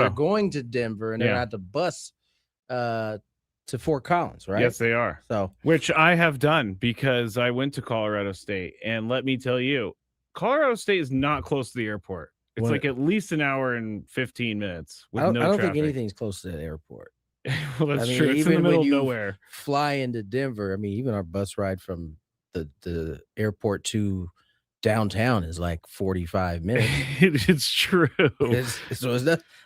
they're going to Denver and they're at the bus to Fort Collins, right? Yes, they are. So, which I have done because I went to Colorado State, and let me tell you, Colorado State is not close to the airport. It's like at least an hour and 15 minutes with no traffic. I don't think anything's close to that airport. Well, that's true. It's in the middle of nowhere. Fly into Denver. I mean, even our bus ride from the airport to downtown is like 45 minutes. It's true.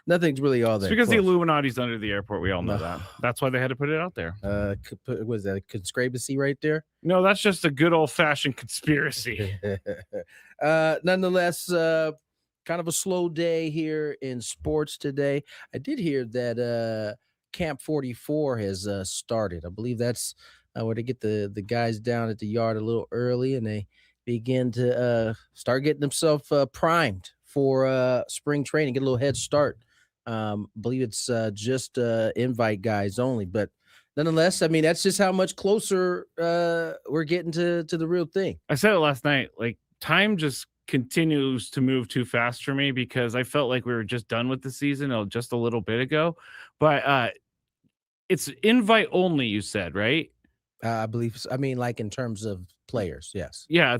Nothing's really all that. It's because close. The Illuminati's under the airport. We all know that. That's why they had to put it out there. Was that a conspiracy right there? No, that's just a good old-fashioned conspiracy. Nonetheless, kind of a slow day here in sports today. I did hear that Camp 44 has started. I believe that's where they get the guys down at the yard a little early, and they begin to start getting themselves primed for spring training, get a little head start. Believe it's just invite guys only, but nonetheless, I mean, that's just how much closer we're getting to the real thing. I said it last night, like time just continues to move too fast for me because I felt like we were just done with the season just a little bit ago, but it's invite only, you said, right? I believe so. I mean, like in terms of players, yes. Yeah,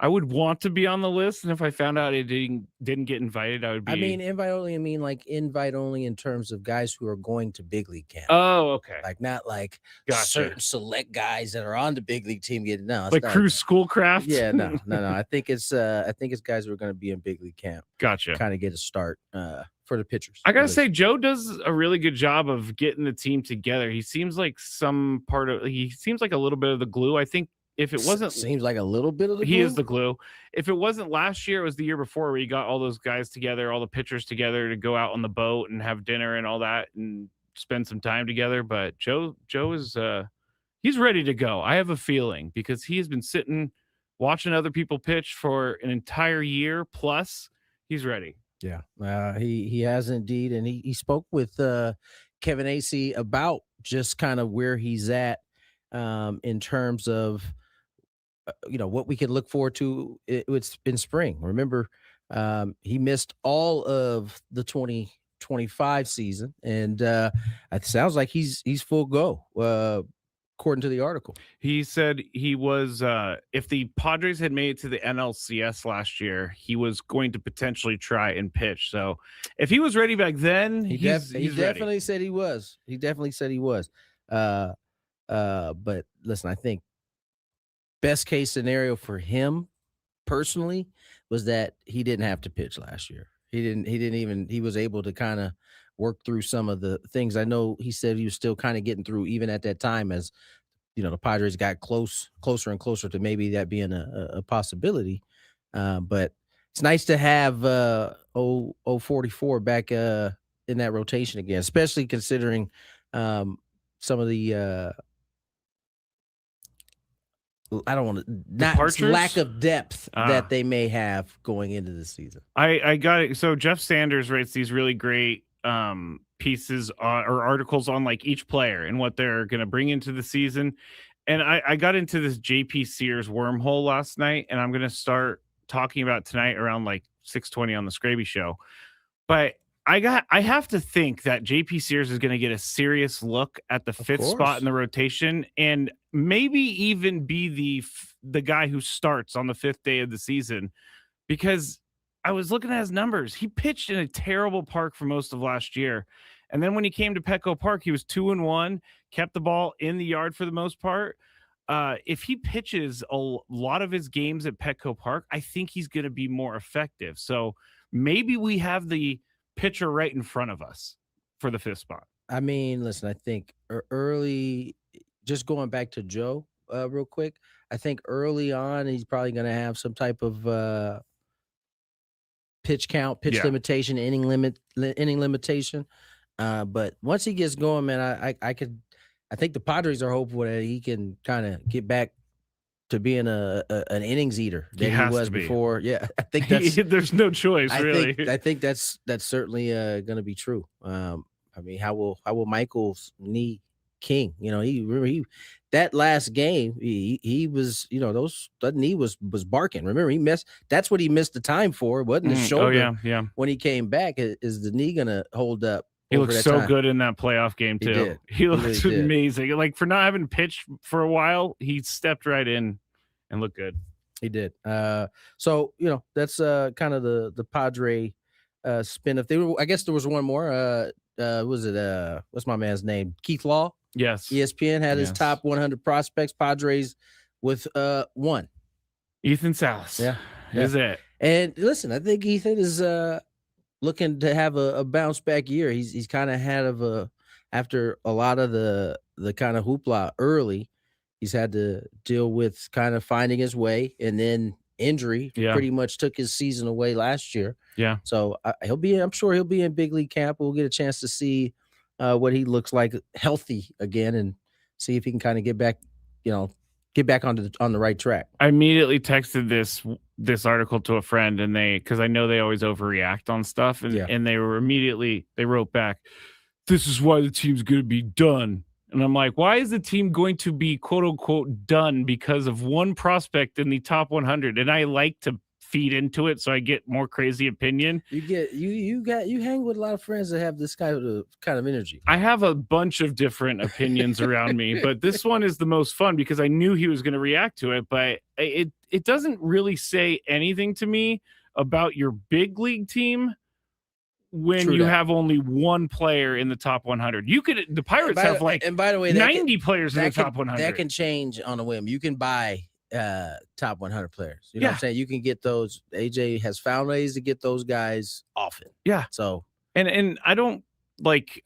I would want to be on the list, and if I found out it didn't get invited, I would be. I mean, invite only. I mean, like invite only in terms of guys who are going to big league camp. Oh, okay. Like not like certain select guys that are on the big league team getting like Crew Schoolcraft. Yeah, no. I think it's guys who are going to be in big league camp. Gotcha. Kind of get a start for the pitchers. I gotta say, Joe does a really good job of getting the team together. He seems like he seems like a little bit of the glue. I think if it wasn't, seems like a little bit of the glue. He is the glue. If it wasn't last year, it was the year before where he got all those guys together, all the pitchers together to go out on the boat and have dinner and all that and spend some time together. But Joe is he's ready to go. I have a feeling because he has been sitting watching other people pitch for an entire year plus. He's ready. Yeah, he has indeed, and he spoke with Kevin Acee about just kind of where he's at in terms of what we can look forward to it's in spring. Remember, he missed all of the 2025 season, and it sounds like he's full go. According to the article, he said he was if the Padres had made it to the NLCS last year, he was going to potentially try and pitch. So if he was ready back then, he definitely said he was. He definitely said he was. But listen, I think best case scenario for him personally was that he didn't have to pitch last year. He was able to kind of work through some of the things. I know he said he was still kind of getting through even at that time as the Padres got closer and closer to maybe that being a possibility. But it's nice to have 44 back in that rotation again, especially considering some of the I don't want to lack of depth that they may have going into the season. I got it. So Jeff Sanders writes these really great pieces or articles on like each player and what they're going to bring into the season. And I got into this JP Sears wormhole last night, and I'm going to start talking about tonight around like 6:20 on the Skraby show. But I have to think that JP Sears is going to get a serious look at the fifth spot in the rotation and maybe even be the guy who starts on the fifth day of the season, because I was looking at his numbers. He pitched in a terrible park for most of last year. And then when he came to Petco Park, he was 2-1, kept the ball in the yard for the most part. If he pitches a lot of his games at Petco Park, I think he's going to be more effective. So maybe we have the pitcher right in front of us for the fifth spot. I mean, listen, I think early, just going back to Joe real quick, I think early on, he's probably going to have some type of pitch count, limitation, inning limitation. But once he gets going, man, I think the Padres are hopeful that he can kind of get back to being an innings eater that he was before. Yeah, I think there's no choice, really. I think that's certainly going to be true. I mean, how will Michael's knee king. That last game, he was, that knee was barking. Remember, he missed. That's what he missed the time for. It wasn't his shoulder. Yeah. When he came back, is the knee gonna hold up? He looked so good in that playoff game too. He did. He looked amazing. Like, for not having pitched for a while, he stepped right in and looked good. He did. So that's kind of the Padre spin. I guess there was one more. Was it what's my man's name? Keith Law. Yes. ESPN had his top 100 prospects. Padres with one. Ethan Salas. Yeah. Is it? And listen, I think Ethan is looking to have a bounce back year. He's kind of after a lot of the kind of hoopla early. He's had to deal with kind of finding his way, and then injury pretty much took his season away last year. Yeah. So I'm sure he'll be in big league camp. We'll get a chance to see what he looks like healthy again, and see if he can kind of get back on the right track. I immediately texted this article to a friend, and because I know they always overreact on stuff, and they wrote back, "This is why the team's going to be done." And I'm like, why is the team going to be quote unquote done because of one prospect in the top 100? And I like to feed into it so I get more crazy opinion. You hang with a lot of friends that have this kind of energy. I have a bunch of different opinions around me, but this one is the most fun because I knew he was going to react to it, but it doesn't really say anything to me about your big league team. When you have only one player in the top 100, the Pirates have and by the way, 90 players in the top 100. That can change on a whim. You can buy top 100 players. You know what I'm saying? You can get those. AJ has found ways to get those guys often. Yeah. So and I don't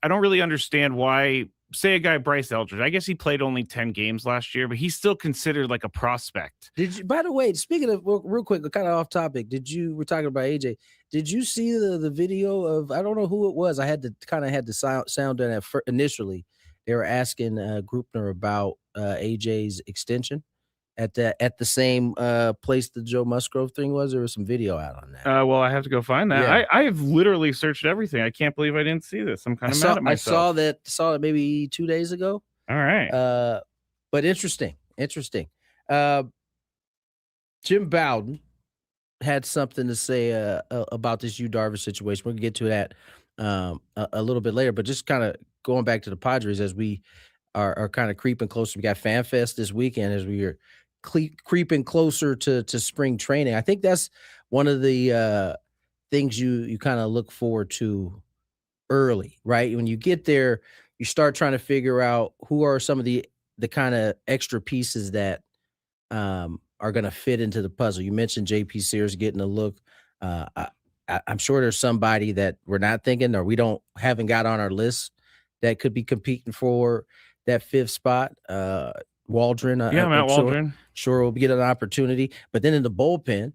really understand why. Say a guy Bryce Eldridge. I guess he played only 10 games last year, but he's still considered like a prospect. By the way, speaking of real quick, kind of off topic, we're talking about AJ. Did you see the video of, I don't know who it was. I had the sound on that initially. They were asking Grupner about AJ's extension at the same place the Joe Musgrove thing was. There was some video out on that. Well, I have to go find that. Yeah. I have literally searched everything. I can't believe I didn't see this. I'm kind of mad at myself. I saw it maybe 2 days ago. All right. But interesting. Jim Bowden had something to say about this Yu Darvish situation. We're gonna get to that a little bit later, but just kind of going back to the Padres as we are kind of creeping closer. We got Fan Fest this weekend as we are creeping closer to spring training. I think that's one of the things you kind of look forward to early, right? When you get there, you start trying to figure out who are some of the kind of extra pieces that are going to fit into the puzzle. You mentioned JP Sears getting a look. I'm sure there's somebody that we're not thinking or we haven't got on our list that could be competing for that fifth spot. Waldron. Matt Waldron. Sure will get an opportunity. But then in the bullpen,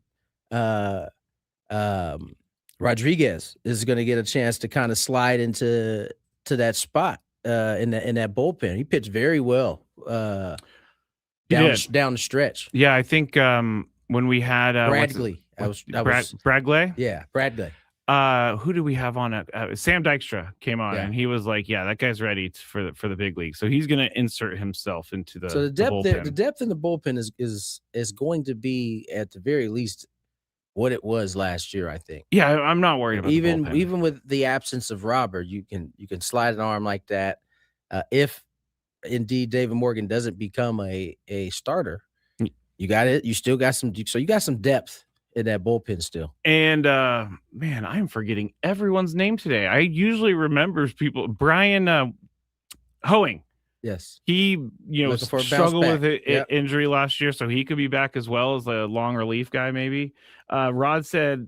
Rodriguez is going to get a chance to kind of slide into that spot in that bullpen. He pitched very well down the stretch. Yeah, I think when we had Bradley. Bradley? Yeah, Bradley. Who do we have on it? Sam Dykstra came on, and he was like, "Yeah, that guy's ready for the big league." So he's going to insert himself into the. So the depth there, the depth in the bullpen is going to be at the very least what it was last year, I think. Yeah, I'm not worried about even with the absence of Robert, you can slide an arm like that. If indeed David Morgan doesn't become a starter, you got it. You still got some. So you got some depth in that bullpen still. And man, I'm forgetting everyone's name today. I usually remember people. Brian Hoeing. Yes. He, struggled with injury last year, so he could be back as well as a long relief guy, maybe. Rod said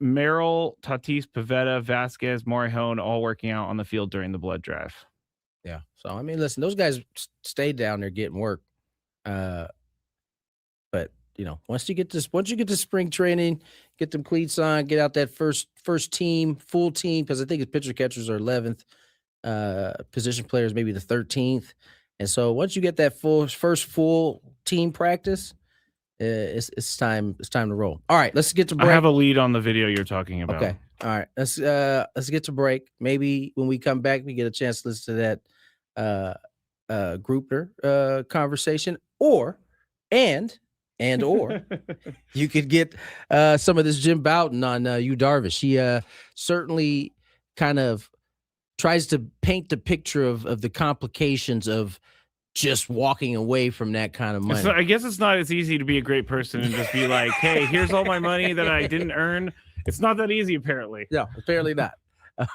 Merrill, Tatis, Pivetta, Vasquez, Morihone all working out on the field during the blood drive. Yeah. So, I mean, listen, those guys stayed down there getting work. But once you get to spring training, get them cleats on, get out that first team, full team, because I think the pitcher catchers are 11th, position players maybe the 13th, and so once you get that first full team practice, it's time to roll. All right, let's get to break. I have a lead on the video you're talking about. Okay, all right, let's get to break. Maybe when we come back, we get a chance to listen to that Grupner conversation, or you could get some of this Jim Bouton on Yu Darvish. He certainly kind of tries to paint the picture of the complications of just walking away from that kind of money. So I guess it's not as easy to be a great person and just be like, hey, here's all my money that I didn't earn. It's not that easy, apparently. No, apparently not.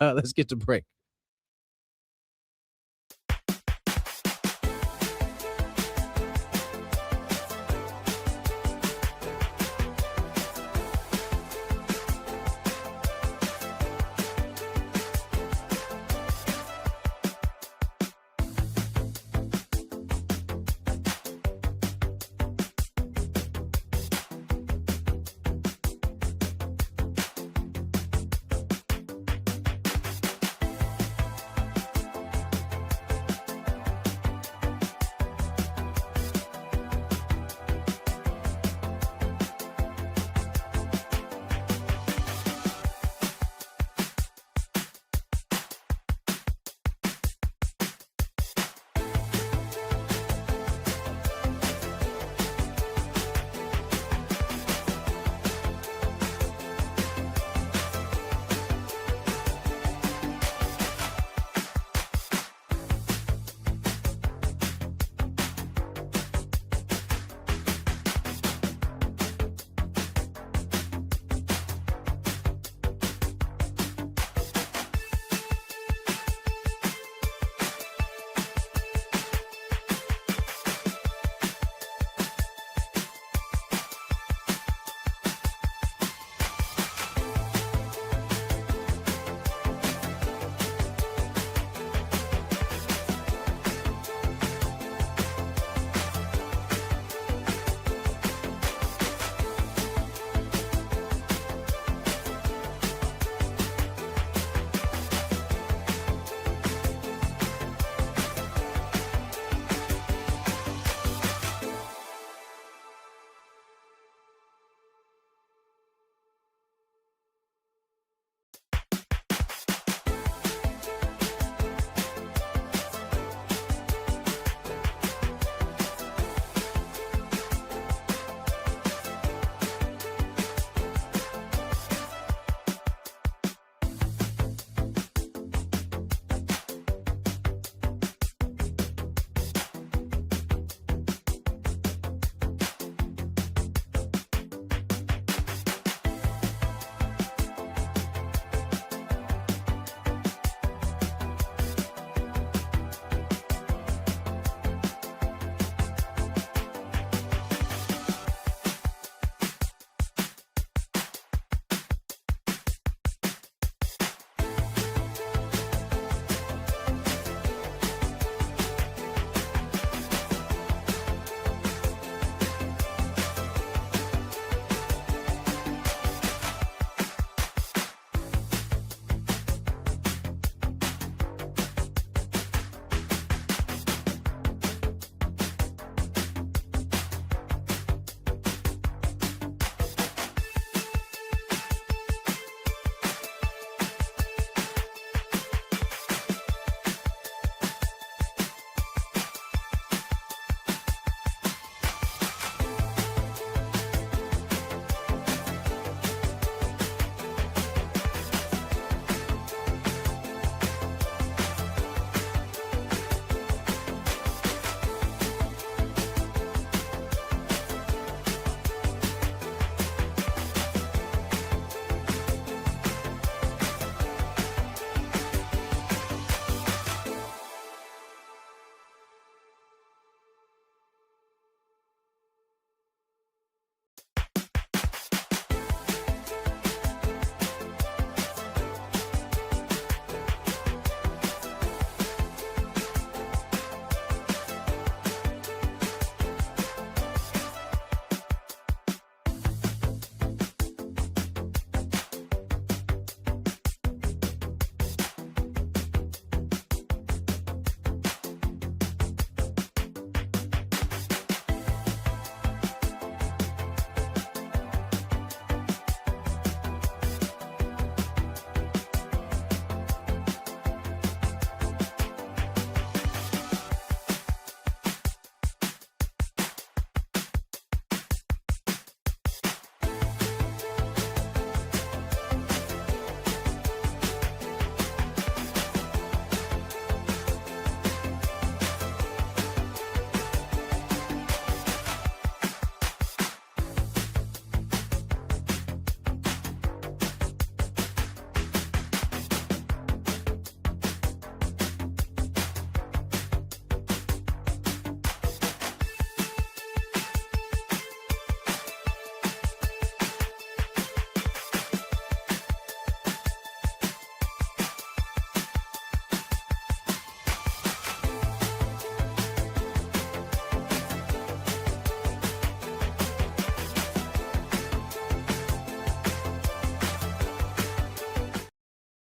Let's get to break.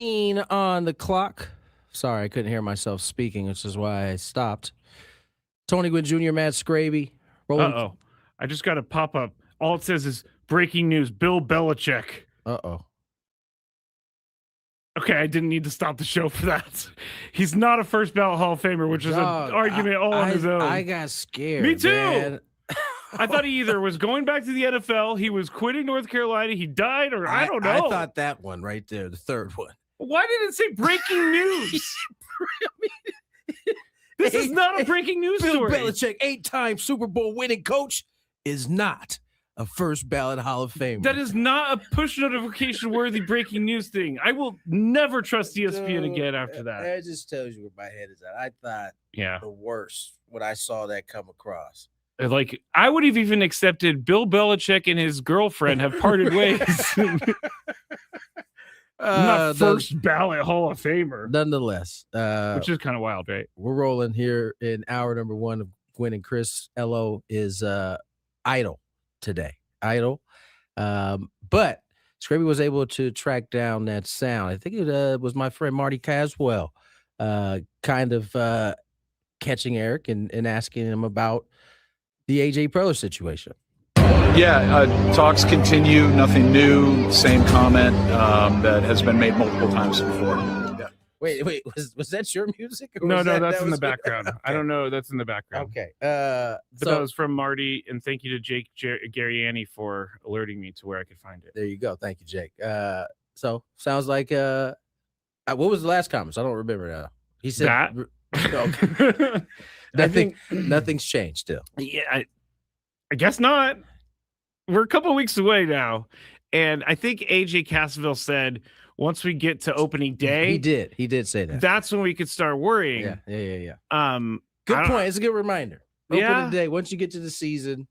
On the clock. Sorry, I couldn't hear myself speaking, which is why I stopped. Tony Gwynn Jr., Matt Skraby. Uh-oh. I just got a pop-up. All it says is breaking news, Bill Belichick. Uh-oh. Okay, I didn't need to stop the show for that. He's not a first ballot Hall of Famer, which is an argument all on his own. I got scared. Me too. Man. I thought he either was going back to the NFL, he was quitting North Carolina, he died, or I don't know. I thought that one right there, the third one. Why did it say breaking news? This is not a breaking news story. Bill Belichick, 8-time Super Bowl winning coach, is not a first ballot Hall of Famer. That is not a push notification worthy breaking news thing. I will never trust ESPN again after that. That just tells you where my head is at. I thought the worst when I saw that come across. Like, I would have even accepted Bill Belichick and his girlfriend have parted ways. Not first ballot Hall of Famer. Nonetheless. Which is kind of wild, right? We're rolling here in hour number 1 of Gwynn and Chris. LO is idle today. Idle. But Skraby was able to track down that sound. I think it was my friend Marty Caswell kind of catching Eric and asking him about the AJ Preller situation. Yeah, talks continue. Nothing new. Same comment that has been made multiple times before. Yeah. Wait, was that your music? Or no, that's in the background. Okay. I don't know. That's in the background. Okay. But that was from Marty, and thank you to Jake Garriani for alerting me to where I could find it. There you go. Thank you, Jake. So sounds like what was the last comments? I don't remember now. He said that. Okay. Nothing's changed still. Yeah, I guess not. We're a couple weeks away now, and I think AJ Cassaville said once we get to opening day, he did say that. That's when we could start worrying. Yeah. Good point. It's a good reminder. Opening day, once you get to the season,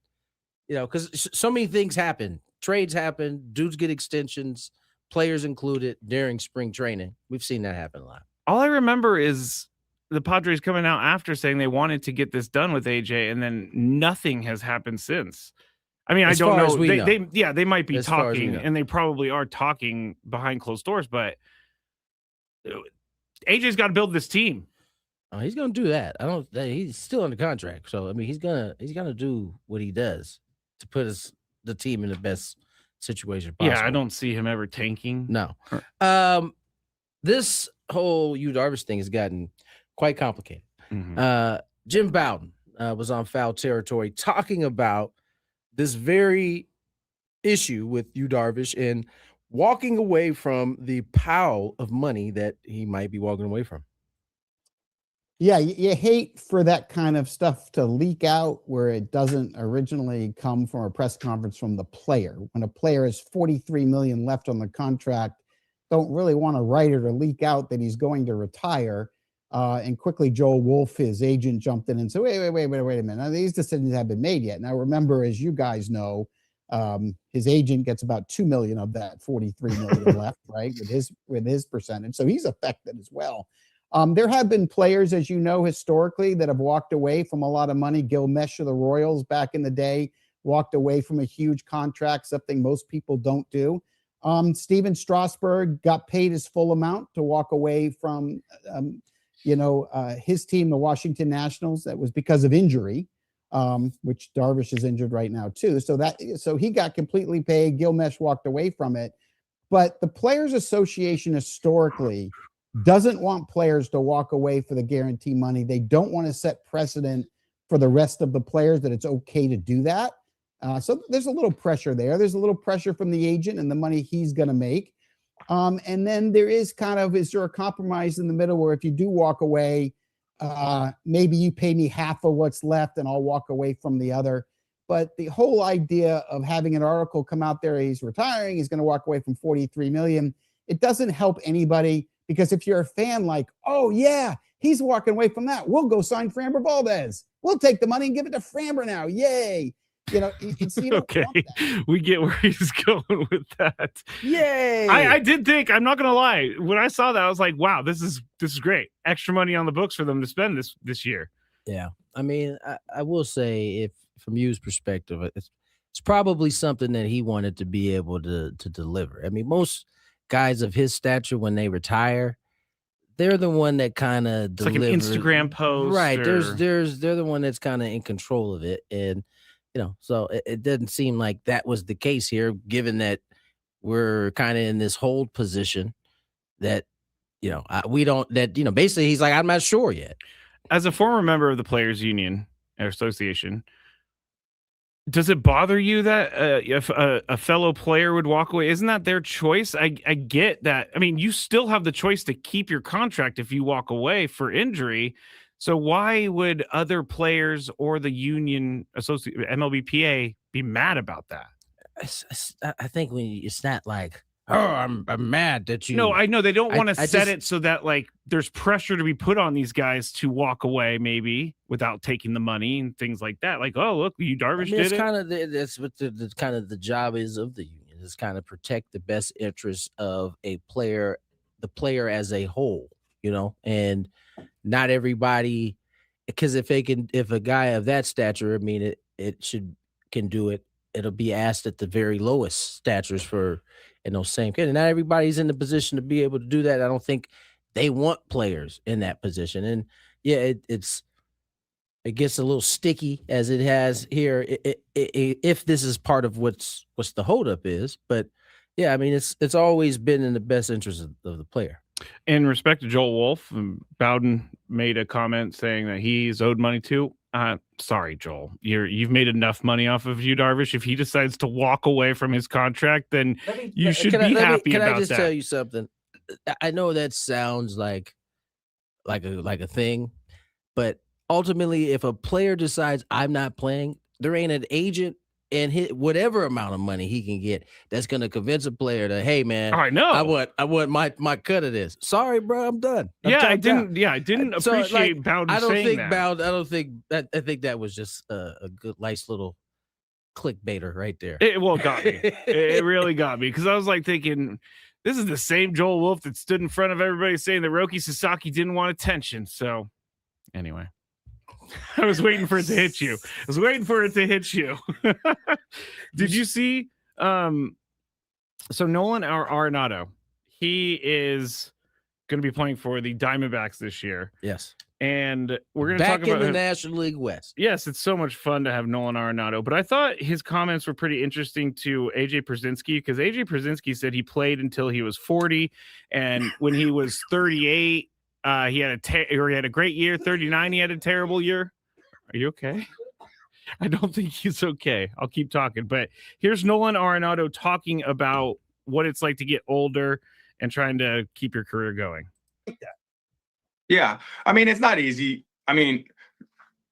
because so many things happen. Trades happen. Dudes get extensions. Players included during spring training. We've seen that happen a lot. All I remember is the Padres coming out after saying they wanted to get this done with AJ, and then nothing has happened since. I mean, I don't know. They might be talking, and they probably are talking behind closed doors, but AJ's got to build this team. Oh, he's going to do that. He's still under contract. So, I mean, he's going to do what he does to put the team in the best situation possible. Yeah, I don't see him ever tanking. No. This whole Yu Darvish thing has gotten quite complicated. Mm-hmm. Jim Bowden was on Foul Territory talking about this very issue with Yu Darvish and walking away from the pile of money that he might be walking away from. Yeah, you hate for that kind of stuff to leak out where it doesn't originally come from a press conference from the player. When a player has $43 million left on the contract, don't really want to write it or leak out that he's going to retire. And quickly, Joel Wolf, his agent, jumped in and said, wait a minute. Now, these decisions haven't been made yet. Now, remember, as you guys know, his agent gets about $2 million of that $43 million left, right, with his percentage. So he's affected as well. There have been players, as you know, historically that have walked away from a lot of money. Gil Mesh of the Royals back in the day walked away from a huge contract, something most people don't do. Steven Strasburg got paid his full amount to walk away from his team, the Washington Nationals. That was because of injury, which Darvish is injured right now too. So he got completely paid. Gil Mesh walked away from it. But the Players Association historically doesn't want players to walk away for the guarantee money. They don't want to set precedent for the rest of the players that it's okay to do that. So there's a little pressure there. There's a little pressure from the agent and the money he's going to make. And then there is is there a compromise in the middle where if you do walk away, maybe you pay me half of what's left and I'll walk away from the other. But the whole idea of having an article come out there, he's retiring, he's going to walk away from $43 million. It doesn't help anybody, because if you're a fan like, oh yeah, he's walking away from that, we'll go sign Framber Valdez. We'll take the money and give it to Framber now. Yay. Okay, we get where he's going with that. Yay! I did think, I'm not gonna lie, when I saw that, I was like, wow, this is great. Extra money on the books for them to spend this year. Yeah, I mean, I will say, if from Yu's perspective, it's probably something that he wanted to be able to deliver. I mean, most guys of his stature, when they retire, they're the one that kind of It's like an Instagram post, right? or... They're the one that's kind of in control of it, and so it doesn't seem like that was the case here, given that we're kind of in this hold position that we don't, that basically he's like, I'm not sure yet. As a former member of the Players Union or Association, does it bother you that if a fellow player would walk away? Isn't that their choice? I get that. I mean, you still have the choice to keep your contract if you walk away for injury. So why would other players or the union MLBPA be mad about that? I think it's not like, oh, I'm mad that you. No, I know they don't want to set just, it so that like there's pressure to be put on these guys to walk away maybe without taking the money and things like that. Like, oh, look, Yu Darvish did it. Kind of that's what the kind of the job is of the union, is kind of protect the best interests of a player, the player as a whole, and not everybody, because if a guy of that stature, I mean, can do it. It'll be asked at the very lowest statures for in those same kids. And not everybody's in the position to be able to do that. I don't think they want players in that position. And yeah, it gets a little sticky as it has here. If this is part of what's the holdup is, but yeah, I mean, it's always been in the best interest of the player. In respect to Joel Wolf, Bowden made a comment saying that he's owed money too. Sorry, Joel, you've made enough money off of Yu Darvish. If he decides to walk away from his contract, then you should be happy about that. Can I just tell you something? I know that sounds like a thing, but ultimately, if a player decides I'm not playing, there ain't an agent and whatever amount of money he can get that's going to convince a player to, hey man, I know I want my cut of this. Sorry, bro, I'm done. I didn't appreciate Bowden saying that. I think that was just a good, nice little clickbaiter right there. It got me. It really got me, because I was like thinking, this is the same Joel Wolf that stood in front of everybody saying that Roki Sasaki didn't want attention. So anyway. I was waiting for it to hit you. Did you see? So Nolan Arenado, he is going to be playing for the Diamondbacks this year. Yes. And we're going to talk talk about the National League West. Yes, it's so much fun to have Nolan Arenado. But I thought his comments were pretty interesting to AJ Pierzynski, because AJ Pierzynski said he played until he was 40. And when he was 38, he had a great year. 39, he had a terrible year. Are you okay? I don't think he's okay. I'll keep talking. But here's Nolan Arenado talking about what it's like to get older and trying to keep your career going. Yeah. I mean, it's not easy. I mean,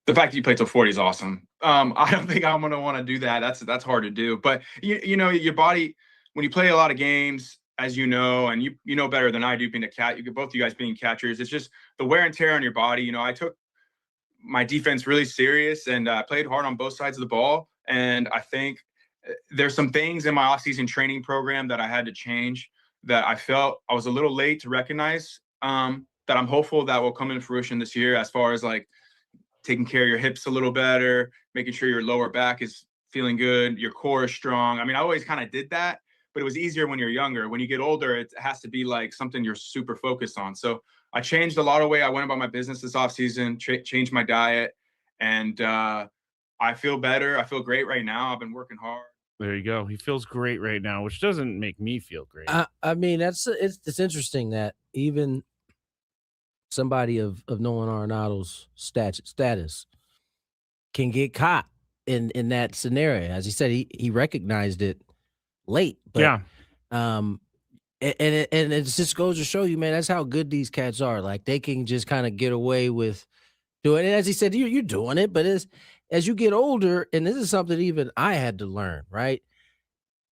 the fact that you play till 40 is awesome. I don't think I'm going to want to do that. That's hard to do. But, your body, when you play a lot of games, as you know, and you know better than I do, being a cat, both of you guys being catchers, it's just the wear and tear on your body. I took my defense really serious, and I played hard on both sides of the ball. And I think there's some things in my offseason training program that I had to change that I felt I was a little late to recognize, that I'm hopeful that will come in fruition this year, as far as like taking care of your hips a little better, making sure your lower back is feeling good, your core is strong. I mean, I always kind of did that, but it was easier when you're younger. When you get older, it has to be like something you're super focused on. So I changed a lot of way I went about my business this offseason, changed my diet, and I feel better. I feel great right now. I've been working hard. There you go. He feels great right now, which doesn't make me feel great. I mean, it's interesting that even somebody of Nolan Arenado's status can get caught in that scenario. As he said, he recognized it late, but yeah. And it just goes to show you, man, that's how good these cats are. Like, they can just kind of get away with doing it. And as he said, you're doing it, but as you get older, and this is something even I had to learn, right?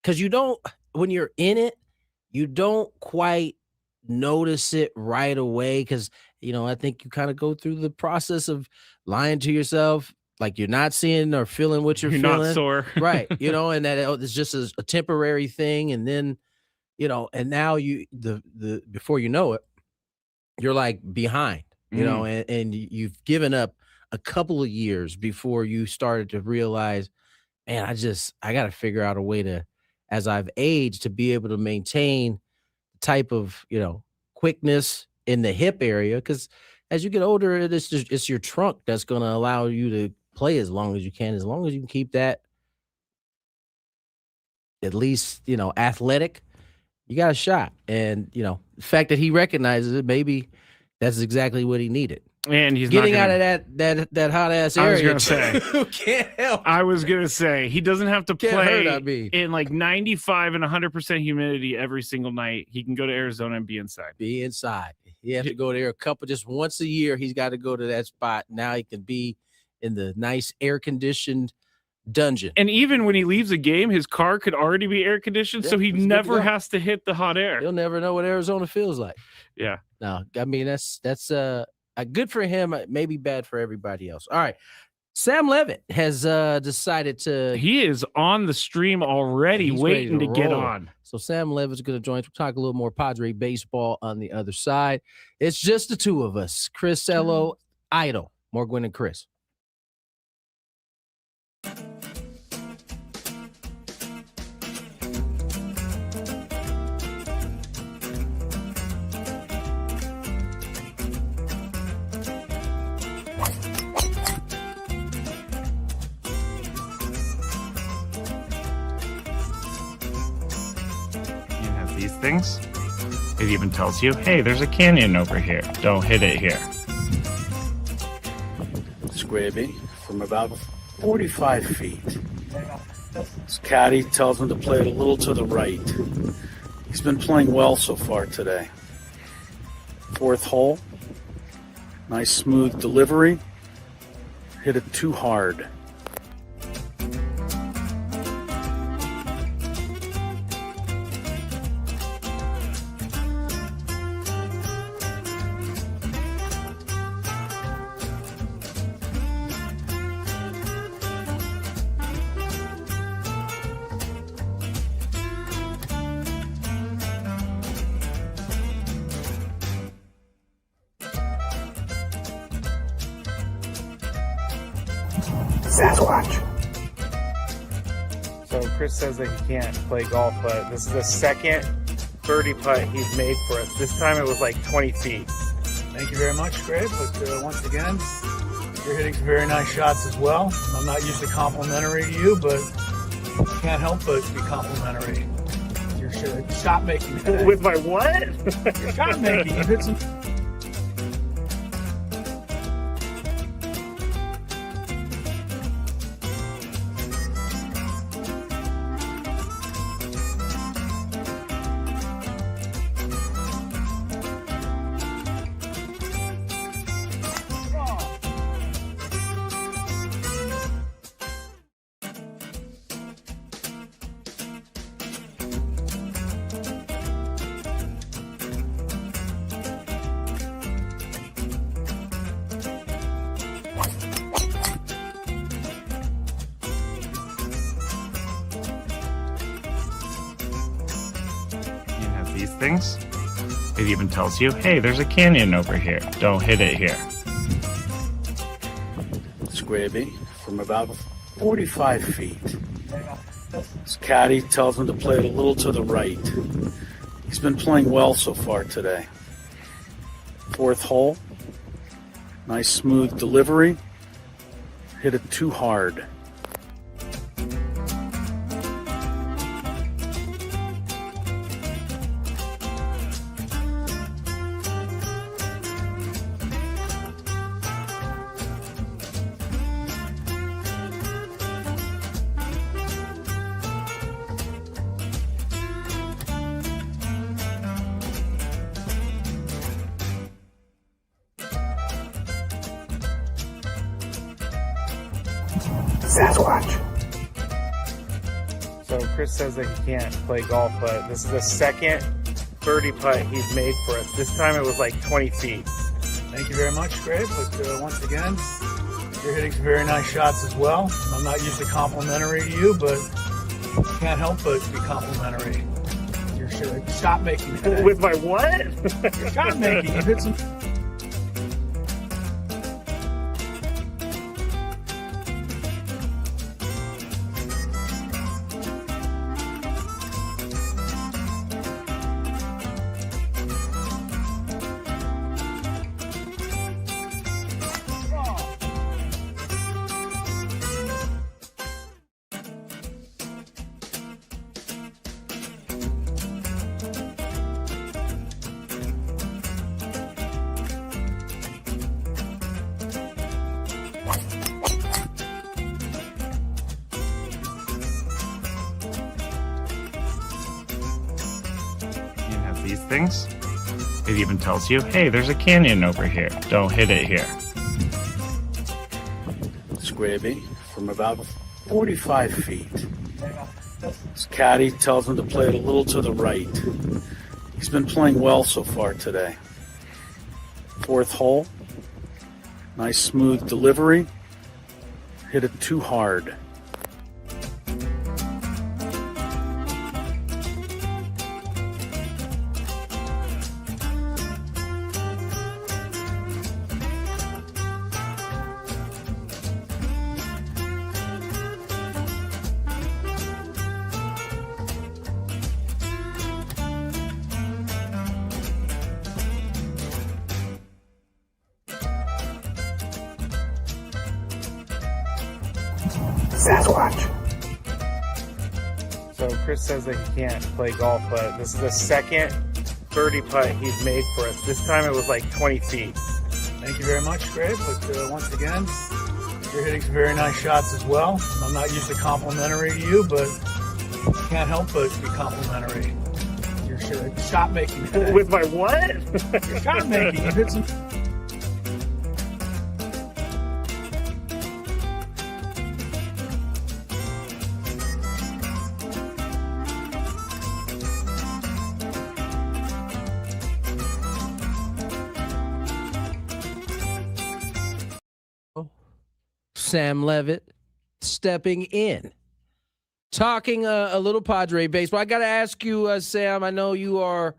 Because when you're in it, you don't quite notice it right away. Because, I think you kind of go through the process of lying to yourself, like you're not seeing or feeling what you're feeling. Not sore. Right. And that it's just a temporary thing. And then, and now before you know it, you're like behind, and you've given up a couple of years before you started to realize, man, I got to figure out a way to, as I've aged, to be able to maintain the type of, quickness in the hip area, because as you get older, it's your trunk that's going to allow you to play as long as you can keep that at least, athletic, you got a shot. And, the fact that he recognizes it, maybe that's exactly what he needed. And he's getting not out of that hot ass area. I was gonna say, can't help. I was gonna say he doesn't have to Can't play hurt, I mean. in like 95 and 100% humidity every single night. He can go to Arizona and be inside. Be inside. He has to go there just once a year. He's got to go to that spot. Now he can be in the nice air conditioned dungeon. And even when he leaves a game, his car could already be air conditioned, so he never has to hit the hot air. He'll never know what Arizona feels like. Yeah. No, I mean that's good for him. Maybe bad for everybody else. All right. Sam Levitt has decided to. He is on the stream already, waiting to get on. So Sam Levitt's going to join us. We'll talk a little more Padre baseball on the other side. It's just the two of us. Chris Ello, Idol. More Gwynn and Chris. These things, it even tells you, hey, there's a canyon over here, don't hit it here. Skraby from about 45 feet. His caddy tells him to play it a little to the right. He's been playing well so far today. Fourth hole, nice smooth delivery. Hit it too hard. Sasquatch. So Chris says that he can't play golf, but this is the second birdie putt he's made for us. This time it was like 20 feet. Thank you very much, Greg. But once again, you're hitting some very nice shots as well. I'm not usually complimentary to you, but can't help but be complimentary. Your shot making today. With my what? Your shot making. You hit some. These things, it even tells you, hey, there's a canyon over here, don't hit it here. Skraby from about 45 feet. His caddy tells him to play it a little to the right. He's been playing well so far today. Fourth hole, nice smooth delivery. Hit it too hard. Sasquatch. So Chris says that he can't play golf, but this is the second birdie putt he's made for us. This time it was like 20 feet. Thank you very much, Greg. But once again, you're hitting some very nice shots as well. I'm not usually complimentary to you, but can't help but be complimentary. Your shot making today. With my what? Your shot making. You hit some. these things. It even tells you, hey, there's a canyon over here. Don't hit it here. Skraby from about 45 feet. His caddy tells him to play it a little to the right. He's been playing well so far today. Fourth hole. Nice smooth delivery. Hit it too hard. So Chris says that he can't play golf, but this is the second birdie putt he's made for us. This time it was like 20 feet. Thank you very much, Greg. But once again, you're hitting some very nice shots as well. I'm not usually complimentary to you, but I can't help but be complimentary. Your shot making. With my what? Your shot making. You hit some. Sam Levitt stepping in, talking a little Padre baseball. I got to ask you, Sam, I know you are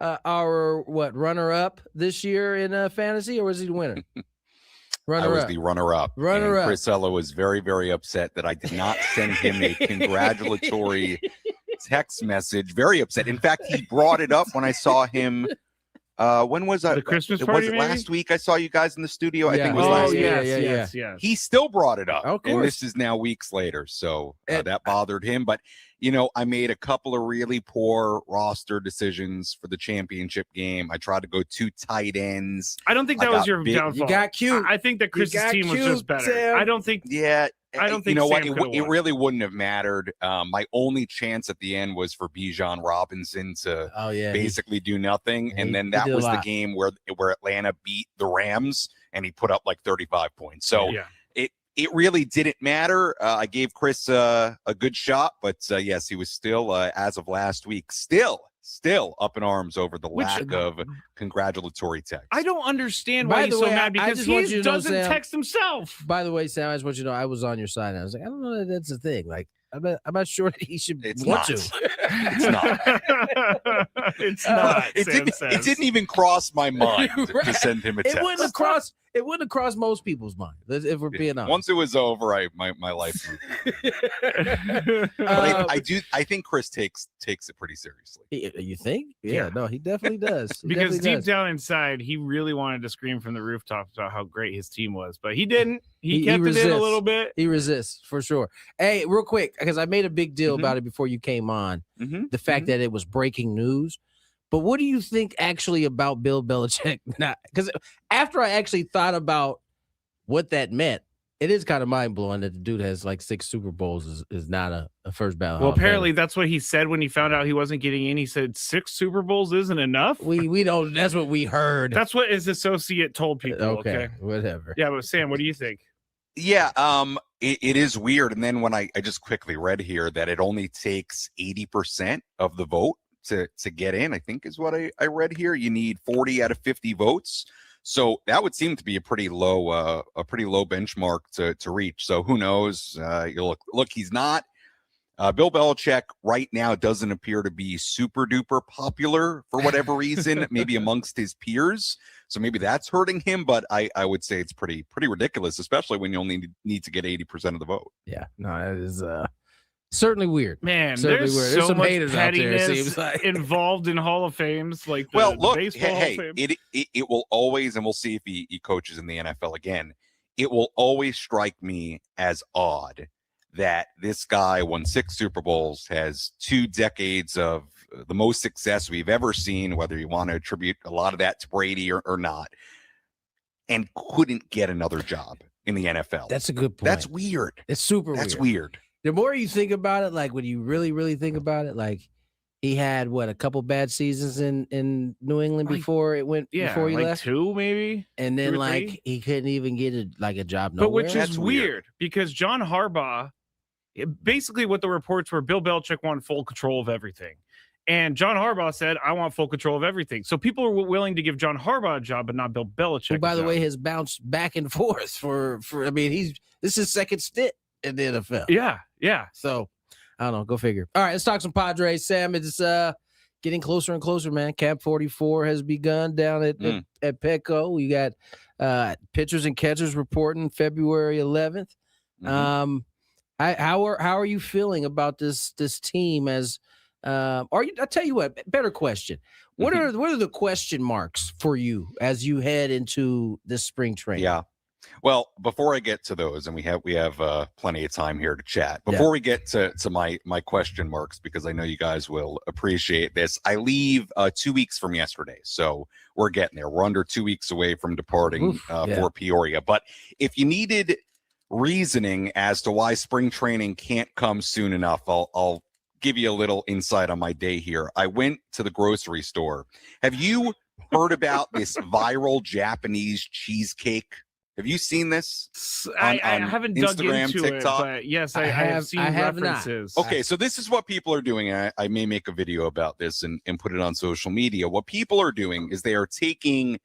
our runner-up this year in fantasy, or was he the winner? I was the runner-up. Runner-up. Chris Ella was very, very upset that I did not send him a congratulatory text message. Very upset. In fact, he brought it up when I saw him. When was I? The Christmas was party, it maybe? last week? I saw you guys in the studio. I Yeah. think it was Oh, last yeah, week. yeah. He still brought it up. Of And course. this is now weeks later. So And- that bothered him. But, I made a couple of really poor roster decisions for the championship game. I tried to go 2 tight ends. I don't think I that was got your big- downfall. You got cute. I think that Chris's got team was cute, just better. Sam. I don't think. Yeah. I don't think you know what? Sam could've It won. really wouldn't have mattered. My only chance at the end was for Bijan Robinson to Oh yeah, basically do nothing, he- and then he that did a was the lot. game where Atlanta beat the Rams, and he put up like 35 points. So Yeah. it really didn't matter. I gave Chris a good shot, but yes, he was still as of last week still up in arms over the lack of congratulatory text. I don't understand By why the he's so way, mad I because just want you he to know, doesn't Sam, text himself. By the way, Sam, I just want you to know I was on your side. And I was like, I don't know that that's the thing. Like, I'm not sure that he should It's want not. to. It's not. It's not. It Sam didn't says. even cross my mind Right. to send him a It text. wouldn't have crossed. It wouldn't have crossed most people's mind. If we're being honest. Once it was over, my life moved. But I think Chris takes it pretty seriously. You think? Yeah, Yeah. no, he definitely does. He Because definitely deep does. down inside, he really wanted to scream from the rooftops about how great his team was, but he didn't. He He kept it in a resists. little bit. He resists for sure. Hey, real quick, because I made a big deal Mhm. about it before you came on. Mm-hmm. The fact that it was breaking news. But what do you think actually about Bill Belichick? Because after I actually thought about what that meant, it is kind of mind blowing that the dude has like 6 Super Bowls is not a first ballot. Well, Hall of Famer. apparently that's what he said when he found out he wasn't getting in. He said 6 Super Bowls isn't enough. we don't. That's what we heard. That's what his associate told people. Okay. Whatever. Yeah, but Sam, what do you think? Yeah, it is weird. And then when I just quickly read here that it only takes 80% of the vote to get in, I think is what I read here. You need 40 out of 50 votes. So that would seem to be a pretty low benchmark to reach. So who knows? You look, he's not. Bill Belichick right now doesn't appear to be super duper popular for whatever reason, maybe amongst his peers. So maybe that's hurting him, but I would say it's pretty ridiculous, especially when you only need to get 80% of the vote. Yeah. No, that is certainly weird. Man, Certainly there's weird. so There's some much haters out there, it pettiness seems like. involved in Hall of Fames, like the, Well, the look, baseball Hall of hey, Fame. it will always, and we'll see if he coaches in the NFL again. It will always strike me as odd that this guy won 6 Super Bowls, has 2 decades of the most success we've ever seen, whether you want to attribute a lot of that to Brady or not, and couldn't get another job in the NFL. That's a good point. That's weird. It's super That's weird. weird. The more you think about it, like when you really, really think about it, like he had a couple bad seasons in New England Like, before before he like left, 2 maybe. and 2 then or like 3? he couldn't even get a job nowhere. But which That's is weird. weird because John Harbaugh, basically what the reports were, Bill Belichick wanted full control of everything. And John Harbaugh said, I want full control of everything. So people are willing to give John Harbaugh a job, but not Bill Belichick. Who, by a the job. way, has bounced back and forth for I mean, this is his second stint in the NFL. Yeah. So I don't know. Go figure. All right, let's talk some Padres. Sam, it's getting closer and closer, man. Camp 44 has begun down at Petco. We got pitchers and catchers reporting February 11th. Mhm. How are you feeling about this team? As are you? I tell you what. Better question. What are the question marks for you as you head into this spring training? Yeah. Well, before I get to those, and we have plenty of time here to chat. Before we get to my question marks, because I know you guys will appreciate this, I leave 2 weeks from yesterday, so we're getting there. We're under 2 weeks away from departing for Peoria. But if you needed reasoning as to why spring training can't come soon enough, I'll give you a little insight on my day here. I went to the grocery store. Have you heard about this viral Japanese cheesecake? Have you seen this? I haven't dug into TikTok? it, but yes, I have seen references. Okay, so this is what people are doing. I may make a video about this and put it on social media. What people are doing is they are taking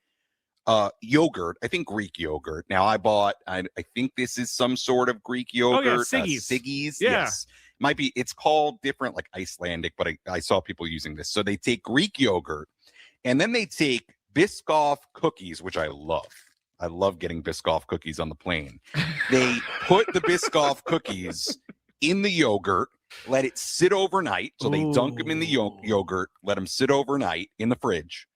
yogurt, I think Greek yogurt. Now I think this is some sort of Greek yogurt. Siggy's. Yeah. Yes. Might be, it's called different, like Icelandic, but I saw people using this. So they take Greek yogurt and then they take Biscoff cookies, which I love. I love getting Biscoff cookies on the plane. They put the Biscoff cookies in the yogurt, let it sit overnight. So they dunk them in the yogurt, let them sit overnight in the fridge.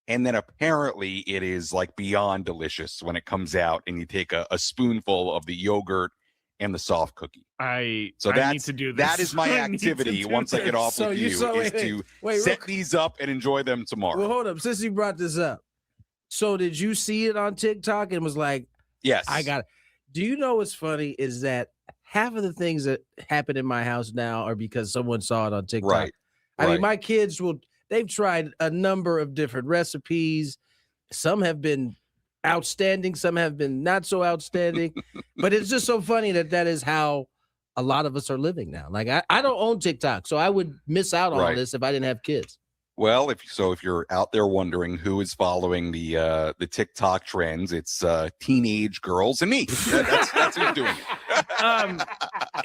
And then apparently it is like beyond delicious when it comes out and you take a spoonful of the yogurt and the soft cookie. I need to do this. That is my activity once I get off with you, is set these up and enjoy them tomorrow. Well, hold up. Since you brought this up, so did you see it on TikTok and was like, yes, I got it. Do you know what's funny is that half of the things that happen in my house now are because someone saw it on TikTok. Right. I mean, my kids they've tried a number of different recipes. Some have been outstanding. Some have been not so outstanding, but it's just so funny that is how a lot of us are living now. Like I don't own TikTok, so I would miss out on this if I didn't have kids. Well, if you're out there wondering who is following the TikTok trends, it's teenage girls and me. That's who's doing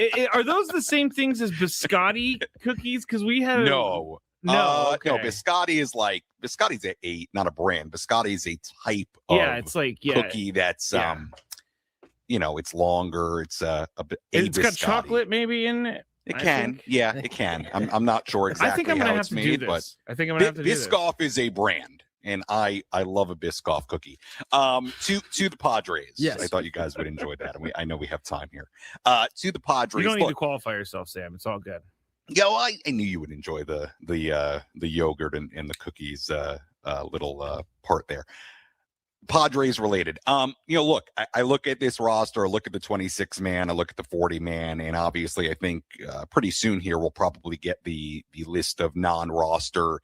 it. Are those the same things as biscotti cookies? Because we have no. Okay. No, biscotti is not a brand. Biscotti is a type of it's like cookie that's it's longer. It's it's got biscotti. chocolate maybe in it. It can. It can. I'm not sure exactly I think I'm gonna how have it's to made, do but this. I think I'm gonna have to do this. Biscoff is a brand, and I love a Biscoff cookie. To the Padres. Yes. I thought you guys would enjoy that, and I know we have time here. To the Padres. You don't need to qualify yourself, Sam. It's all good. Yeah, well, I knew you would enjoy the yogurt and the cookies little part there. Padres related. Look, I look at this roster, I look at the 26 man, I look at the 40 man, and obviously I think pretty soon here we'll probably get the list of non-roster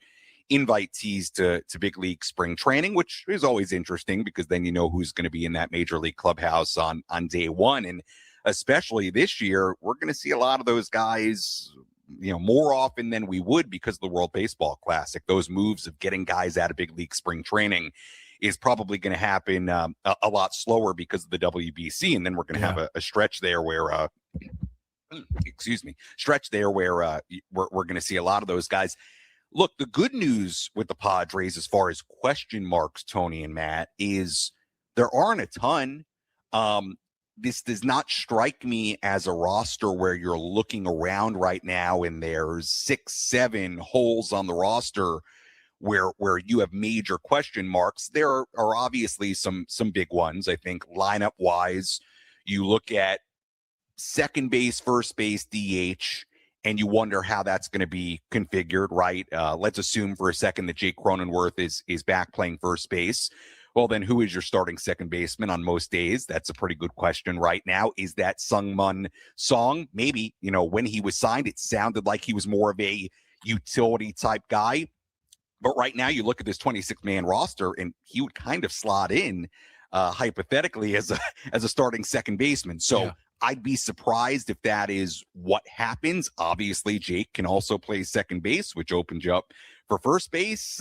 invitees to big league spring training, which is always interesting because then you know who's going to be in that major league clubhouse on day one. And especially this year, we're going to see a lot of those guys, more often than we would because of the World Baseball Classic. Those moves of getting guys out of big league spring training is probably going to happen a lot slower because of the WBC. And then we're going to have a stretch there where, we're going to see a lot of those guys. Look, the good news with the Padres as far as question marks, Tony and Matt, is there aren't a ton. This does not strike me as a roster where you're looking around right now and there's 6-7 holes on the roster where you have major question marks. There are obviously some big ones. I think lineup wise, you look at second base, first base, DH, and you wonder how that's going to be configured, right? Let's assume for a second that Jake Cronenworth is back playing first base. Well, then who is your starting second baseman on most days? That's a pretty good question right now. Is that Sung-Mun Song? Maybe, when he was signed, it sounded like he was more of a utility type guy. But right now, you look at this 26-man roster, and he would kind of slot in hypothetically as a starting second baseman. So Yeah. I'd be surprised if that is what happens. Obviously, Jake can also play second base, which opens you up for first base.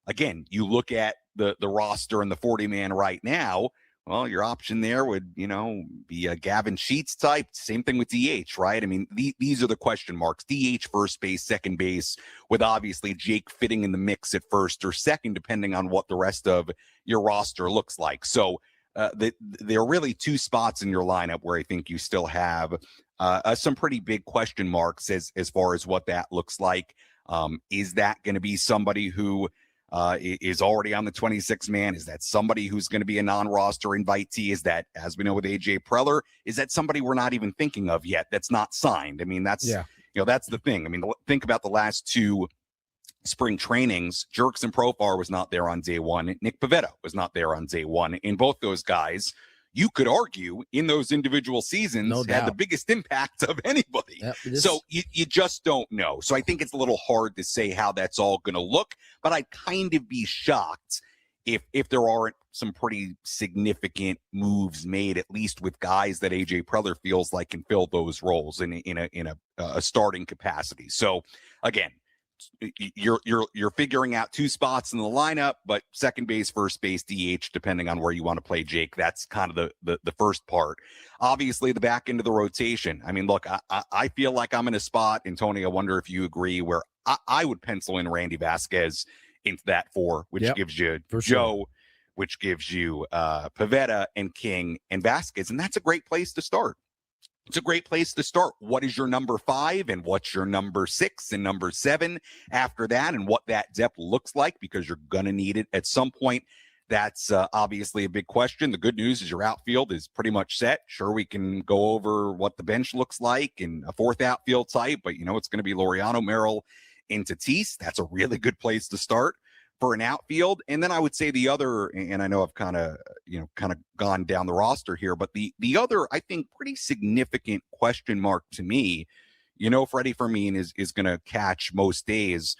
Again, you look at the roster and the 40-man right now. Well, your option there would, be a Gavin Sheets type. Same thing with DH, right? I mean, these are the question marks. DH, first base, second base, with obviously Jake fitting in the mix at first or second, depending on what the rest of your roster looks like. So there are really two spots in your lineup where I think you still have some pretty big question marks as far as what that looks like. Is that going to be somebody who is already on the 26-man? Is that somebody who's going to be a non-roster invitee? Is that, as we know with AJ Preller, is that somebody we're not even thinking of yet that's not signed? I mean, that's the thing. I mean, think about the last two spring trainings. Jerks and Profar was not there on day one. Nick Pivetta was not there on day one. And both those guys, you could argue, in those individual seasons, had the biggest impact of anybody. So you just don't know. So I think it's a little hard to say how that's all going to look, but I'd kind of be shocked if there aren't some pretty significant moves made, at least with guys that AJ Preller feels like can fill those roles in a starting capacity. So again, you're figuring out two spots in the lineup, but second base, first base, DH, depending on where you want to play Jake. That's kind of the first part. Obviously, the back end of the rotation. I mean, look, I feel like I'm in a spot, and Tony, I wonder if you agree, where I would pencil in Randy Vasquez into that 4, which gives you Joe, which gives you Pivetta and King and Vasquez, and that's a great place to start. It's a great place to start. What is your number 5 and what's your number 6 and number 7 after that, and what that depth looks like, because you're going to need it at some point. That's obviously a big question. The good news is your outfield is pretty much set. Sure, we can go over what the bench looks like and a fourth outfield type, but it's going to be Laureano, Merrill, and Tatis. That's a really good place to start for an outfield. And then I would say the other, and I know I've kind of gone down the roster here, but the other, I think, pretty significant question mark to me, Freddie Fermin is going to catch most days.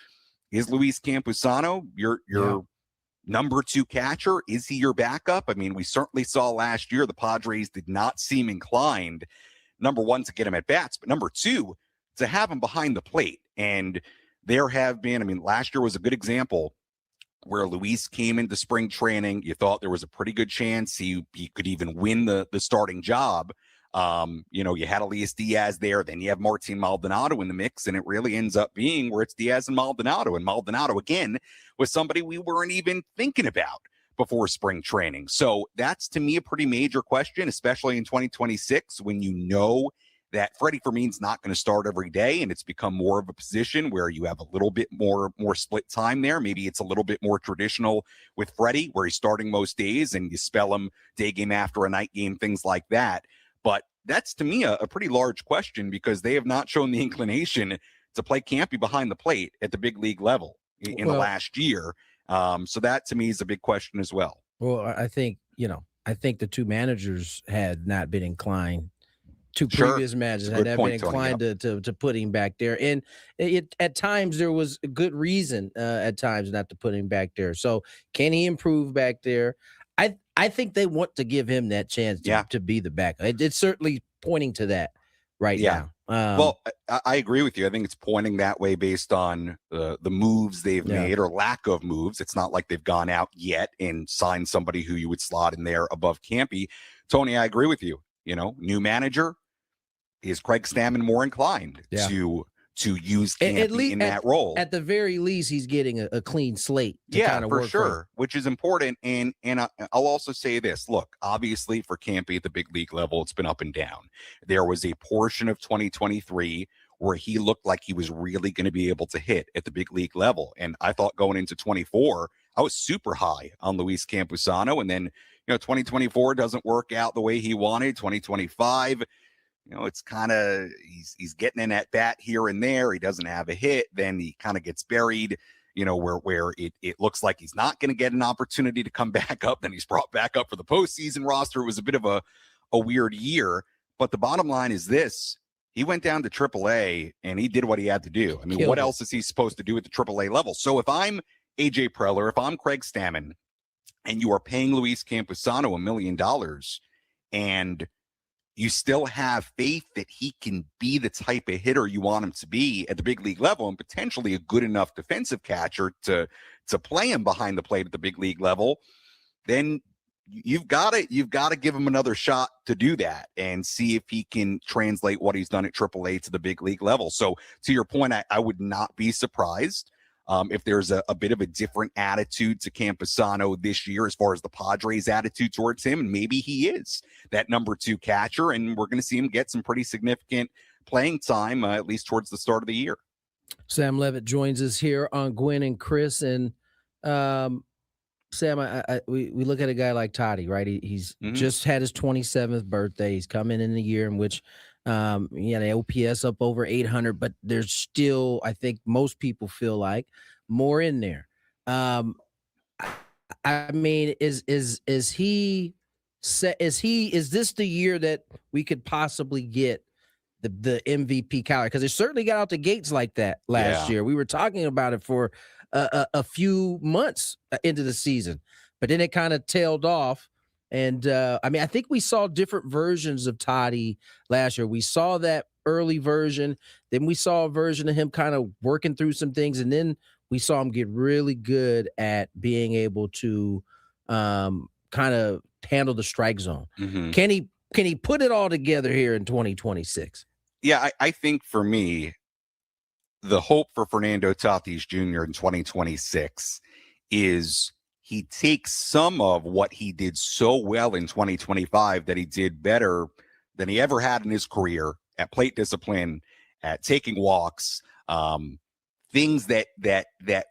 Is Luis Campusano your number 2 catcher? Is he your backup? I mean, we certainly saw last year the Padres did not seem inclined, number 1, to get him at bats, but number 2, to have him behind the plate. And there have been, last year was a good example where Luis came into spring training. You thought there was a pretty good chance he could even win the starting job. You had Elias Diaz there, then you have Martin Maldonado in the mix, and it really ends up being where it's Diaz and Maldonado. And Maldonado, again, was somebody we weren't even thinking about before spring training. So that's, to me, a pretty major question, especially in 2026, when you know that Freddie Fermin's not going to start every day, and it's become more of a position where you have a little bit more split time there. Maybe it's a little bit more traditional with Freddie, where he's starting most days and you spell him day game after a night game, things like that. But that's, to me, a pretty large question, because they have not shown the inclination to play Campy behind the plate at the big league level in the last year. So that, to me, is a big question as well. Well, I think the two managers had not been inclined. Two previous managers had not been inclined to put him back there. And at times there was a good reason at times not to put him back there. So can he improve back there? I think they want to give him that chance to be the backup. It's certainly pointing to that right now. Well, I agree with you. I think it's pointing that way based on the moves they've made, or lack of moves. It's not like they've gone out yet and signed somebody who you would slot in there above Campy. Tony, I agree with you. New manager. Is Craig Stammen more inclined to use Campy in that role? At the very least, he's getting a clean slate to kind of work sure, which is important. And I'll also say this. Look, obviously for Campy at the big league level, it's been up and down. There was a portion of 2023 where he looked like he was really going to be able to hit at the big league level. And I thought going into 24, I was super high on Luis Campusano. And then, 2024 doesn't work out the way he wanted. 2025, it's kind of, he's getting an at bat here and there. He doesn't have a hit. Then he kind of gets buried, where it looks like he's not going to get an opportunity to come back up. Then he's brought back up for the postseason roster. It was a bit of a weird year. But the bottom line is this: he went down to AAA and he did what he had to do. I mean, Killed what it. else is he supposed to do at the AAA level? So if I'm AJ Preller, if I'm Craig Stammen, and you are paying Luis Campusano $1 million, and you still have faith that he can be the type of hitter you want him to be at the big league level, and potentially a good enough defensive catcher to play him behind the plate at the big league level, then you've got to give him another shot to do that and see if he can translate what he's done at AAA to the big league level. So to your point, I would not be surprised if there's a bit of a different attitude to Campusano this year as far as the Padres' attitude towards him. And maybe he is that number 2 catcher, and we're going to see him get some pretty significant playing time, at least towards the start of the year. Sam Levitt joins us here on Gwynn and Chris. And Sam, we look at a guy like Toddy, right? He's just had his 27th birthday. He's coming in the year in which he had an OPS up over 800, but there's still, I think most people feel like, more in there. I mean, is this the year that we could possibly get the MVP caliber? Because it certainly got out the gates like that last year. We were talking about it for a few months into the season, but then it kind of tailed off. And I mean, I think we saw different versions of Toddy last year. We saw that early version, then we saw a version of him kind of working through some things, and then we saw him get really good at being able to kind of handle the strike zone. Can he put it all together here in 2026? Yeah, I think for me, the hope for Fernando Tatis Jr. in 2026 is he takes some of what he did so well in 2025 that he did better than he ever had in his career at plate discipline, at taking walks, things that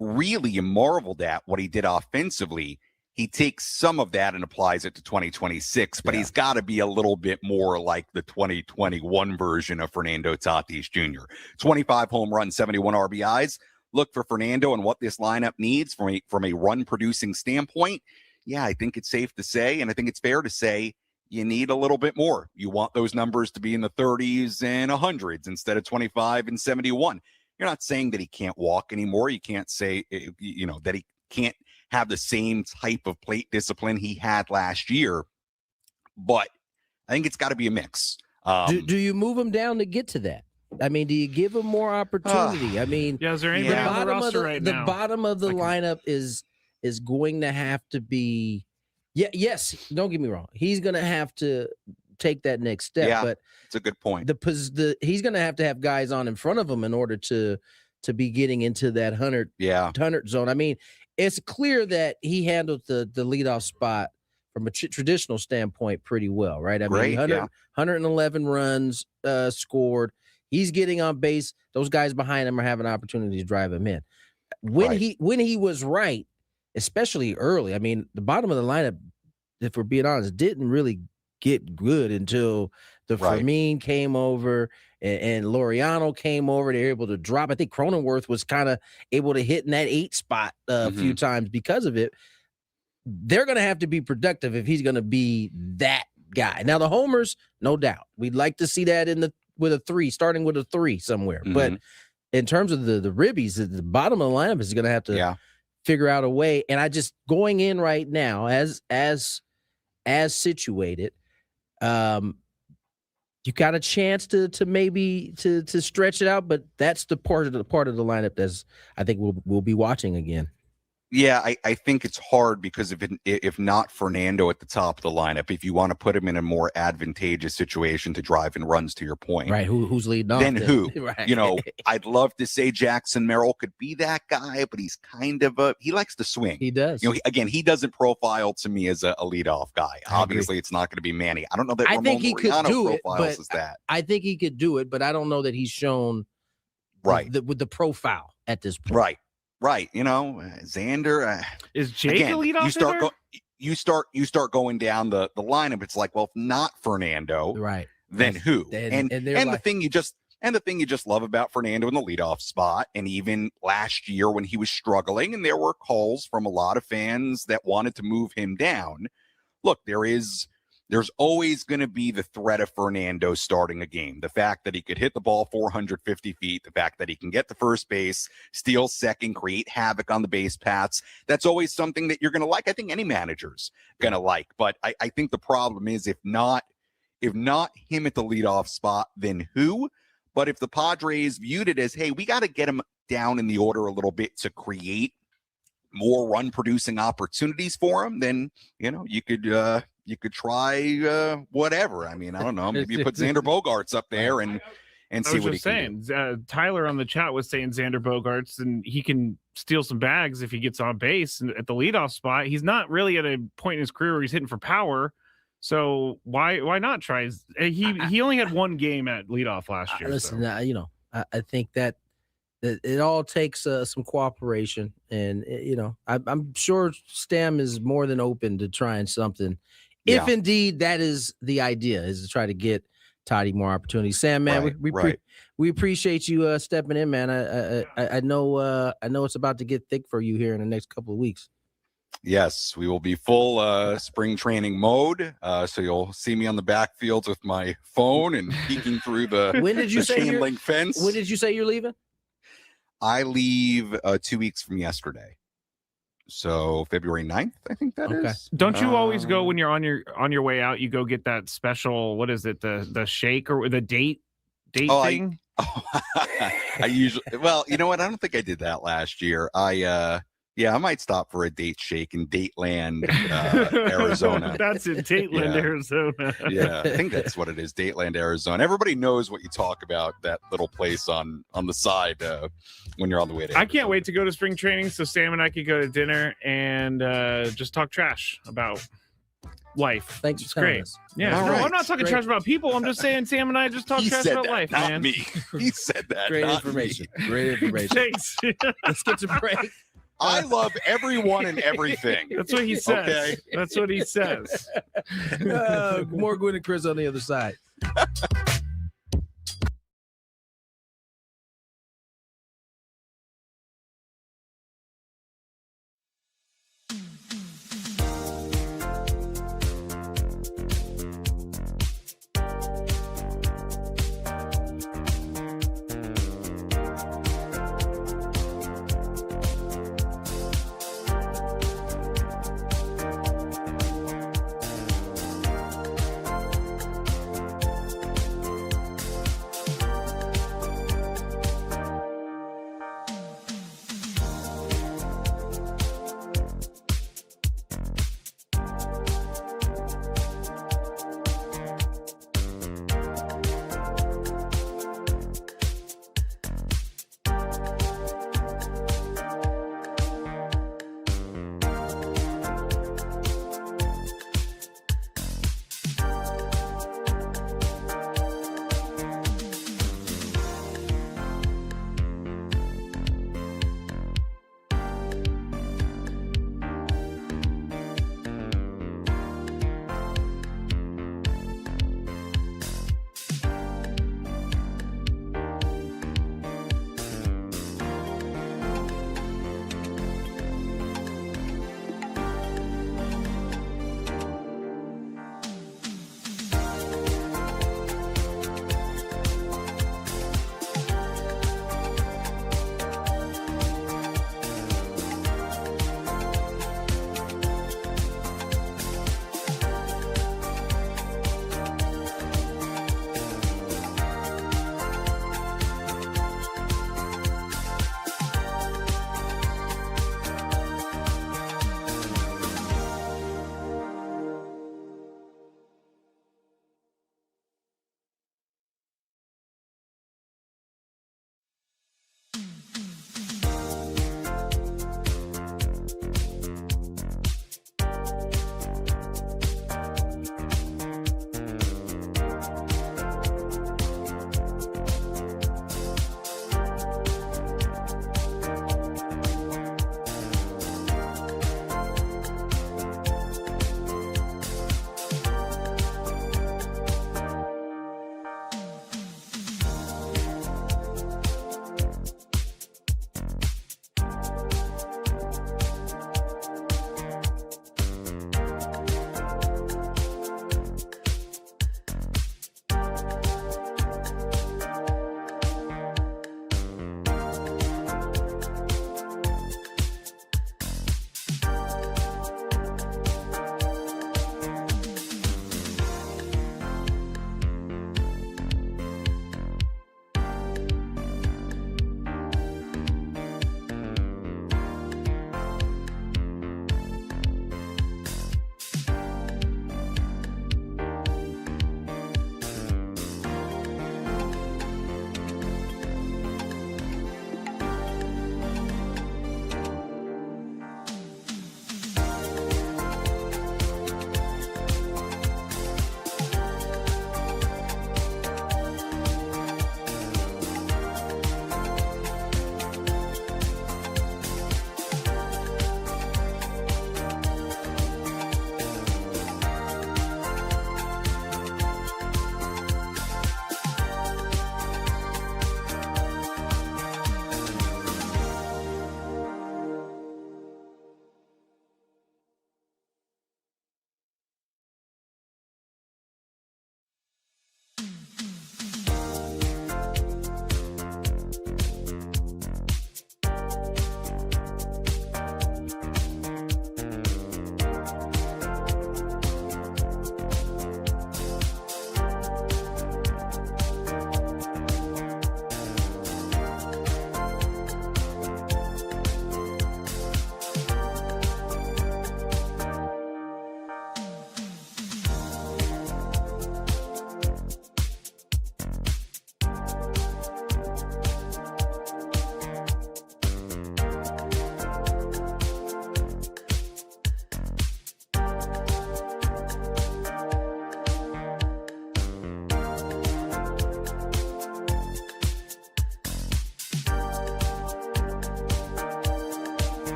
really you marveled at what he did offensively. He takes some of that and applies it to 2026, but he's got to be a little bit more like the 2021 version of Fernando Tatis Jr. 25 home runs, 71 RBIs. Look for Fernando and what this lineup needs from a run-producing standpoint. Yeah, I think it's safe to say, and I think it's fair to say, you need a little bit more. You want those numbers to be in the 30s and 100s instead of 25 and 71. You're not saying that he can't walk anymore. You can't say, that he can't have the same type of plate discipline he had last year, but I think it's got to be a mix. Do you move him down to get to that? I mean, do you give him more opportunity? I mean, is there anybody on the roster right now? The bottom of the lineup is going to have to be, yes, don't get me wrong. He's going to have to take that next step. Yeah, but it's a good point. He's going to have guys on in front of him in order to be getting into that 100 zone. I mean, it's clear that he handled the leadoff spot from a traditional standpoint pretty well, right? I mean, 111 runs scored. He's getting on base. Those guys behind him are having an opportunity to drive him in. When he was right, especially early, I mean, the bottom of the lineup, if we're being honest, didn't really get good until the Fermin came over and Laureano came over. They were able to drop. I think Cronenworth was kind of able to hit in that 8 spot a few times because of it. They're going to have to be productive if he's going to be that guy. Now, the homers, no doubt. We'd like to see that with a 3, starting with a 3 somewhere. But in terms of the ribbies, the bottom of the lineup is going to have to figure out a way. And I just going in right now as situated, you got a chance to maybe to stretch it out, but that's the part of the lineup that's I think we'll be watching again. Yeah, I think it's hard because if not Fernando at the top of the lineup, if you want to put him in a more advantageous situation to drive in runs, to your point, right? Who's leading off? Then who? Right. I'd love to say Jackson Merrill could be that guy, but he's kind of he likes to swing. He does. He doesn't profile to me as a leadoth guy. Obviously, it's not going to be Manny. I don't know that I think he could do it, but that. I think he could do it, but I don't know that he's shown with the profile at this point. Right, Xander is Jake a leadoff hitter? You start going down the lineup. It's like, well, if not Fernando, right? Then who? And the thing you just love about Fernando in the leadoff spot, and even last year when he was struggling, and there were calls from a lot of fans that wanted to move him down. Look, there is there's always going to be the threat of Fernando starting a game. The fact that he could hit the ball 450 feet, the fact that he can get to first base, steal second, create havoc on the base paths. That's always something that you're going to like. I think any manager's going to like. But I think the problem is if not him at the leadoff spot, then who? But if the Padres viewed it as, hey, we got to get him down in the order a little bit to create more run producing opportunities for him, then, you could try whatever. I mean, I don't know. Maybe you put Xander Bogaerts up there and see what he can do. Tyler on the chat was saying Xander Bogaerts, and he can steal some bags if he gets on base at the leadoff spot. He's not really at a point in his career where he's hitting for power. So why not try? He only had one game at leadoff last year. Listen, I think that it all takes some cooperation, and I'm sure Stam is more than open to trying something, if indeed that is the idea, is to try to get Toddy more opportunities. Sam, man, we appreciate you stepping in, man. I know it's about to get thick for you here in the next couple of weeks. Yes, we will be full spring training mode. So you'll see me on the backfields with my phone and peeking through the chain link fence. When did you say you're leaving? I leave 2 weeks from yesterday. So February 9th, I think that is. Don't you always go when you're on your way out, you go get that special, what is it, the shake or the date thing? I usually, well, you know what? I don't think I did that last year. I might stop for a date shake in Dateland, Arizona. That's in Dateland, Arizona. Yeah, I think that's what it is, Dateland, Arizona. Everybody knows what you talk about, that little place on the side when you're on the way to Arizona. I can't wait to go to spring training so Sam and I could go to dinner and just talk trash about life. Thanks it's for great. us. Yeah, I'm not talking trash about people. I'm just saying Sam and I just talk trash about life, not man. Me. He said that. Great not information. Me. Great information. Thanks. Let's get to break. I love everyone and everything. That's what he says. Okay. That's what he says. More Gwynn and Chris on the other side.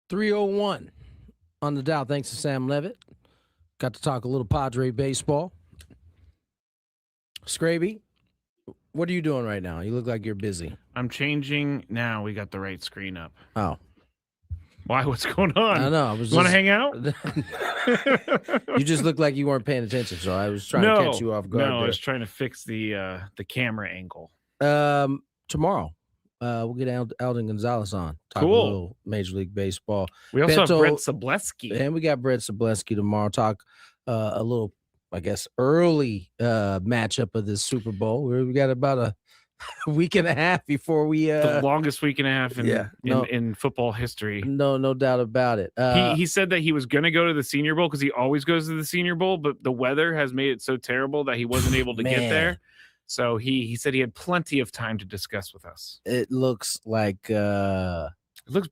3:01 on the dial. Thanks to Sam Levitt. Got to talk a little Padre baseball. Skraby, what are you doing right now? You look like you're busy. I'm changing now. We got the right screen up. Oh. Why? What's going on? I don't know. You want to hang out? You just look like you weren't paying attention, so I was trying to catch you off guard. No, I was trying to fix the camera angle. Tomorrow, we'll get Alden Gonzalez on. Talk Cool. a little Major League Baseball. We also Beto, have Brett Sableski. And we got Brett Sableski tomorrow. Talk a little, I guess, early matchup of this Super Bowl. We got about a week and a half before we the longest week and a half in football history. No doubt about it. He said that he was going to go to the Senior Bowl because he always goes to the Senior Bowl, but the weather has made it so terrible that he wasn't able to get there. So he said he had plenty of time to discuss with us. It looks like it looks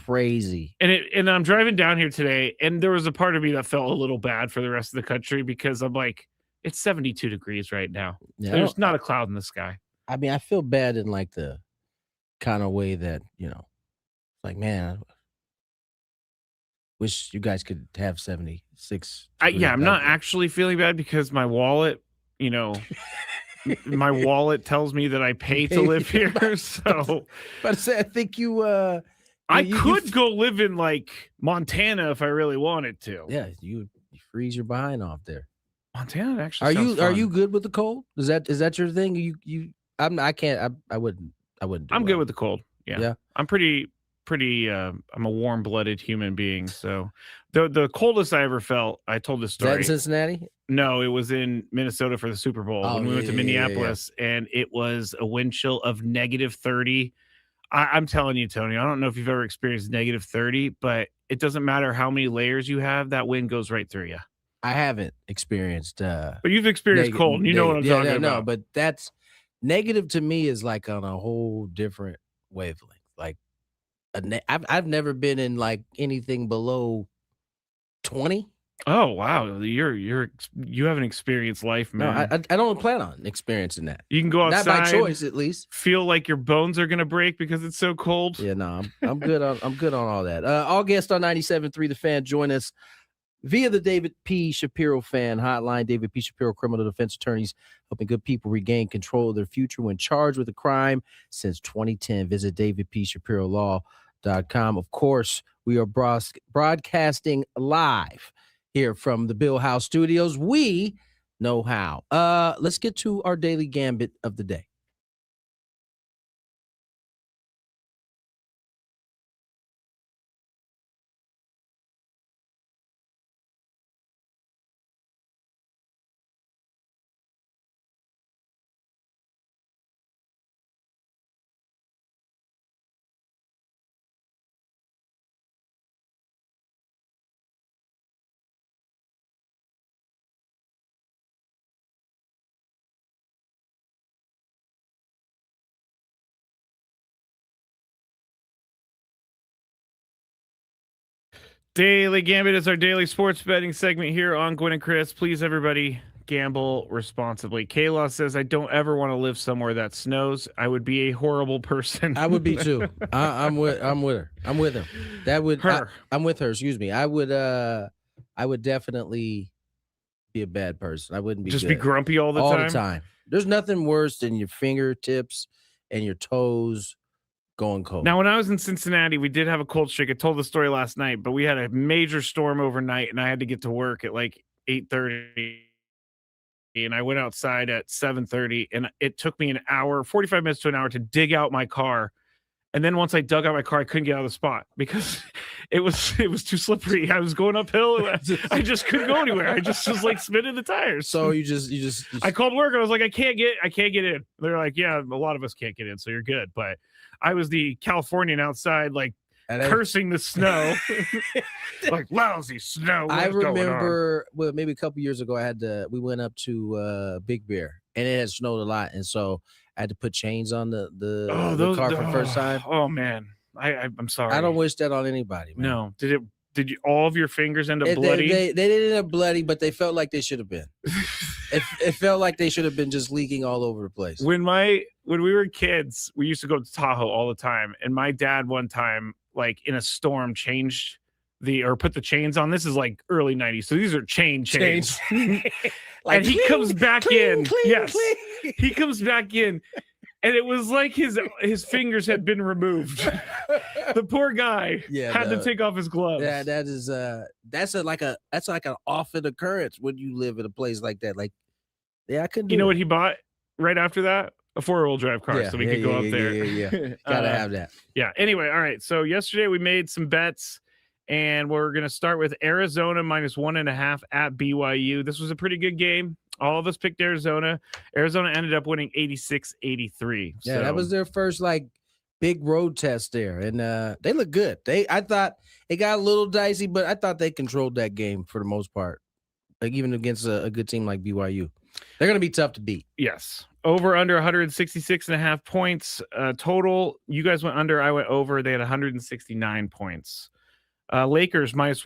crazy. And I'm driving down here today, and there was a part of me that felt a little bad for the rest of the country because I'm like, it's 72 degrees right now. Yeah, there's not a cloud in the sky. I mean, I feel bad in like the kind of way that, like, man, I wish you guys could have 76. I'm not actually feeling bad because my wallet, my wallet tells me that I pay to live here. So, but I think I could go live in like Montana if I really wanted to. Yeah, you freeze your behind off there. Montana actually. Are you good with the cold? Is that your thing? I wouldn't. I'm good with the cold. Yeah. I'm pretty. I'm a warm-blooded human being. So the coldest I ever felt. I told this story. Is that in Cincinnati? No, it was in Minnesota for the Super Bowl when we went to Minneapolis, and it was a wind chill of -30. I'm telling you, Tony, I don't know if you've ever experienced -30, but it doesn't matter how many layers you have, that wind goes right through you. I haven't experienced. But you've experienced cold, and you know what I'm talking about. No, but that's negative to me is like on a whole different wavelength. Like, I've never been in like anything below 20. Oh wow, you haven't experienced life, man. No, I don't plan on experiencing that. You can go outside, not by choice, at least. Feel like your bones are gonna break because it's so cold. Yeah, no, I'm good on all that. All guests on 97.3 The Fan join us via the David P. Shapiro Fan Hotline. David P. Shapiro, criminal defense attorneys helping good people regain control of their future when charged with a crime since 2010. Visit davidpshapirolaw.com. Of course, we are broadcasting live here from the Bill House Studios. We know how. Let's get to our daily gambit of the day. Daily Gambit is our daily sports betting segment here on Gwynn and Chris. Please, everybody, gamble responsibly. Kayla says, I don't ever want to live somewhere that snows. I would be a horrible person. I would be too. I'm with her. I'm with him. That would her. I'm with her. Excuse me. I would definitely be a bad person. I wouldn't be just good. Be grumpy all the time. There's nothing worse than your fingertips and your toes going cold. Now, when I was in Cincinnati, we did have a cold streak. I told the story last night, but we had a major storm overnight, and I had to get to work at like 8:30. And I went outside at 7:30, and it took me an hour, 45 minutes to an hour to dig out my car. And then once I dug out my car, I couldn't get out of the spot because it was too slippery. I was going uphill. I just couldn't go anywhere. I just was like spinning the tires. So you just I called work. I was like, I can't get in. They're like, yeah, a lot of us can't get in, so you're good. But I was the Californian outside, like cursing the snow, like lousy snow. I remember, well, maybe a couple years ago, we went up to Big Bear, and it had snowed a lot, and so I had to put chains on the car for the first time. Oh man, I'm sorry. I don't wish that on anybody, man. No, did you all of your fingers end up bloody? They didn't end up bloody, but they felt like they should have been. It felt like they should have been just leaking all over the place. When we were kids, we used to go to Tahoe all the time, and my dad one time, like in a storm, changed put the chains on. This is like early 90s, so these are chains. Like, and he cling, comes back cling, in. cling, Yes, cling. he comes back in, and it was like his fingers had been removed. The poor guy had to take off his gloves. Yeah, that's like an often occurrence when you live in a place like that. Like, I couldn't. You know what he bought right after that? A 4-wheel drive car, so we could go up there. Yeah. Gotta have that. Yeah. Anyway, all right. So yesterday we made some bets, and we're gonna start with Arizona -1.5 at BYU. This was a pretty good game. All of us picked Arizona. Arizona ended up winning 86-83. Yeah, that was their first like big road test there, and they look good. I thought it got a little dicey, but I thought they controlled that game for the most part. Like even against a good team like BYU, they're gonna be tough to beat. Yes. Over under 166.5 points total. You guys went under. I went over. They had 169 points. Lakers -1.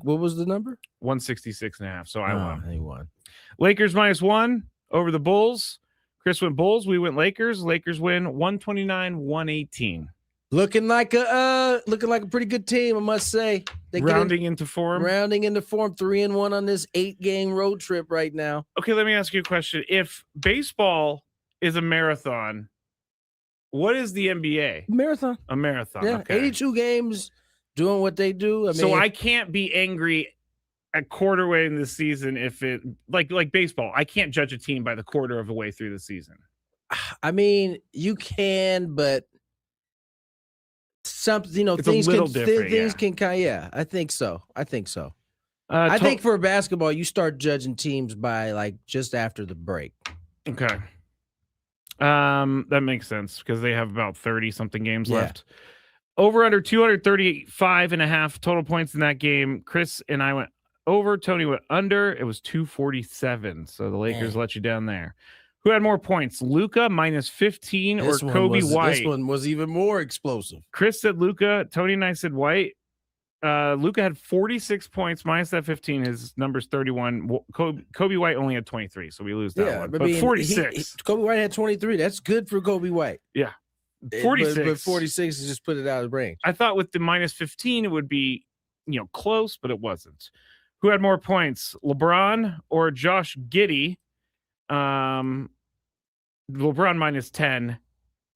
What was the number? 166.5. So I won. He won. Lakers -1 over the Bulls. Chris went Bulls. We went Lakers. Lakers win 129-118. Looking like a pretty good team, I must say. Rounding into form. 3-1 on this 8-game road trip right now. Okay, let me ask you a question. If baseball is a marathon, what is the NBA? Marathon. A marathon. Yeah, okay. 82 games doing what they do. So I can't be angry at quarter way in the season if it like baseball. I can't judge a team by the quarter of the way through the season. I mean, you can, but something, It's things a little can different, things can kind. Yeah, I think so. I I think for basketball, you start judging teams by like just after the break. Okay. That makes sense because they have about 30 something games left. Over under 235.5 total points in that game. Chris and I went over. Tony went under. It was 247. So the Lakers let you down there. Who had more points? Luka -15 or Kobe White? This one was even more explosive. Chris said Luka. Tony and I said White. Luka had 46 points minus that 15. His number's 31. Kobe White only had 23, so we lose that one. But 46. Kobe White had 23. That's good for Kobe White. Yeah. 46. But 46 is just put it out of range. I thought with the -15 it would be, close, but it wasn't. Who had more points, LeBron or Josh Giddey? LeBron -10.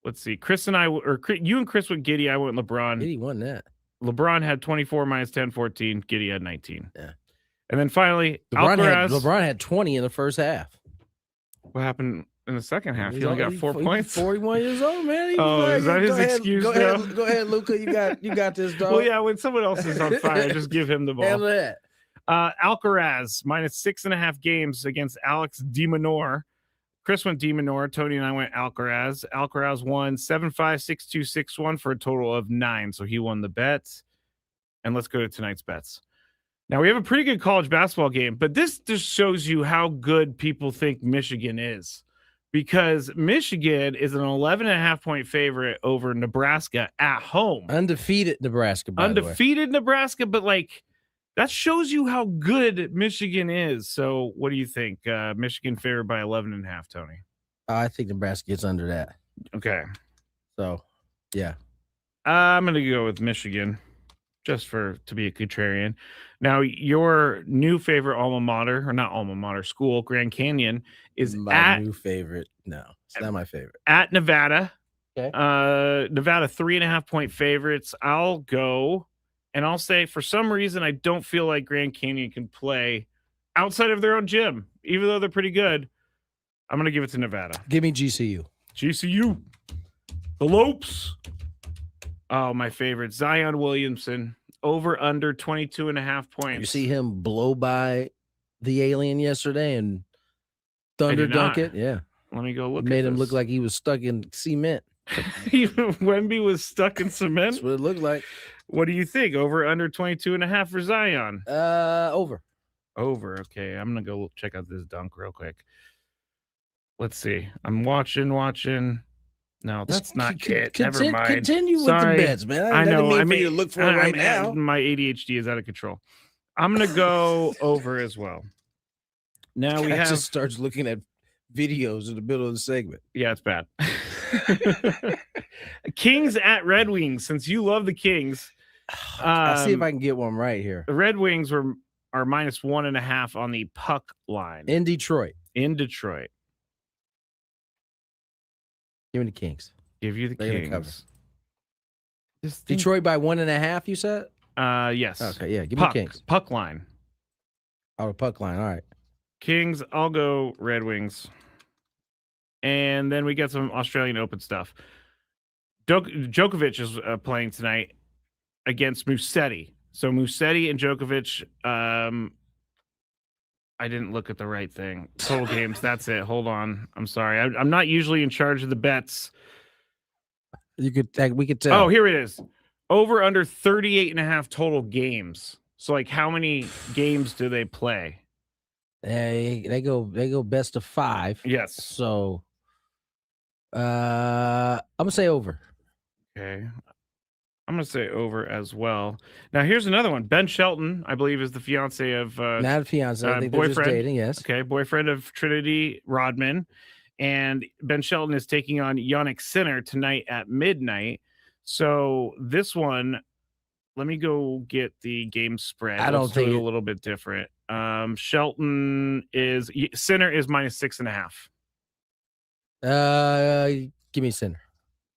Let's see. Chris and I, or you and Chris went Giddey. I went LeBron. Giddey won that. LeBron had 24 -10, 14. Giddey had 19. Yeah. And then finally, LeBron had 20 in the first half. What happened in the second half? He only got 4 points. 41 years old, man. Is that his excuse now? Go ahead, Luka. You got this, dog. Well, yeah, when someone else is on fire, just give him the ball. Handle that. Alcaraz -6.5 games against Alex de Minaur. Chris went de Minaur. Tony and I went Alcaraz. Alcaraz won 7-5, 6-2, 6-1 for a total of 9. So he won the bet. And let's go to tonight's bets. Now we have a pretty good college basketball game, but this just shows you how good people think Michigan is, because Michigan is an 11.5 point favorite over Nebraska at home. Undefeated Nebraska, Nebraska, but like, that shows you how good Michigan is. So what do you think? Michigan favored by 11.5, Tony. I think Nebraska gets under that. Okay. So, yeah. I'm going to go with Michigan just to be a contrarian. Now, your new favorite alma mater, or not alma mater, school, Grand Canyon, is my new favorite. No, it's not my favorite. At Nevada. Okay. Nevada 3.5 point favorites. I'll go. And I'll say, for some reason, I don't feel like Grand Canyon can play outside of their own gym, even though they're pretty good. I'm going to give it to Nevada. Give me GCU. GCU. The Lopes. Oh, my favorite. Zion Williamson. Over under 22.5 points. You see him blow by the alien yesterday and thunder dunk it? Yeah. Let me go look. Made him look like he was stuck in cement. Even Wemby was stuck in cement? That's what it looked like. What do you think? Over under 22.5 for Zion? Over. Over. Okay. I'm going to go check out this dunk real quick. Let's see. I'm watching. No, that's not it. Never mind. Continue with the bets, man. I know. I mean, you to look for it right now. My ADHD is out of control. I'm going to go over as well. Now we Cat have just starts looking at videos in the middle of the segment. Yeah, it's bad. Kings at Red Wings. Since you love the Kings, I'll see if I can get one right here. the Red Wings are -1.5 on the puck line In Detroit. in Detroit. Give me the Kings. Give you the They're gonna cover. Kings. Just think- Detroit by 1.5, you said? Yes. Okay, yeah. Give me Puck, the Kings. puck line. Oh, the puck line. All right. Kings, I'll go Red Wings. And then we get some Australian Open stuff. Djokovic is playing tonight against Musetti. So Musetti and Djokovic, I didn't look at the right thing. Total games, that's it. Hold on. I'm sorry. I'm not usually in charge of the bets. We could tell. Oh, here it is. Over under 38.5 total games. So like how many games do they play? They go best of 5. Yes. So I'm gonna say over. Okay. I'm going to say over as well. Now, here's another one. Ben Shelton, I believe, is the fiance of... Not a fiance. I think they're just boyfriend. dating, yes. Okay, boyfriend of Trinity Rodman. And Ben Shelton is taking on Yannick Sinner tonight at midnight. So this one, let me go get the game spread. I don't Let's do think it a little bit different. Sinner is -6.5. Give me Sinner.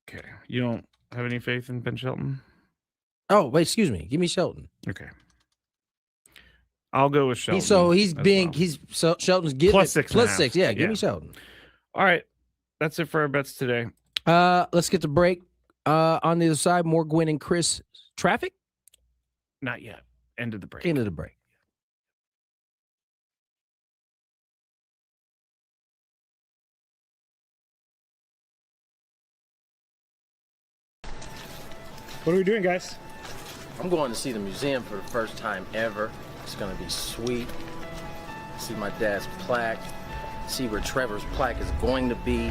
Okay. You don't have any faith in Ben Shelton? Oh, wait, excuse me. Give me Shelton. Okay. I'll go with Shelton. Shelton's getting Plus 6.5. plus 6. Yeah, give Yeah. me Shelton. All right. That's it for our bets today. Let's get the break. On the other side, more Gwynn and Chris traffic. Not yet. End of the break. End of the break. What are we doing, guys? I'm going to see the museum for the first time ever. It's going to be sweet. See my dad's plaque. See where Trevor's plaque is going to be.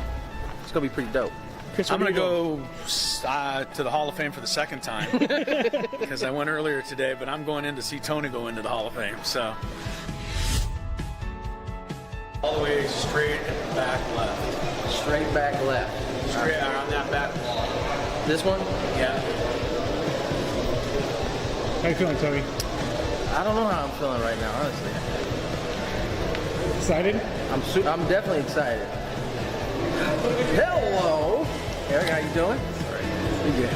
It's going to be pretty dope. Chris, I'm going to go to the Hall of Fame for the second time because I went earlier today, but I'm going in to see Tony go into the Hall of Fame. So all the way straight and back left. Straight back left. Straight on that back wall. This one? Yeah. How you feeling, Tony? I don't know how I'm feeling right now, honestly. Excited? I'm definitely excited. Hello, Eric. How you doing? Pretty good.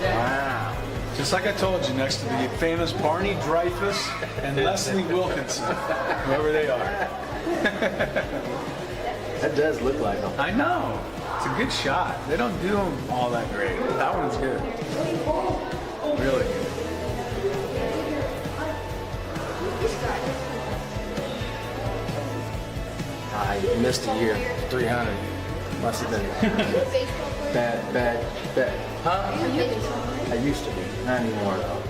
Wow. Just like I told you, next to the famous Barney Dreyfus and Leslie Wilkinson, whoever they are. That does look like them. I know. It's a good shot. They don't do them all that great. That one's good. Really good. I missed a year. 300. Must have been bad. Huh? I used to be. Not anymore, though.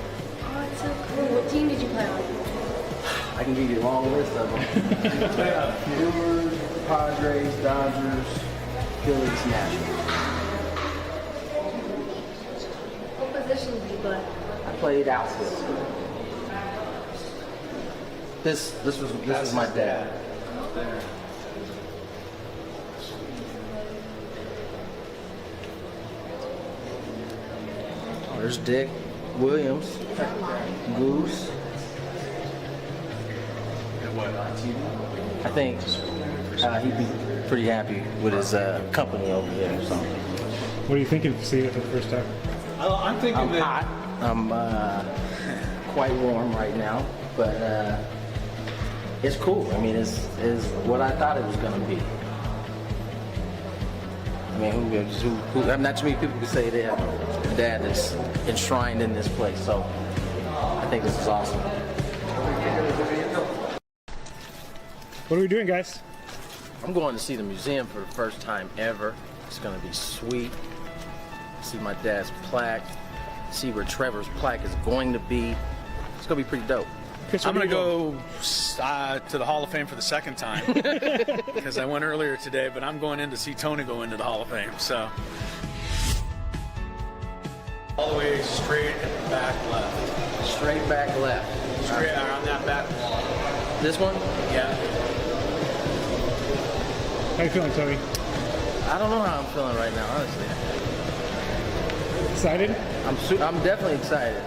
Oh, it's so cool. What team did you play on? I can give you a long list of them. Brewers, Padres, Dodgers, Phillies, Nationals. What position did you play? I played outfield. This was my dad. Oh, there's Dick Williams, Goose. I think he'd be pretty happy with his company over here or something. What are you thinking of seeing it for the first time? I'm thinking I'm hot. I'm quite warm right now, but it's cool. I mean, it's what I thought it was going to be. I mean, who not too many people can say they have a dad that's enshrined in this place, so I think this is awesome. What are we doing, guys? I'm going to see the museum for the first time ever. It's going to be sweet. See my dad's plaque. See where Trevor's plaque is going to be. It's going to be pretty dope. Chris, I'm where going do to you go to the Hall of Fame for the second time because I went earlier today, but I'm going in to see Tony go into the Hall of Fame. So all the way straight and back left. Straight back left. Straight on that back wall. This one? Yeah. How you feeling, Toby? I don't know how I'm feeling right now, honestly. Excited? I'm definitely excited.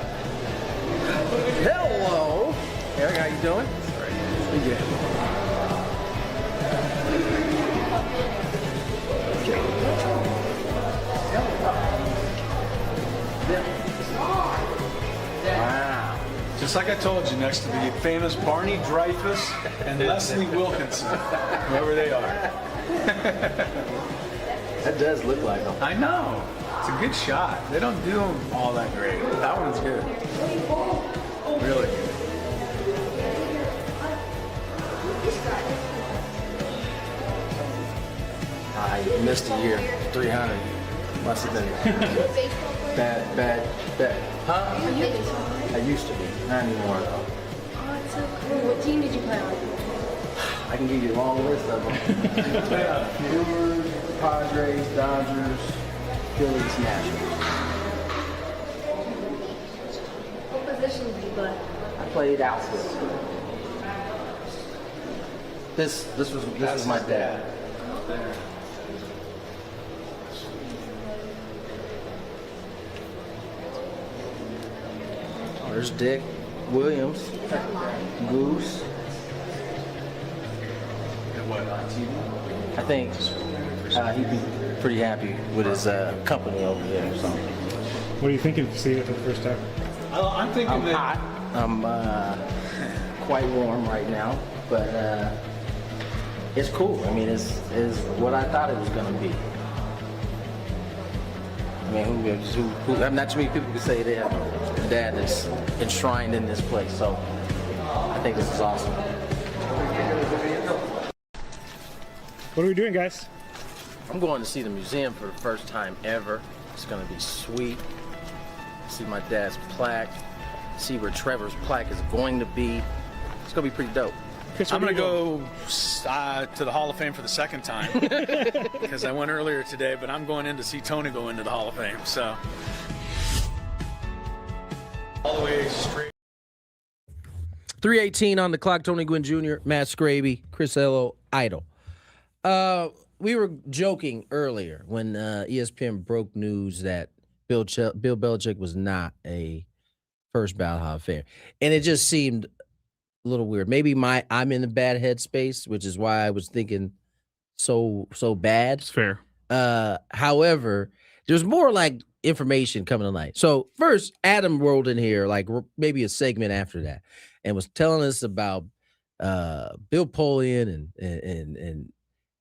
Hello, Eric. How you doing? Pretty good. Wow. Just like I told you, next to the famous Barney Dreyfus and Leslie Wilkinson, whoever they are. That does look like them. I know. It's a good shot. They don't do them all that great. That one's good. Really good. I missed a year. 300. Must have been bad. Huh? I used to be. Not anymore, though. Oh, it's so cool. What team did you play on? I can give you a long list of them. Brewers, Padres, Dodgers, Phillies, Nationals. What position did you play? I played outfield. This was my dad. Oh, there's Dick Williams, Goose. I think he'd be pretty happy with his company over there. So. What are you thinking of seeing it for the first time? I'm thinking I'm hot. I'm quite warm right now, but it's cool. I mean, it's what I thought it was going to be. I mean, not too many people can say they have a dad that's enshrined in this place. So I think this is awesome. What are we doing, guys? I'm going to see the museum for the first time ever. It's going to be sweet. See my dad's plaque. See where Trevor's plaque is going to be. It's going to be pretty dope. Chris, I'm where going do to you go to the Hall of Fame for the second time because I went earlier today, but I'm going in to see Tony go into the Hall of Fame. So all the way straight. 3:18 on the clock. Tony Gwynn Jr., Matt Skraby, Chris Ello, Idol. We were joking earlier when ESPN broke news that Bill Belichick was not a first ballot Hall of Famer, and it just seemed a little weird. Maybe I'm in a bad headspace, which is why I was thinking so bad. It's fair. However, there's more like information coming tonight. So first, Adam rolled in here like maybe a segment after that, and was telling us about Bill Polian and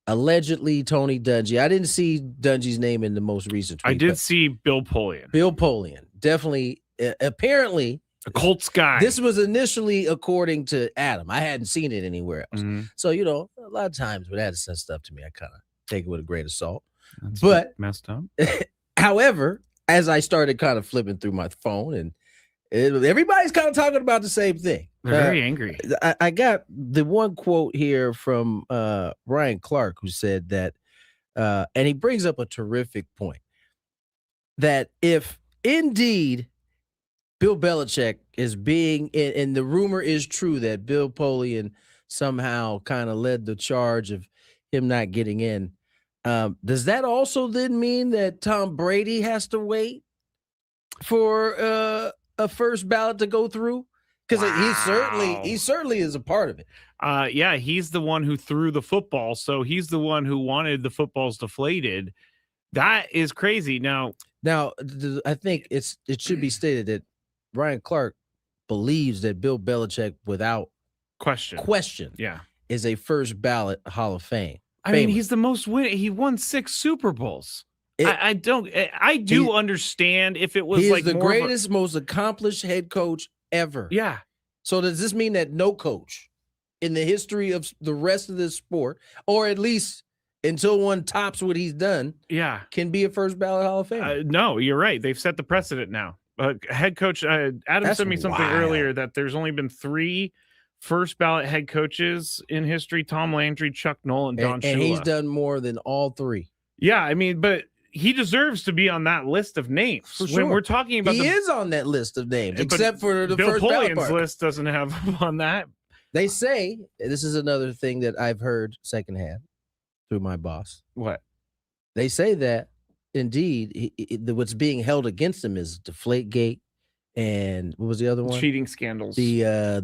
allegedly Tony Dungy. I didn't see Dungy's name in the most recent tweet. I did see Bill Polian. Bill Polian, definitely, apparently a Colts guy. This was initially according to Adam. I hadn't seen it anywhere else. Mm-hmm. So, a lot of times when Adam sends stuff to me, I kind of take it with a grain of salt. That's but messed up. However, as I started kind of flipping through my phone, and everybody's kind of talking about the same thing. They're very angry. I got the one quote here from Ryan Clark, who said that, and he brings up a terrific point, that if indeed Bill Belichick is being, and the rumor is true that Bill Polian somehow kind of led the charge of him not getting in, does that also then mean that Tom Brady has to wait for a first ballot to go through? Because he certainly is a part of it. Yeah, he's the one who threw the football, so he's the one who wanted the footballs deflated. That is crazy. Now, I think it should be stated that Ryan Clark believes that Bill Belichick, without question, yeah, is a first ballot Hall of Fame. I mean, he's the most winning. He won 6 Super Bowls. I do understand if it was he like is the greatest, most accomplished head coach ever. Yeah. So does this mean that no coach in the history of the rest of this sport, or at least until one tops what he's done, yeah, can be a first ballot Hall of Fame? No, you're right. They've set the precedent now. Head coach Adam That's sent me something wild. earlier that there's only been 3 first ballot head coaches in history: Tom Landry, Chuck Noll, and Don and he's Shula. done more than all 3. Yeah, I mean, but he deserves to be on that list of names. For When sure. we're talking about He is on that list of names, but except for the Bill first ballot Polian's part. list doesn't have him on that. They say, this is another thing that I've heard secondhand through my boss. What? They say that indeed what's being held against him is Deflategate and what was the other one? Cheating scandals. The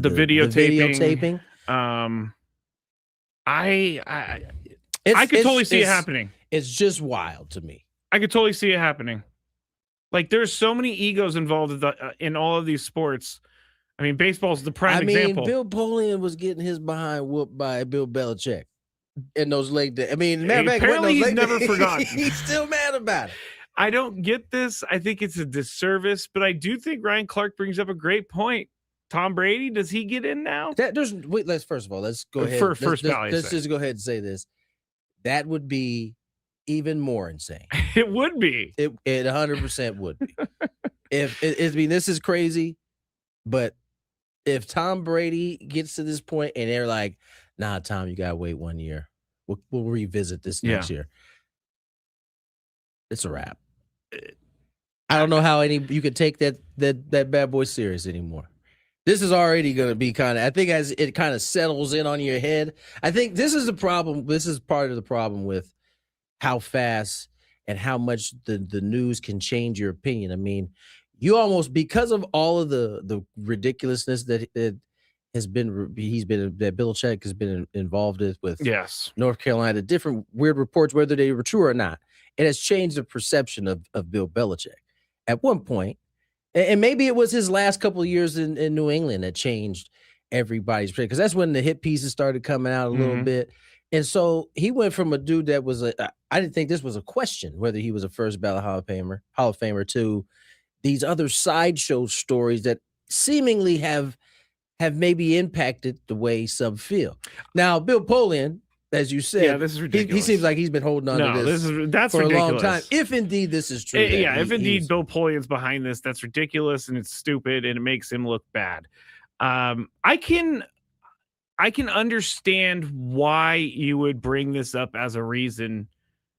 videotaping. I could totally see it happening. It's just wild to me. I could totally see it happening. Like, there's so many egos involved in all of these sports. I mean, baseball's the prime example. Bill Polian was getting his behind whooped by Bill Belichick in those leg days. I mean, matter of fact, apparently he's never days, forgotten. He's still mad about it. I don't get this. I think it's a disservice, but I do think Ryan Clark brings up a great point. Tom Brady, does he get in now? Let's first of all, let's go ahead. First ballot, let's just go ahead and say this. That would be even more insane. It would be. It 100% would be. I mean, this is crazy, but if Tom Brady gets to this point and they're like, "Nah, Tom, you gotta wait 1 year. We'll revisit this next year." It's a wrap. I don't know how you could take that bad boy serious anymore. This is already going to be kind of, I think, as it kind of settles in on your head. I think this is the problem. This is part of the problem with how fast and how much the news can change your opinion. I mean, you almost, because of all of the ridiculousness that that Belichick has been involved with North Carolina, different weird reports, whether they were true or not, it has changed the perception of Bill Belichick. At one point, and maybe it was his last couple of years in New England that changed everybody's perspective, because that's when the hit pieces started coming out a little bit. And so he went from a dude that was I didn't think this was a question whether he was a first ballot Hall of Famer to these other sideshow stories that seemingly have maybe impacted the way some feel. Now, Bill Polian, as you said, this is ridiculous. He seems like he's been holding on to this for ridiculous. a long time. If indeed this is true. If indeed Bill Polian's behind this, that's ridiculous and it's stupid and it makes him look bad. I can understand why you would bring this up as a reason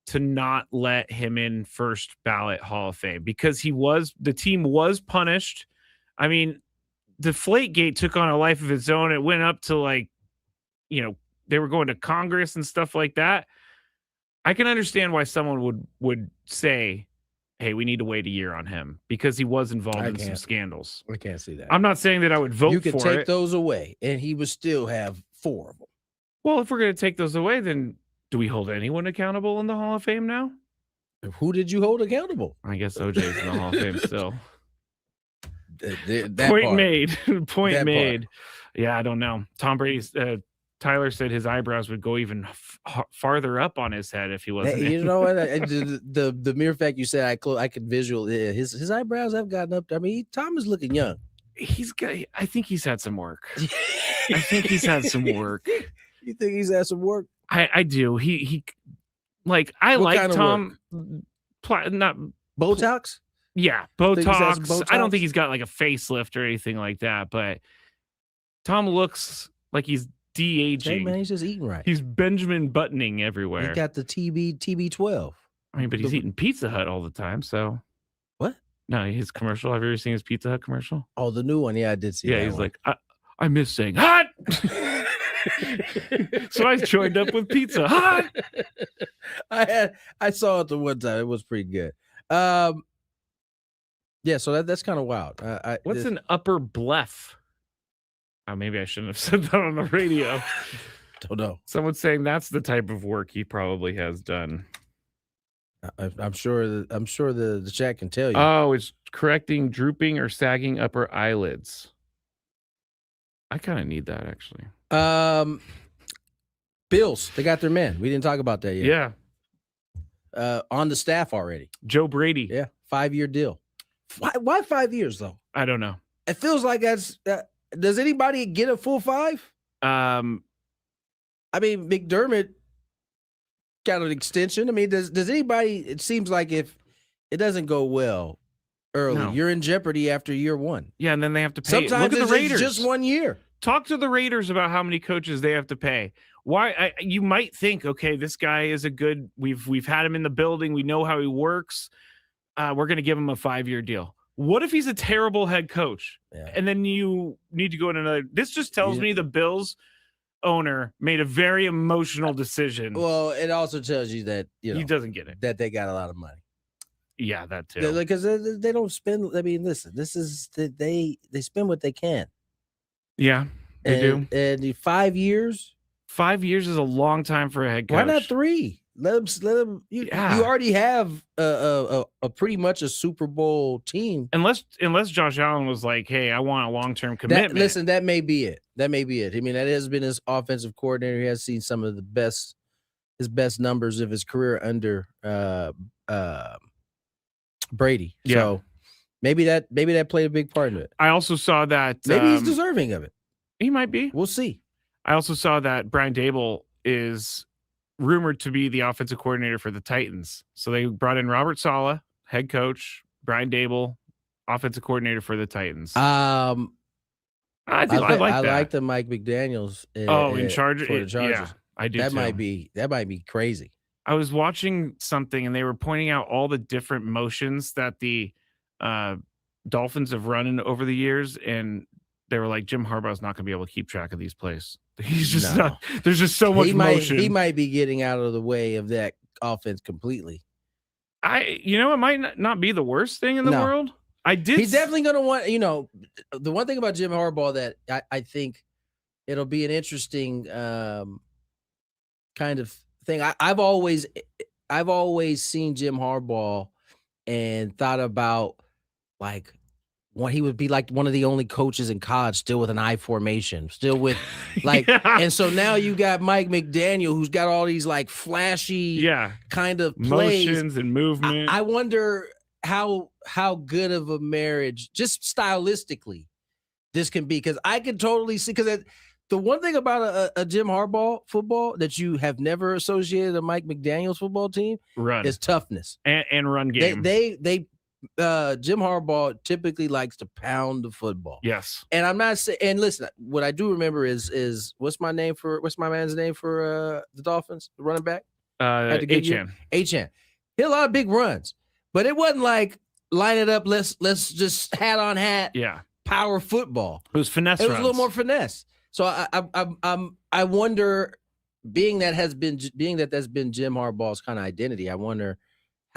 to not let him in first ballot Hall of Fame, because the team was punished. I mean, Deflategate took on a life of its own. It went up to they were going to Congress and stuff like that. I can understand why someone would say, hey, we need to wait a year on him because he was involved in some scandals. I can't see that. I'm not saying that I would vote for it. You could take those away and he would still have 4 of them. Well, if we're going to take those away, then do we hold anyone accountable in the Hall of Fame now? Who did you hold accountable? I guess OJ's in the Hall of Fame still. That Point part. made. Point That made. part. Yeah, I don't know. Tom Brady's Tyler said his eyebrows would go even farther up on his head if he wasn't. You know what? The mere fact you said I could visual his eyebrows have gotten up. I mean, Tom is looking young. I think he's had some work. I think he's had some work. You think he's had some work? I do. He like Tom. Not Botox. Yeah, Botox. I don't think he's got like a facelift or anything like that, but Tom looks like he's de-aging. Hey man, he's just eating right. He's Benjamin Buttoning everywhere. He got the TB12. I mean, but he's eating Pizza Hut all the time, so what? No, his commercial. Have you ever seen his Pizza Hut commercial? Oh, the new one. Yeah, I did see that. Yeah, he's one. like, I miss saying hot. So I joined up with Pizza Hut. I saw it the one time. It was pretty good. Yeah, so that's kind of wild. What's an upper bleph? Oh, maybe I shouldn't have said that on the radio. Don't know. Someone's saying that's the type of work he probably has done. I'm sure the chat can tell you. Oh, it's correcting drooping or sagging upper eyelids. I kind of need that actually. Bills, they got their man. We didn't talk about that yet. Yeah. On the staff already. Joe Brady. Yeah, 5-year deal. Why 5 years though? I don't know. It feels like that's. Does anybody get a full 5? I mean, McDermott got an extension. I mean, does anybody? It seems like if it doesn't go well early. No. You're in jeopardy after year one. Yeah, and then they have to pay. Sometimes Look at the Raiders. it's just 1 year. Talk to the Raiders about how many coaches they have to pay. Why? You might think, okay, this guy is a good. We've had him in the building. We know how he works. We're going to give him a 5-year deal. What if he's a terrible head coach? Yeah. And then you need to go in another. This just tells me the Bills owner made a very emotional decision. Well, it also tells you that he doesn't get it. That they got a lot of money. Yeah, that too. Because they don't spend. I mean, listen, this is they spend what they can. Yeah, they do. And 5 years. 5 years is a long time for a head coach. Why not 3? Let them. You already have a pretty much a Super Bowl team. Unless Josh Allen was like, hey, I want a long-term commitment. That may be it. I mean, that has been his offensive coordinator. He has seen some of his best numbers of his career under Brady. Yeah. So maybe that played a big part in it. I also saw that maybe he's deserving of it. He might be. We'll see. I also saw that Brian Dable is rumored to be the offensive coordinator for the Titans. So they brought in Robert Saleh, head coach, Brian Dable, offensive coordinator for the Titans. I like that. I like the Mike McDaniels. In charge for the Chargers. Yeah, I do. That might be crazy. I was watching something and they were pointing out all the different motions that the Dolphins have run over the years, and they were like, Jim Harbaugh's not going to be able to keep track of these plays. He's just not. There's just so much motion. He might be getting out of the way of that offense completely. It might not be the worst thing in the world. He's definitely going to want. The one thing about Jim Harbaugh that I think it'll be an interesting kind of thing. I've always seen Jim Harbaugh and thought about like when he would be like one of the only coaches in college still with an I formation, still with like, and so now you got Mike McDaniel who's got all these like flashy kind of plays. Motions and movement. I wonder how good of a marriage just stylistically this can be, because I can totally see, because the one thing about a Jim Harbaugh football that you have never associated a Mike McDaniel's football team is toughness and run game. They Jim Harbaugh typically likes to pound the football. Yes. And I'm not saying, and listen, what I do remember is what's my man's name for the Dolphins, the running back? H-Chan. He had a lot of big runs, but it wasn't like line it up, let's just hat on hat. Yeah. Power football. It was finesse. It was a little more finesse. So I wonder, being that that's been Jim Harbaugh's kind of identity, I wonder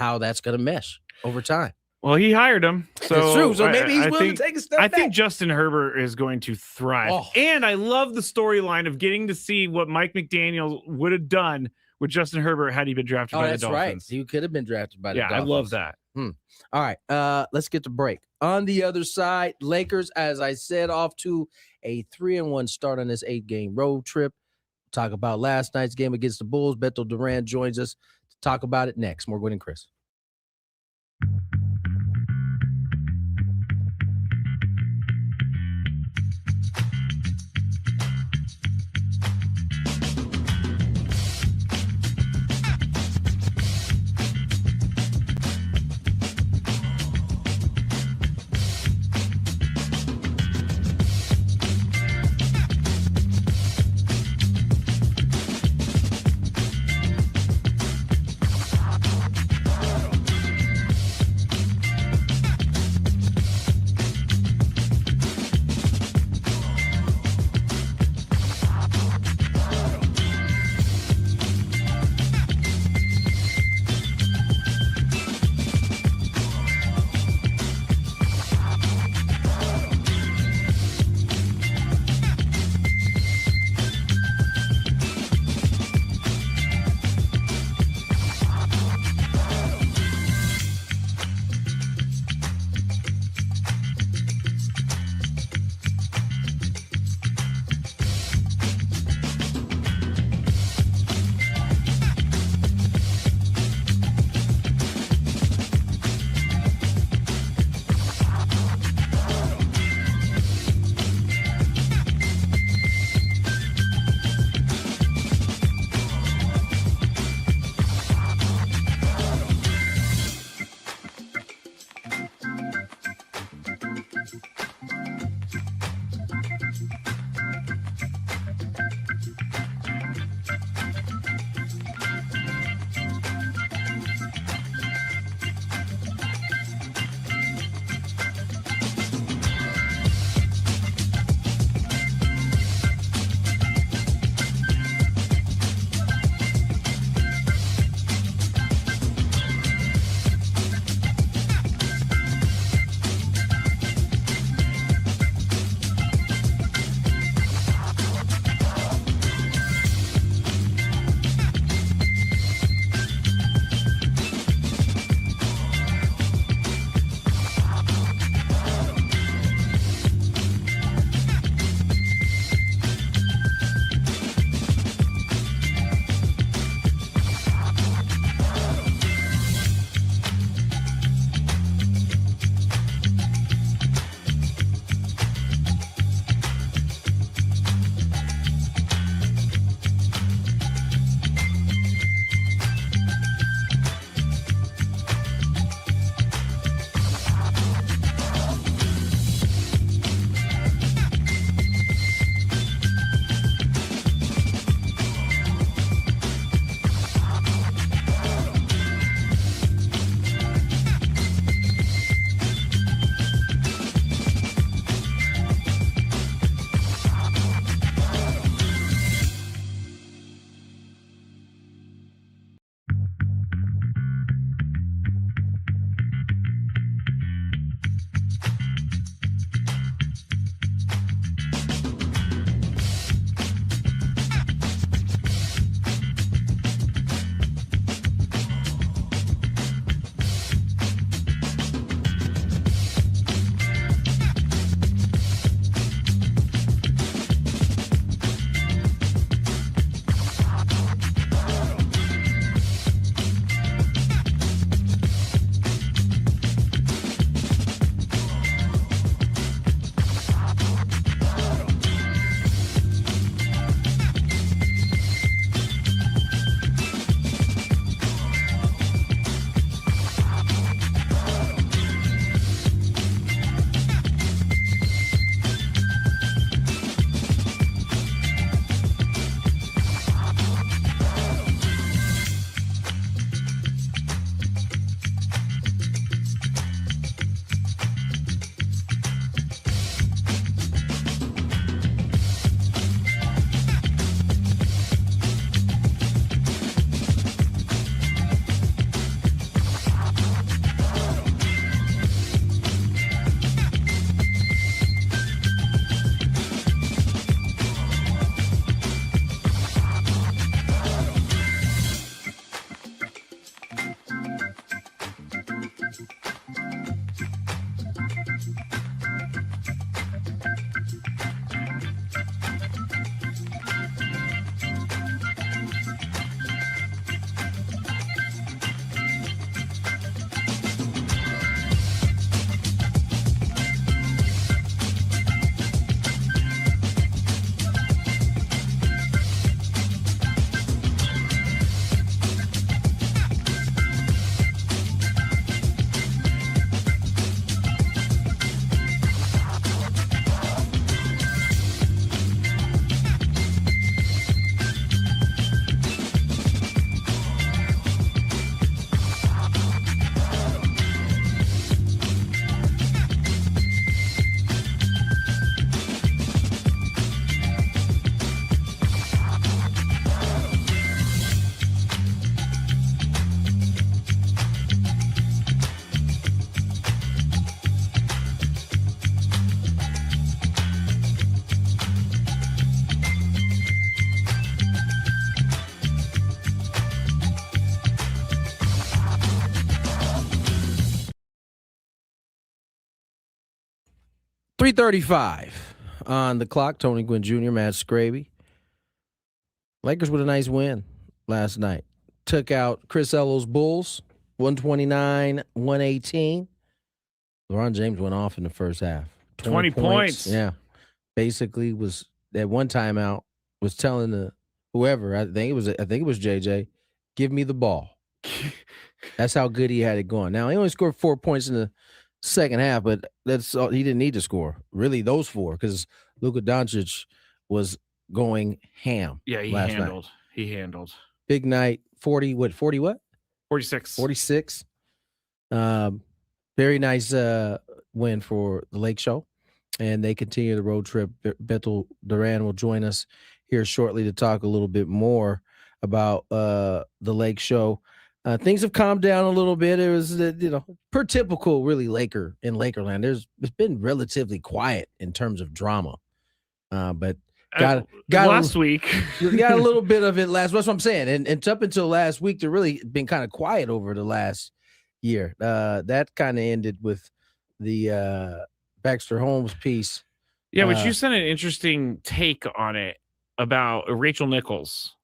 how that's going to mesh over time. Well, he hired him, so it's true. So maybe he's willing to take a step back. I think Justin Herbert is going to thrive, and I love the storyline of getting to see what Mike McDaniel would have done with Justin Herbert had he been drafted by the Dolphins. Right. He could have been drafted by the Dolphins. Yeah, I love that. All right, let's get to break. On the other side, Lakers, as I said, off to a 3-1 start on this 8-game road trip. Talk about last night's game against the Bulls. Beto Duran joins us to talk about it next. More Gwynn and Chris. 3:35 on the clock. Tony Gwynn Jr., Matt Skraby. Lakers with a nice win last night. Took out Chris Ello's Bulls, 129-118. LeBron James went off in the first half. 20 points. Yeah. Basically was at one timeout was telling the whoever, I think it was JJ, give me the ball. That's how good he had it going. Now he only scored 4 points in the second half, but that's all he didn't need to score. Really, those four, because Luka Doncic was going ham. Yeah, he handled. He handled. Big night. 40 what? 46. 46. Very nice win for the Lake Show. And they continue the road trip. Beto Duran will join us here shortly to talk a little bit more about the Lake Show. Things have calmed down a little bit. It was, per typical, really, Laker in Lakerland. It's been relatively quiet in terms of drama. But got last week. Got a little bit of it last. That's what I'm saying. And up until last week, they're really been kind of quiet over the last year. That kind of ended with the Baxter Holmes piece. Yeah, but you sent an interesting take on it about Rachel Nichols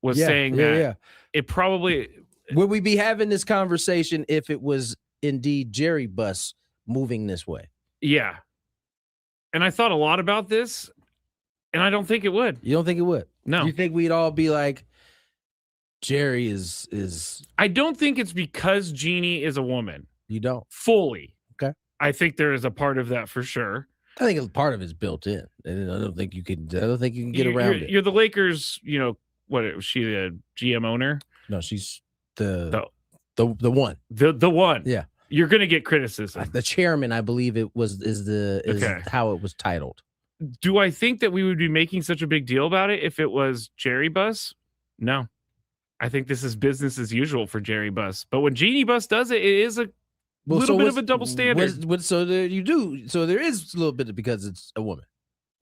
was saying that it probably would we be having this conversation if it was indeed Jerry Buss moving this way? Yeah. And I thought a lot about this, and I don't think it would. You don't think it would? No. You think we'd all be like, Jerry is I don't think it's because Jeannie is a woman. You don't? Fully. Okay. I think there is a part of that for sure. I think a part of it's built in. And I don't think you can get around it. You're the Lakers, what is she, the GM owner? No, she's the one. The one. Yeah. You're gonna get criticism. The chairman, I believe is how it was titled. Do I think that we would be making such a big deal about it if it was Jerry Buss? No. I think this is business as usual for Jerry Buss. But when Jeannie Buss does it, it is a little bit of a double standard. So there is a little bit because it's a woman.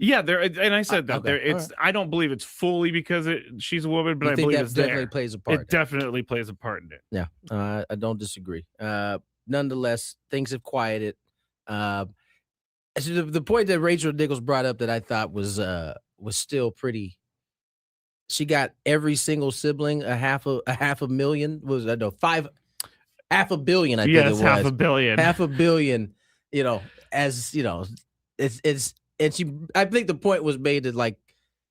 Yeah, and I said that okay, it's. right. I don't believe it's fully because she's a woman, but I believe it's definitely there. Plays a part. It definitely plays a part in it. Yeah, I don't disagree. Nonetheless, things have quieted. So the point that Rachel Nichols brought up that I thought was still pretty. She got every single sibling a half a million. Was I know $500 million? I think it was $500 million. $500 million. It's. And I think the point was made that like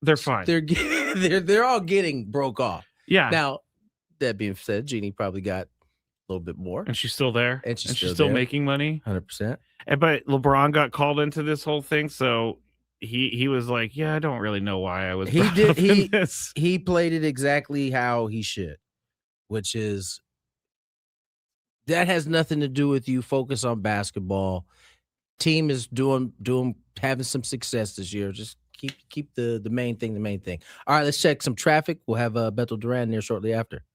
they're fine. They're all getting broke off. Yeah. Now, that being said, Jeannie probably got a little bit more, and she's still there, and she's still making money, 100%. But LeBron got called into this whole thing, so he was like, "Yeah, I don't really know why I was." He played it exactly how he should, which is that has nothing to do with you. Focus on basketball. Team is having some success this year. Just keep the main thing the main thing. All right, let's check some traffic. We'll have Beto Duran there shortly after.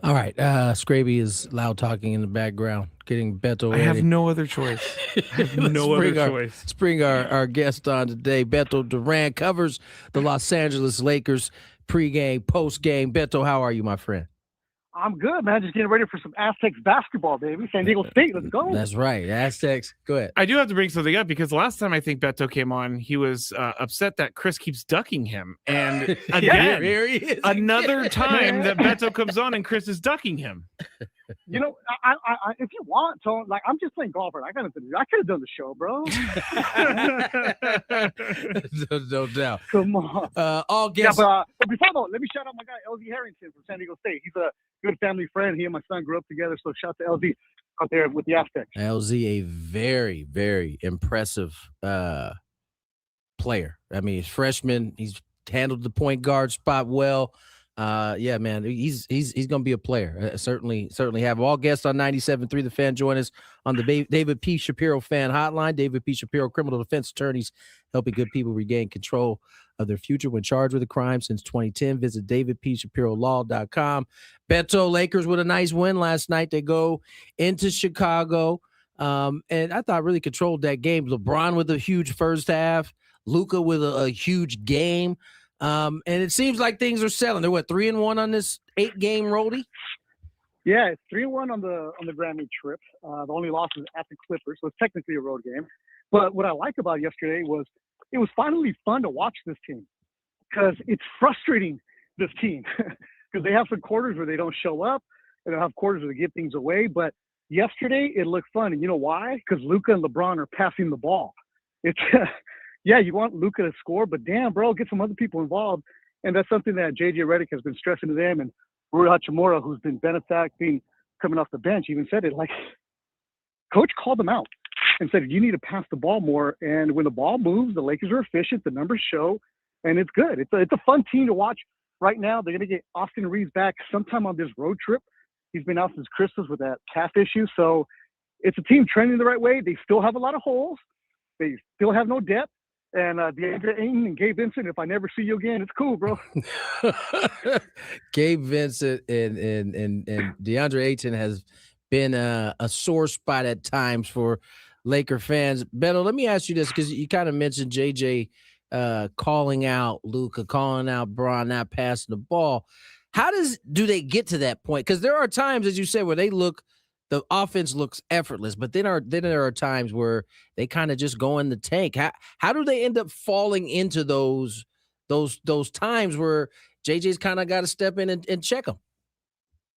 All right, Skraby is loud talking in the background, getting Beto ready. I have no other choice. Let's bring our guest on today. Beto Duran covers the Los Angeles Lakers pregame, postgame. Beto, how are you, my friend? I'm good, man. Just getting ready for some Aztecs basketball, baby. San Diego State, let's go. That's right, Aztecs. Go ahead. I do have to bring something up because last time I think Beto came on, he was upset that Chris keeps ducking him. And again, here he is. Another time that Beto comes on and Chris is ducking him. You know, I if you want to, like, I'm just playing golf. I got nothing to do. I could have done the show, bro. No doubt. Come on. All guests. Yeah, but before though, let me shout out my guy LZ Harrington from San Diego State. He's a good family friend. He and my son grew up together. So shout out to LZ out there with the Aztecs. LZ, a very, very impressive player. I mean, he's freshman. He's handled the point guard spot well. Yeah, man, he's gonna be a player. Certainly have all guests on 97.3 The Fan join us on the David P. Shapiro Fan Hotline. David P. Shapiro, criminal defense attorneys helping good people regain control of their future when charged with a crime since 2010. Visit davidpshapirolaw.com. Beto, Lakers with a nice win last night. They go into Chicago, and I thought really controlled that game. LeBron with a huge first half. Luka with a huge game. And it seems like things are selling. They're 3-1 on this 8-game roadie? Yeah, it's 3-1 on the Grammy trip. The only loss is at the Clippers, so it's technically a road game. But what I like about yesterday was it was finally fun to watch this team because it's frustrating, this team, because they have some quarters where they don't show up, and they have quarters where they give things away. But yesterday it looked fun, and you know why? Because Luka and LeBron are passing the ball. It's yeah, you want Luka to score, but damn, bro, get some other people involved. And that's something that J.J. Redick has been stressing to them. And Rui Hachimura, who's been benefacting, coming off the bench, even said it. Like, Coach called them out and said, you need to pass the ball more. And when the ball moves, the Lakers are efficient. The numbers show, and it's good. It's a fun team to watch right now. They're going to get Austin Reeves back sometime on this road trip. He's been out since Christmas with that calf issue. So it's a team trending the right way. They still have a lot of holes. They still have no depth. And DeAndre Ayton and Gabe Vincent, if I never see you again, it's cool, bro. Gabe Vincent and DeAndre Ayton has been a sore spot at times for Laker fans. Beto, let me ask you this, because you kind of mentioned JJ calling out Luka, calling out Bron, not passing the ball. How do they get to that point? Because there are times, as you said, where the offense looks effortless, but then there are times where they kind of just go in the tank. How do they end up falling into those times where JJ's kind of got to step in and check them?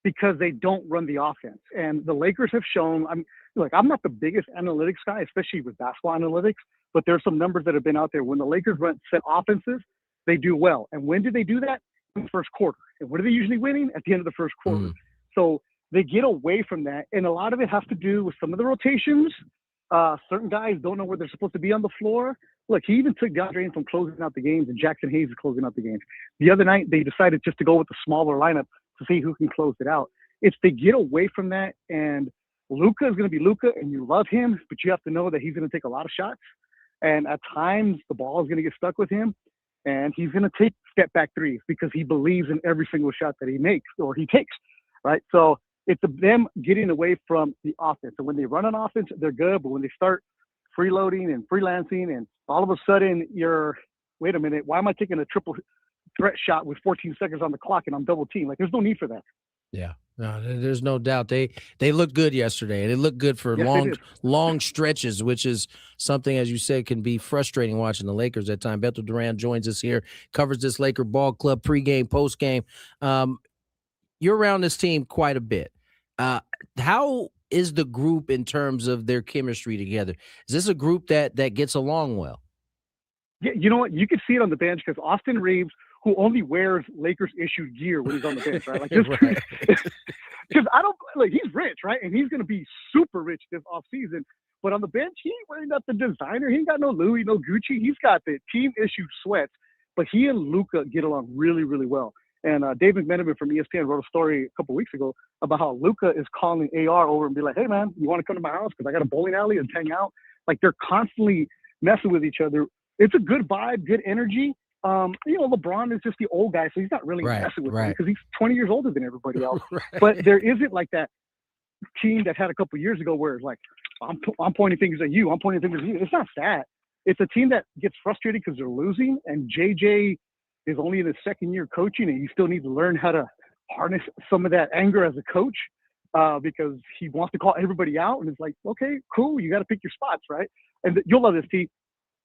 Because they don't run the offense. And the Lakers have shown, I'm not the biggest analytics guy, especially with basketball analytics, but there's some numbers that have been out there. When the Lakers run set offenses, they do well. And when do they do that? In the first quarter. And what are they usually winning? At the end of the first quarter. So they get away from that. And a lot of it has to do with some of the rotations. Certain guys don't know where they're supposed to be on the floor. Look, he even took DeAndre from closing out the games, and Jackson Hayes is closing out the games. The other night, they decided just to go with the smaller lineup to see who can close it out. It's they get away from that, and Luka is going to be Luka, and you love him, but you have to know that he's going to take a lot of shots. And at times, the ball is going to get stuck with him, and he's going to take step-back threes because he believes in every single shot that he makes or he takes, right? So it's them getting away from the offense. And when they run an offense, they're good, but when they start freeloading and freelancing, and all of a sudden wait a minute, why am I taking a triple threat shot with 14 seconds on the clock and I'm double teamed? Like, there's no need for that. Yeah, no, there's no doubt. They looked good yesterday, and they looked good for long stretches, which is something, as you said, can be frustrating watching the Lakers at times. Beto Duran joins us here, covers this Laker ball club pregame, postgame. You're around this team quite a bit. How is the group in terms of their chemistry together? Is this a group that gets along well? Yeah, you know what? You could see it on the bench because Austin Reeves, who only wears Lakers issued gear when he's on the bench, right? Like this, because he's rich, right? And he's going to be super rich this offseason. But on the bench, he ain't wearing up the designer. He ain't got no Louis, no Gucci. He's got the team issued sweats. But he and Luka get along really, really well. And Dave McMenamin from ESPN wrote a story a couple weeks ago about how Luka is calling AR over and be like, hey, man, you want to come to my house because I got a bowling alley and hang out? Like, they're constantly messing with each other. It's a good vibe, good energy. LeBron is just the old guy, so he's not really messing with him because he's 20 years older than everybody else. But there isn't like that team that had a couple years ago where it's like, I'm pointing fingers at you, I'm pointing fingers at you. It's not that. It's a team that gets frustrated because they're losing, and JJ is only in his second year coaching, and you still need to learn how to harness some of that anger as a coach because he wants to call everybody out, and it's like, okay, cool, you got to pick your spots, right? And you'll love this, T.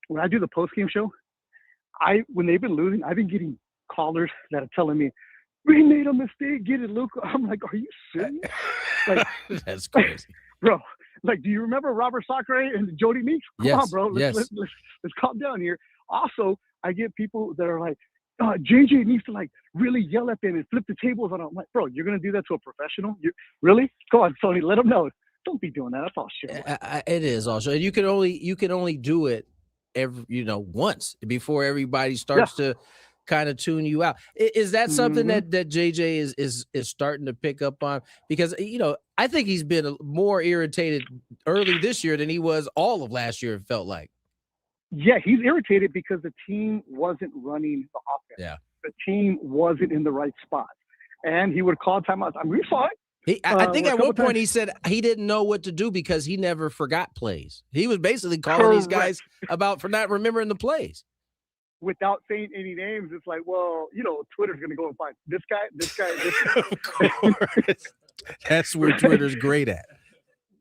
When I do the post-game show, when they've been losing, I've been getting callers that are telling me, we made a mistake, get it, Luka. I'm like, are you serious? Like, that's crazy. Bro, like, do you remember Robert Sacre and Jody Meeks? Come on, bro. Let's calm down here. Also, I get people that are like, JJ needs to, like, really yell at them and flip the tables on them. I'm like, bro, you're going to do that to a professional? Really? Go on, Tony, let them know. Don't be doing that. That's all shit. It is also. You can only do it once before everybody starts to kind of tune you out. Is that something that JJ is starting to pick up on? Because I think he's been more irritated early this year than he was all of last year. It felt like. Yeah, he's irritated because the team wasn't running the offense. Yeah, the team wasn't in the right spot, and he would call timeouts. I mean, we saw it. I think at one point he said he didn't know what to do because he never forgot plays. He was basically calling these guys for not remembering the plays. Without saying any names, it's like, well, Twitter's going to go and find this guy, this guy, this guy. Of course. That's where Twitter's great at.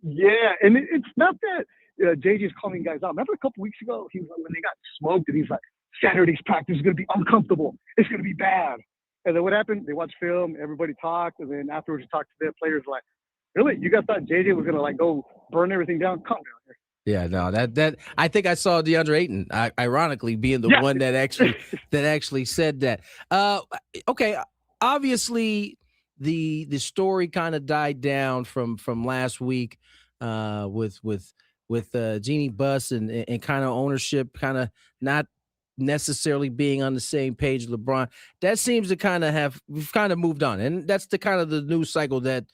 Yeah, and it's not that JJ's calling guys out. Remember a couple weeks ago, he was like, when they got smoked, and he's like, Saturday's practice is going to be uncomfortable. It's going to be bad. And then what happened? They watched film, everybody talked, and then afterwards, you talked to the players like, really? You guys thought JJ was going to go burn everything down? Calm down here. Yeah, no, that I think I saw DeAndre Ayton, ironically, being the one that actually said that. Okay, obviously the story kind of died down from last week with Jeannie Buss and kind of ownership kind of not necessarily being on the same page with LeBron. That seems to we've kind of moved on, and that's the kind of the news cycle that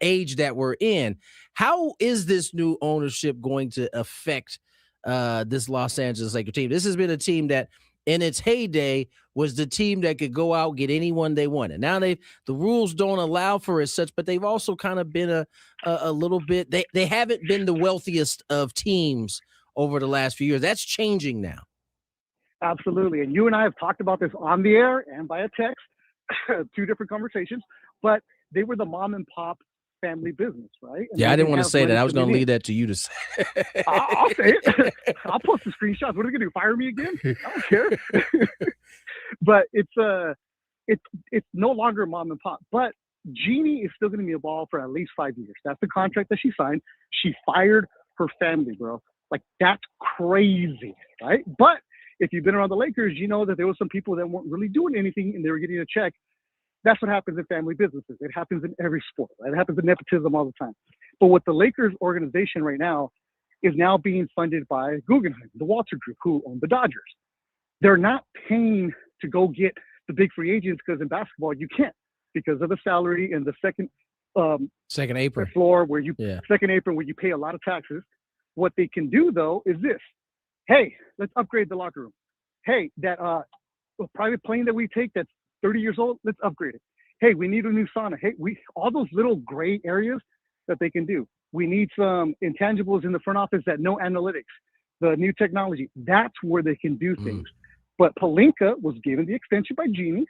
age that we're in. How is this new ownership going to affect this Los Angeles Lakers team? This has been a team that in its heyday was the team that could go out, get anyone they wanted. Now the rules don't allow for as such, but they've also kind of been a little bit, they haven't been the wealthiest of teams over the last few years. That's changing now. Absolutely. And you and I have talked about this on the air and via text, 2 different conversations, but they were the mom and pop family business, right? And yeah, I didn't want to say that. I was going to leave that to you to say. I'll say it. I'll post the screenshots. What are they going to do? Fire me again? I don't care. But it's no longer mom and pop. But Jeannie is still going to be involved for at least 5 years. That's the contract that she signed. She fired her family, bro. Like, that's crazy, right? But if you've been around the Lakers, you know that there were some people that weren't really doing anything and they were getting a check. That's what happens in family businesses. It happens in every sport, right? It happens in nepotism all the time. But what the Lakers organization right now is now being funded by Guggenheim, the Walter Group, who own the Dodgers. They're not paying to go get the big free agents because in basketball you can't because of the salary and the second apron floor where second apron where you pay a lot of taxes. What they can do though is this: hey, let's upgrade the locker room. Hey, that private plane that we take that's 30 years old, let's upgrade it. Hey, we need a new sauna. Hey, all those little gray areas that they can do. We need some intangibles in the front office that no analytics, the new technology. That's where they can do things. But Pelinka was given the extension by Jeannie,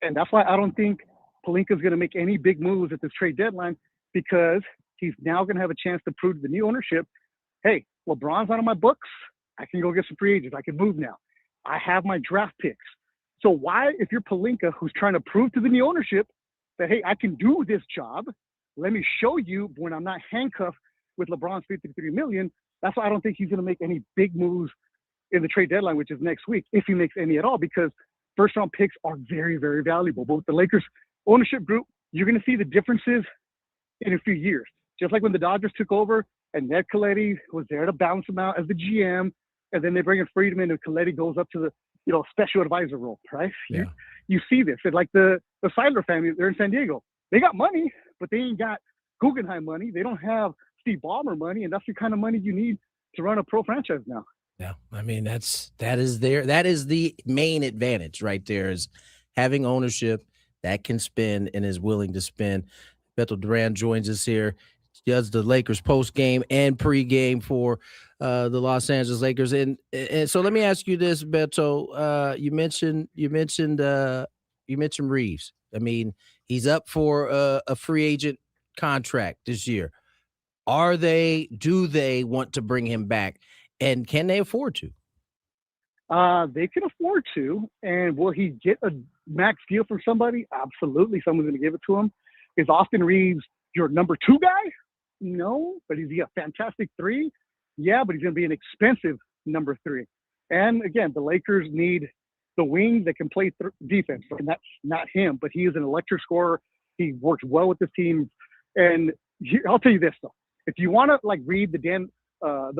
and that's why I don't think Pelinka's going to make any big moves at this trade deadline because he's now going to have a chance to prove to the new ownership, hey, LeBron's out of my books. I can go get some free agents. I can move now. I have my draft picks. So why, if you're Pelinka, who's trying to prove to the new ownership that, hey, I can do this job, let me show you when I'm not handcuffed with LeBron's $53 million, that's why I don't think he's going to make any big moves in the trade deadline, which is next week, if he makes any at all, because first-round picks are very, very valuable. But with the Lakers ownership group, you're going to see the differences in a few years. Just like when the Dodgers took over and Ned Colletti was there to balance them out as the GM, and then they bring in Friedman and Colletti goes up to the special advisor role, right? Yeah. You see this. And like the Seidler family, they're in San Diego. They got money, but they ain't got Guggenheim money. They don't have Steve Ballmer money, and that's the kind of money you need to run a pro franchise now. Yeah, I mean that is the main advantage right there is having ownership that can spend and is willing to spend. Beto Duran joins us here, does the Lakers post game and pre-game for the Los Angeles Lakers, and so let me ask you this, Beto. You mentioned Reeves. I mean, he's up for a free agent contract this year. Do they want to bring him back? And can they afford to? They can afford to. And will he get a max deal from somebody? Absolutely. Someone's going to give it to him. Is Austin Reeves your number 2 guy? No. But is he a fantastic 3? Yeah, but he's going to be an expensive number 3. And again, the Lakers need the wing that can play defense. And that's not him, but he is an electric scorer. He works well with the team. And I'll tell you this, though. If you want to read the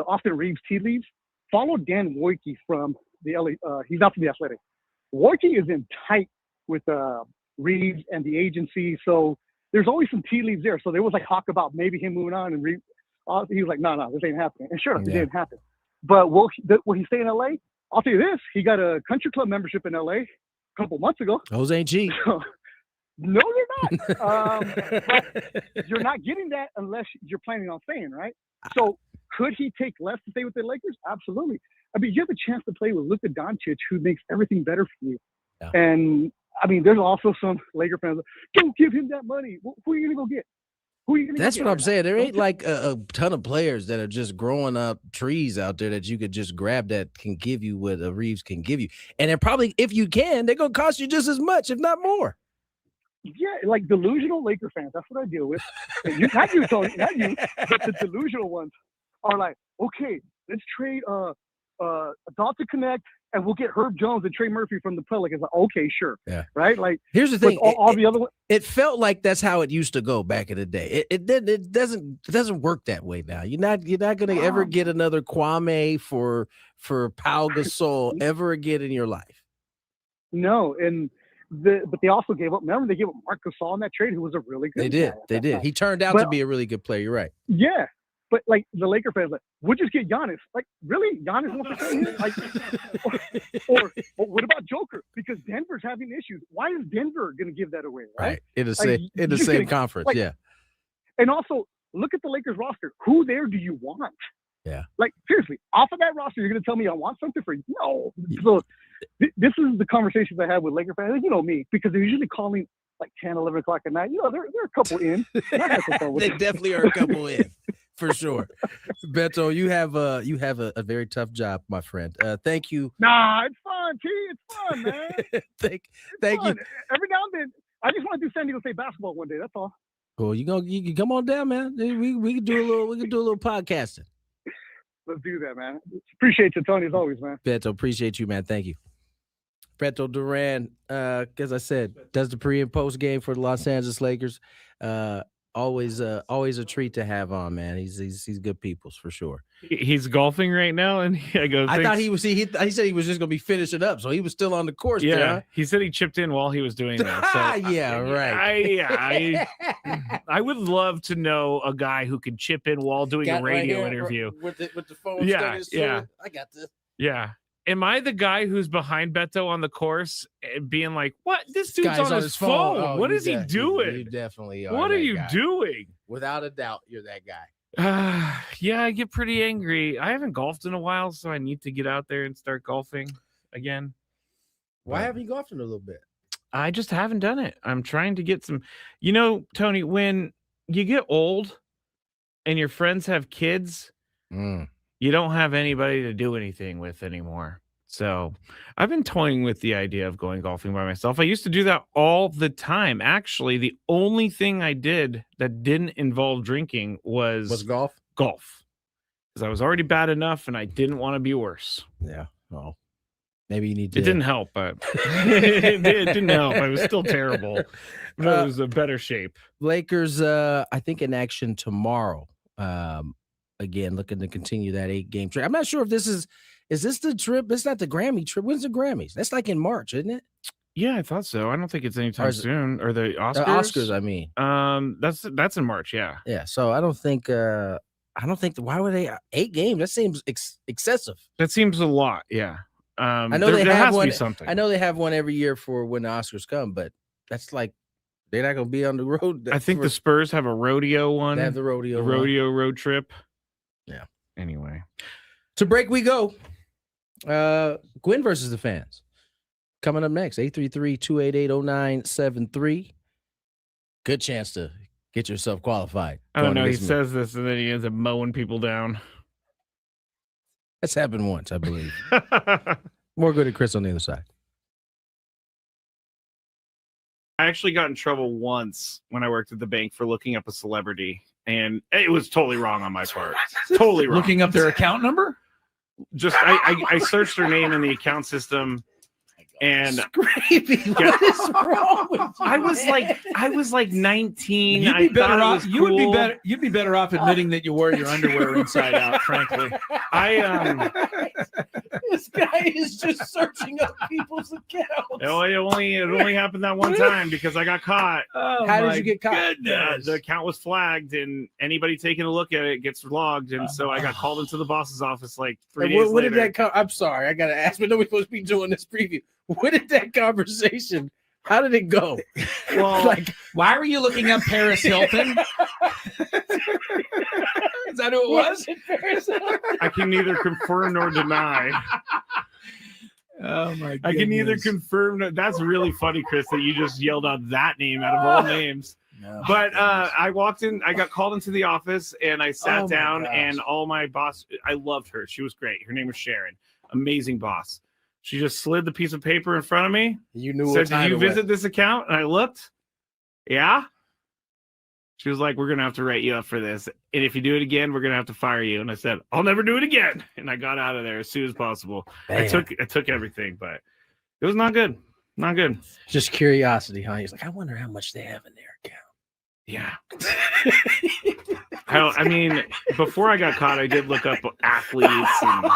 Austin Reeves tea leaves, follow Dan Wojcicki from the LA. He's not from the Athletic. Wojcicki is in tight with Reeves and the agency, so there's always some tea leaves there. So there was like talk about maybe him moving on, and he was like, no, this ain't happening. And sure enough, it didn't happen. But will he stay in LA? I'll tell you this: he got a country club membership in LA a couple months ago. Jose G. So, no, you're not. But you're not getting that unless you're planning on staying, right? So could he take less to stay with the Lakers? Absolutely. I mean, you have a chance to play with Luka Doncic, who makes everything better for you. Yeah. And I mean, there's also some Laker fans. Don't give him that money. Who are you gonna go get? That's what I'm saying. There ain't like a ton of players that are just growing up trees out there that you could just grab that can give you what a Reeves can give you. And they're probably, if you can, they're going to cost you just as much, if not more. Yeah, like delusional Laker fans. That's what I deal with. And not you, Tony, not you, but the delusional ones are like, okay, let's trade Dalton Connect, and we'll get Herb Jones and Trey Murphy from the Pelicans. Like, okay, sure. Yeah. Right? Like, here's the thing. All the other ones. It felt like that's how it used to go back in the day. It doesn't work that way now. You're not going to ever get another Kwame for Pau Gasol ever again in your life. No, and but they also gave up. Remember, they gave up Marc Gasol in that trade, who was a really good. They did. He turned out to be a really good player. You're right. Yeah. But like the Laker fans, like, we'll just get Giannis. Like, really, Giannis wants to stay here? Like, or what about Joker? Because Denver's having issues. Why is Denver going to give that away? Right. In the same conference. Like, yeah. And also, look at the Lakers roster. Who there do you want? Yeah. Like, seriously, off of that roster, you're going to tell me I want something for you? No. So this is the conversations I have with Laker fans. You know me, because they're usually calling like 10, 11 o'clock at night. You know, they're a couple in. They definitely are a couple in. For sure. Beto, you have a very tough job, my friend. Thank you. Nah, it's fun, T. It's fun, man. Thank you. Every now and then, I just want to do San Diego State basketball one day. That's all. Cool. You can come on down, man. We can do a little podcasting. Let's do that, man. Appreciate you, Tony, as always, man. Beto, appreciate you, man. Thank you. Beto Duran, as I said, does the pre and post game for the Los Angeles Lakers. Always a treat to have on, man. He's good peoples for sure. He's golfing right now, and I go. I thought he was. He said he was just gonna be finishing up, so he was still on the course. Yeah, there, huh? He said he chipped in while he was doing that. So yeah, right. I would love to know a guy who could chip in while doing a radio interview with the phone. Yeah. I got this. Yeah. Am I the guy who's behind Beto on the course being like, what? This dude's on his phone. Oh, what is he doing? You definitely are. What are you guy. doing? Without a doubt, you're that guy. Yeah, I get pretty angry. I haven't golfed in a while, so I need to get out there and start golfing again. Why haven't you golfed in a little bit? I just haven't done it. I'm trying to get some. You know, Tony, when you get old and your friends have kids, you don't have anybody to do anything with anymore. So I've been toying with the idea of going golfing by myself. I used to do that all the time. Actually, the only thing I did that didn't involve drinking was golf. Because I was already bad enough and I didn't want to be worse. Yeah. Well, maybe you need to. It didn't help, but it didn't help. I was still terrible. But it was a better shape. Lakers, I think, in action tomorrow. Again, looking to continue that 8-game trip. I'm not sure if this is this the trip? It's not the Grammy trip. When's the Grammys? That's like in March, isn't it? Yeah, I thought so. I don't think it's anytime soon. Or the Oscars? The Oscars, I mean. That's in March, yeah. Yeah, so I don't think why would they 8 games? That seems excessive. That seems a lot, yeah. I know they have one. Something. I know they have one every year for when the Oscars come, but that's like they're not going to be on the road. I think the Spurs have a rodeo one. They have the rodeo road trip. Yeah. Anyway, to break we go. Gwynn versus the fans coming up next. 833-288-0973. Good chance to get yourself qualified. I don't know. He says this and then he ends up mowing people down. That's happened once, I believe. More Gwynn Chris on the other side. I actually got in trouble once when I worked at the bank for looking up a celebrity, and it was totally wrong on my part. Totally wrong. Looking up their account number? Just I searched their name in the account system, and Skraby, what is wrong with you? I was like 19. You'd be better off. You would be better. You'd be better off admitting that you wore your underwear inside out. Frankly, This guy is just searching up people's accounts. It only happened that one time because I got caught. How did you get caught? The account was flagged, and anybody taking a look at it gets logged. And so I got called into the boss's office like 3 days What later. did that come? I'm sorry, I gotta ask, but nobody's supposed to be doing this preview. What did that conversation? How did it go? Well, why were you looking up Paris Hilton? Is that who it was? I can neither confirm nor deny. Oh my goodness. I can neither confirm. That's really funny, Chris, that you just yelled out that name out of all names. No. But I walked in, I got called into the office, and I sat down, gosh. and all my boss, I loved her. She was great. Her name was Sharon. Amazing boss. She just slid the piece of paper in front of me. You knew. Said, "Did you visit this account?" And I looked. Yeah. She was like, "We're gonna have to write you up for this, and if you do it again, we're gonna have to fire you." And I said, "I'll never do it again." And I got out of there as soon as possible. I took everything, but it was not good. Not good. Just curiosity, huh? He's like, I wonder how much they have in their account. Yeah. I mean, before I got caught, I did look up athletes. And,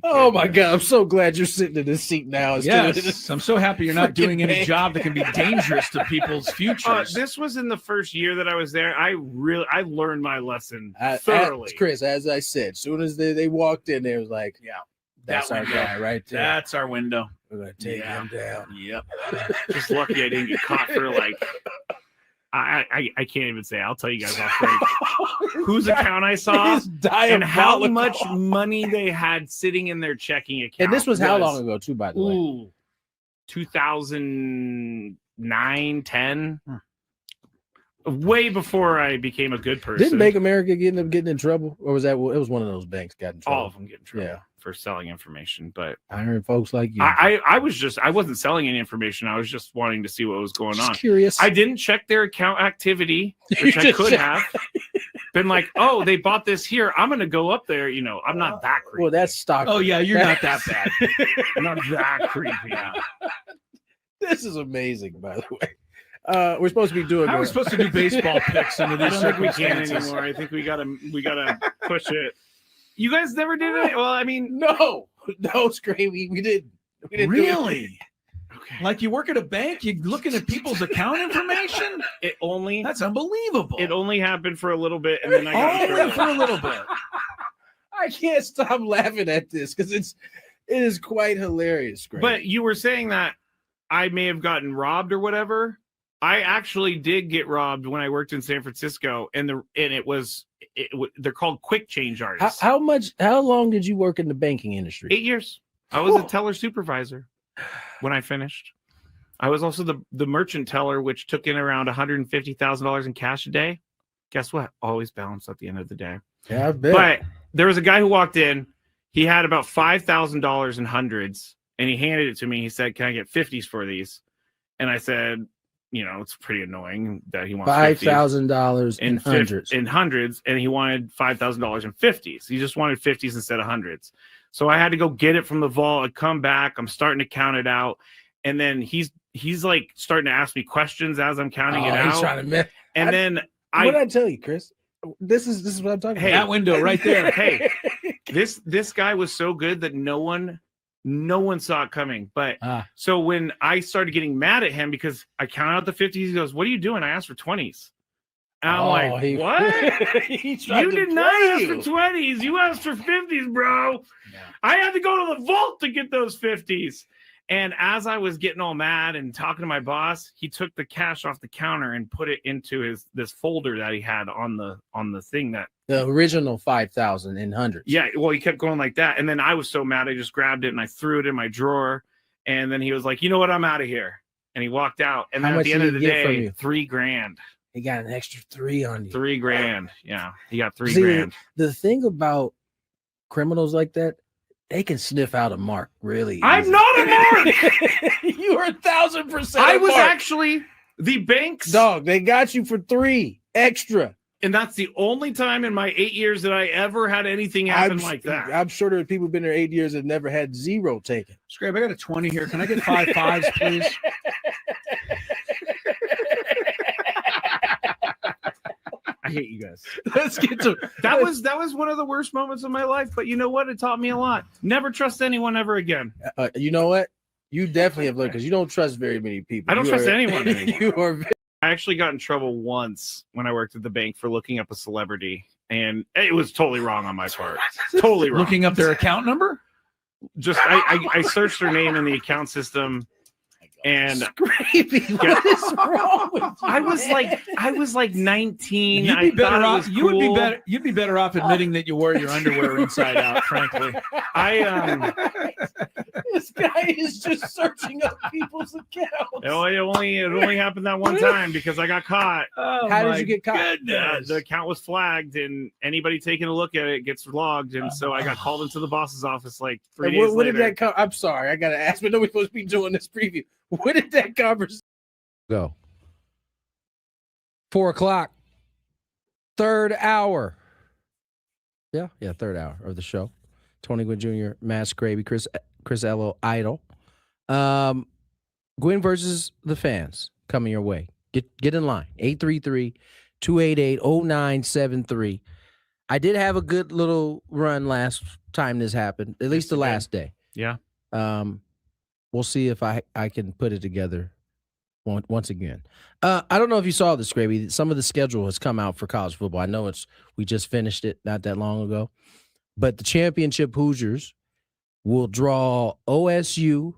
oh my God! I'm so glad you're sitting in this seat now. Yes, I'm so happy you're not doing any job that can be dangerous to people's futures. This was in the first year that I was there. I learned my lesson thoroughly. Chris, as I said, as soon as they walked in, there was like, yeah, that's our guy right there. That's our window. We're gonna take him down. Yep. Just lucky I didn't get caught for like. I can't even say. I'll tell you guys off break whose account I saw and how much money they had sitting in their checking account. And this was how long ago, too, by the way? 2009, 10. Way before I became a good person. Didn't Bank America get in trouble, or was that? It was one of those banks got in trouble. All of them get in trouble for selling information. But I heard folks like you. I wasn't selling any information. I was just wanting to see what was going on. Curious. I didn't check their account activity, which I could have. Been like, oh, they bought this here. I'm gonna go up there. You know, I'm not that creepy. Well, that's stock. Oh yeah, you're not that bad. I'm not that creepy. This is amazing, by the way. We're supposed to be doing. How are we supposed to do baseball picks under these I don't think we can circumstances? anymore. I think we gotta push it. You guys never did it. Well, I mean, no, Skraby, we didn't. We didn't really. Okay. Like you work at a bank, you're looking at people's account information. That's unbelievable. It only happened for a little bit, and then I got only for a little bit. I can't stop laughing at this because it is quite hilarious, Skraby. But you were saying that I may have gotten robbed or whatever. I actually did get robbed when I worked in San Francisco, and they're called quick change artists. How long did you work in the banking industry? 8 years. I was a teller supervisor when I finished. I was also the merchant teller, which took in around $150,000 in cash a day. Guess what? Always balanced at the end of the day. Yeah, I bet. But there was a guy who walked in. He had about $5,000 in hundreds, and he handed it to me. He said, "Can I get 50s for these?" And I said, you know, it's pretty annoying that he wants $5,000 in hundreds. And he wanted $5,000 in 50s. He just wanted 50s instead of hundreds. So I had to go get it from the vault. I come back. I'm starting to count it out, and then he's like starting to ask me questions as I'm counting it out. He's trying to what did I tell you, Chris? This is what I'm talking about. That window right there. Hey, this guy was so good that no one saw it coming. But so when I started getting mad at him because I counted out the 50s, he goes, "What are you doing?" I asked for 20s. And I'm like, what? You did not ask for 20s. You asked for 50s, bro. Yeah. I had to go to the vault to get those 50s. And as I was getting all mad and talking to my boss, he took the cash off the counter and put it into this folder that he had on the thing that the original 5,000 in hundreds. Yeah, well, he kept going like that, and then I was so mad, I just grabbed it and I threw it in my drawer. And then he was like, "You know what? I'm out of here." And he walked out. And then at the end of the day, $3,000. He got an extra 3 on you. $3,000. Yeah, he got $3,000. The thing about criminals like that, they can sniff out a mark really easy. I'm not a mark. You are 1,000%. I was actually the bank's dog. They got you for 3 extra. And that's the only time in my 8 years that I ever had anything happen like that. I'm sure there's people who've been there 8 years that never had 0 taken. Scrape, I got a 20 here. Can I get 5 5s, please? hate you guys. Let's get to That was one of the worst moments of my life, but you know what? It taught me a lot. Never trust anyone ever again. You know what? You definitely have learned because you don't trust very many people. I don't trust anyone anymore. You are. I actually got in trouble once when I worked at the bank for looking up a celebrity, and it was totally wrong on my part. Totally wrong. looking up their account number. Just I searched her name in the account system, and Skraby, what is wrong with you? I was like 19. You'd be better off. You would be better. You'd be better off admitting that you wore your underwear inside out. Frankly, This guy is just searching up people's accounts. It only happened that one time because I got caught. oh, How did my you get caught? Goodness. The account was flagged, and anybody taking a look at it gets logged. And so I got called into the boss's office like 3 days What later. did that come? I'm sorry, I gotta ask, but nobody's supposed to be doing this preview. Where did that conversation go? 4 o'clock, third hour. Yeah, third hour of the show. Tony Gwynn Jr., Matt Skraby, Chris Ello, Idol. Gwynn versus the fans coming your way. Get in line. 833-288-0973. I did have a good little run last time this happened, at least the last day. Yeah. We'll see if I can put it together once again. I don't know if you saw this, Skraby. Some of the schedule has come out for college football. I know we just finished it not that long ago. But the championship Hoosiers will draw OSU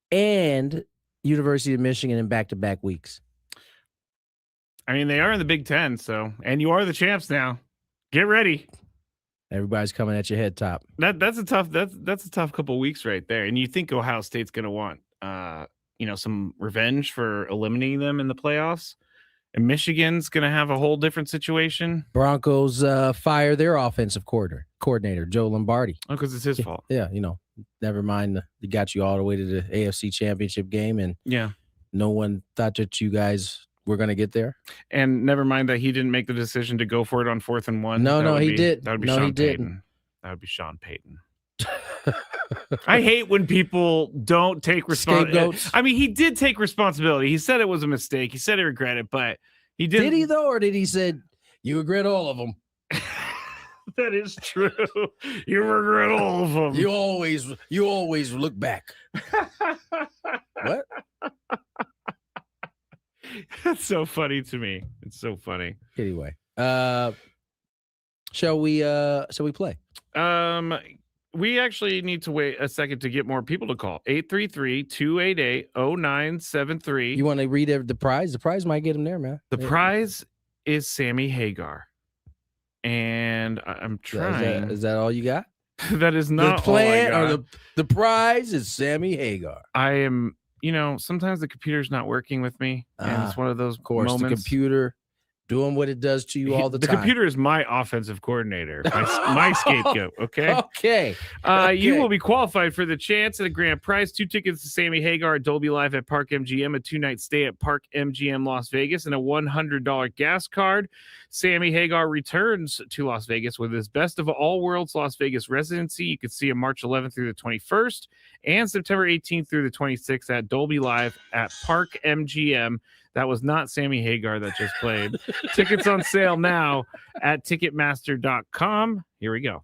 and University of Michigan in back-to-back weeks. I mean, they are in the Big Ten, and you are the champs now. Get ready. Everybody's coming at your head top. That's a tough couple weeks right there. And you think Ohio State's going to want some revenge for eliminating them in the playoffs, and Michigan's going to have a whole different situation. Broncos fire their offensive coordinator, Joe Lombardi. Oh, because it's his fault. Yeah, never mind. They got you all the way to the AFC Championship game, and no one thought that you guys were going to get there. And never mind that he didn't make the decision to go for it on 4th and 1. No, he did. That would be No, Sean he Payton. didn't. That would be Sean Payton. I hate when people don't take responsibility. Scapegoats. I mean, he did take responsibility. He said it was a mistake. He said he regretted it, but he didn't. Did he though, or did he said you regret all of them? That is true. You regret all of them. You always look back. What? That's so funny to me. It's so funny. Anyway, shall we play? We actually need to wait a second to get more people to call. 833-288-0973. You want to read the prize? The prize might get him there, man. The prize is Sammy Hagar. And I'm trying. Is that all you got? That is not the plan, all I got. or the prize is Sammy Hagar. I am, sometimes the computer's not working with me. And it's one of those moments. The computer doing what it does to you all the time. The computer is my offensive coordinator, my scapegoat. Okay. Okay. You will be qualified for the chance at a grand prize: 2 tickets to Sammy Hagar at Dolby Live at Park MGM, a 2-night stay at Park MGM Las Vegas, and a $100 gas card. Sammy Hagar returns to Las Vegas with his Best of All Worlds Las Vegas residency. You can see him March 11th through the 21st and September 18th through the 26th at Dolby Live at Park MGM. That was not Sammy Hagar that just played. Tickets on sale now at Ticketmaster.com. Here we go.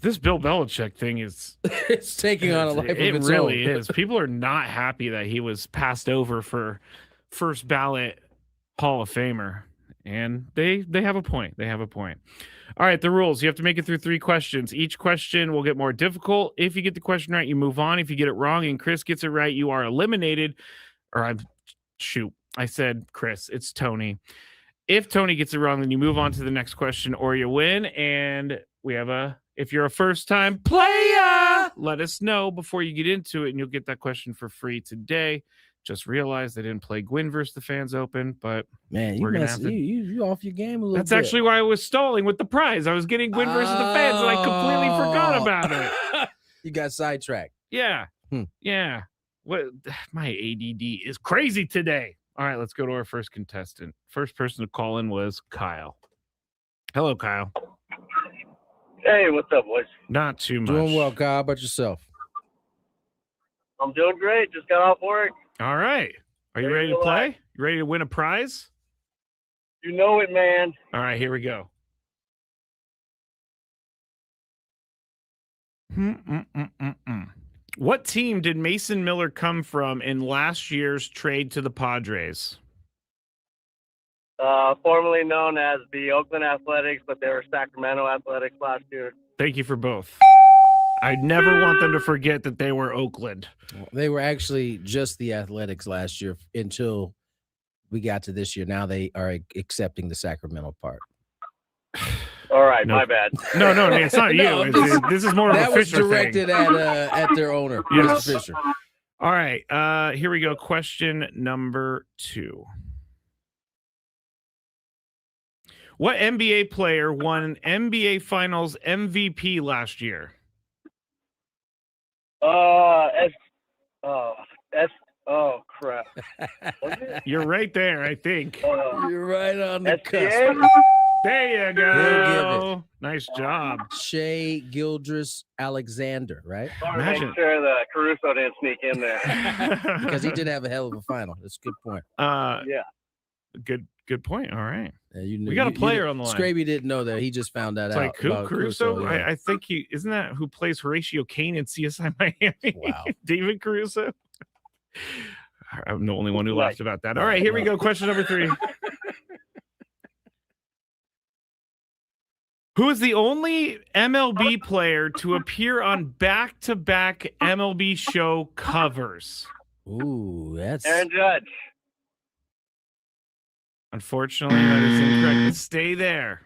This Bill Belichick thing is it's taking on a life of its own. It really is. People are not happy that he was passed over for first ballot Hall of Famer. And they have a point. They have a point. All right, the rules. You have to make it through 3 questions. Each question will get more difficult. If you get the question right, you move on. If you get it wrong and Chris gets it right, you are eliminated. I said Chris. It's Tony. If Tony gets it wrong, then you move on to the next question or you win. And we have if you're a first-time player, let us know before you get into it, and you'll get that question for free today. Just realized they didn't play Gwynn versus the Fans Open, but man, you off your game a little That's bit. actually why I was stalling with the prize. I was getting Gwynn versus the Fans, and I completely forgot about it. You got sidetracked. Yeah. Yeah. What my ADD is crazy today. All right, let's go to our first contestant. First person to call in was Kyle. Hello, Kyle. Hey, what's up, boys? Not too much. Doing well, Kyle. How about yourself? I'm doing great. Just got off work. All right. Are you ready to play? You ready to win a prize? You know it, man. All right, here we go. What team did Mason Miller come from in last year's trade to the Padres? Formerly known as the Oakland Athletics, but they were Sacramento Athletics last year. Thank you for both. I never want them to forget that they were Oakland. They were actually just the Athletics last year until we got to this year. Now they are accepting the Sacramento part. All right, my bad. No, it's not you. This is more of a Fisher thing. That was directed at their owner, Yes. Mr. Fisher. All right, here we go. Question number 2. What NBA player won NBA Finals MVP last year? Oh crap. You're right there, I think. You're right on the SBA? cusp. There you go. Nice job. Shea Gildress Alexander, right? Make sure the Caruso didn't sneak in there. Because he did have a hell of a final. That's a good point. Yeah. Good point. All right. You We got a player on the line. Skraby didn't know that. He just found that It's out. like who? about Caruso? yeah. I think he isn't that who plays Horatio Kane in CSI Miami. Wow. David Caruso. I'm the only one who laughed about that. All right, here we go. Question number 3. Who is the only MLB player to appear on back-to-back MLB show covers? Ooh, that's Aaron Judge. Unfortunately, that is incorrect. Stay there.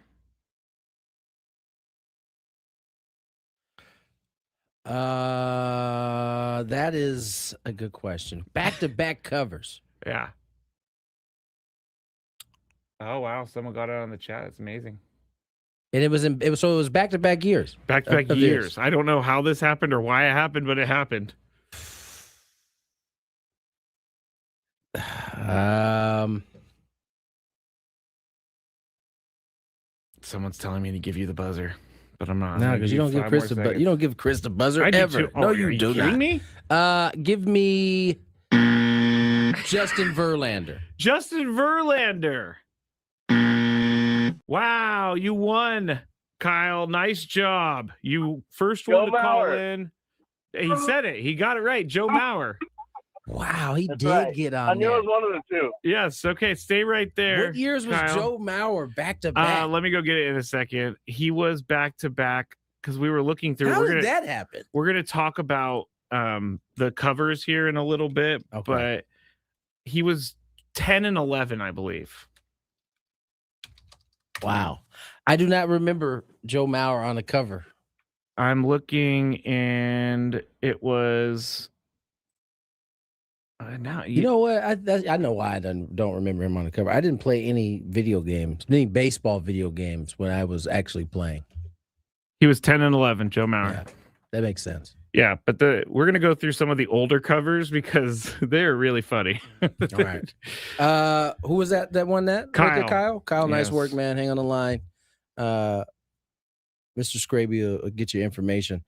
That is a good question. Back-to-back covers. Yeah. Oh wow, someone got it on the chat. It's amazing. And it was back-to-back years. Back-to-back of years. I don't know how this happened or why it happened, but it happened. Someone's telling me to give you the buzzer, but I'm not. No, because you don't give Chris you don't give Chris the buzzer ever. No, you do not. Me? Give me Justin Verlander. Justin Verlander. Wow, you won, Kyle. Nice job. You first one to call in. He said it. He got it right. Joe Mauer. Wow, he That's did right. get on I knew there. it was one of the two. Yes. Okay. Stay right there. What years was Kyle. Joe Mauer back to back? Let me go get it in a second. He was back to back because we were looking through. How did that happen? We're gonna talk about the covers here in a little bit, but he was 10 and 11, I believe. Wow, I do not remember Joe Mauer on the cover. I'm looking, and it was. Now You know what? I know why I don't remember him on the cover. I didn't play any baseball video games when I was actually playing. He was 10 and 11, Joe Mauer. Yeah, that makes sense. Yeah, but we're gonna go through some of the older covers because they're really funny. All right. Who was that? That won that? Kyle. Kyle, nice Yes. work, man. Hang on the line. Mr. Skraby will get your information.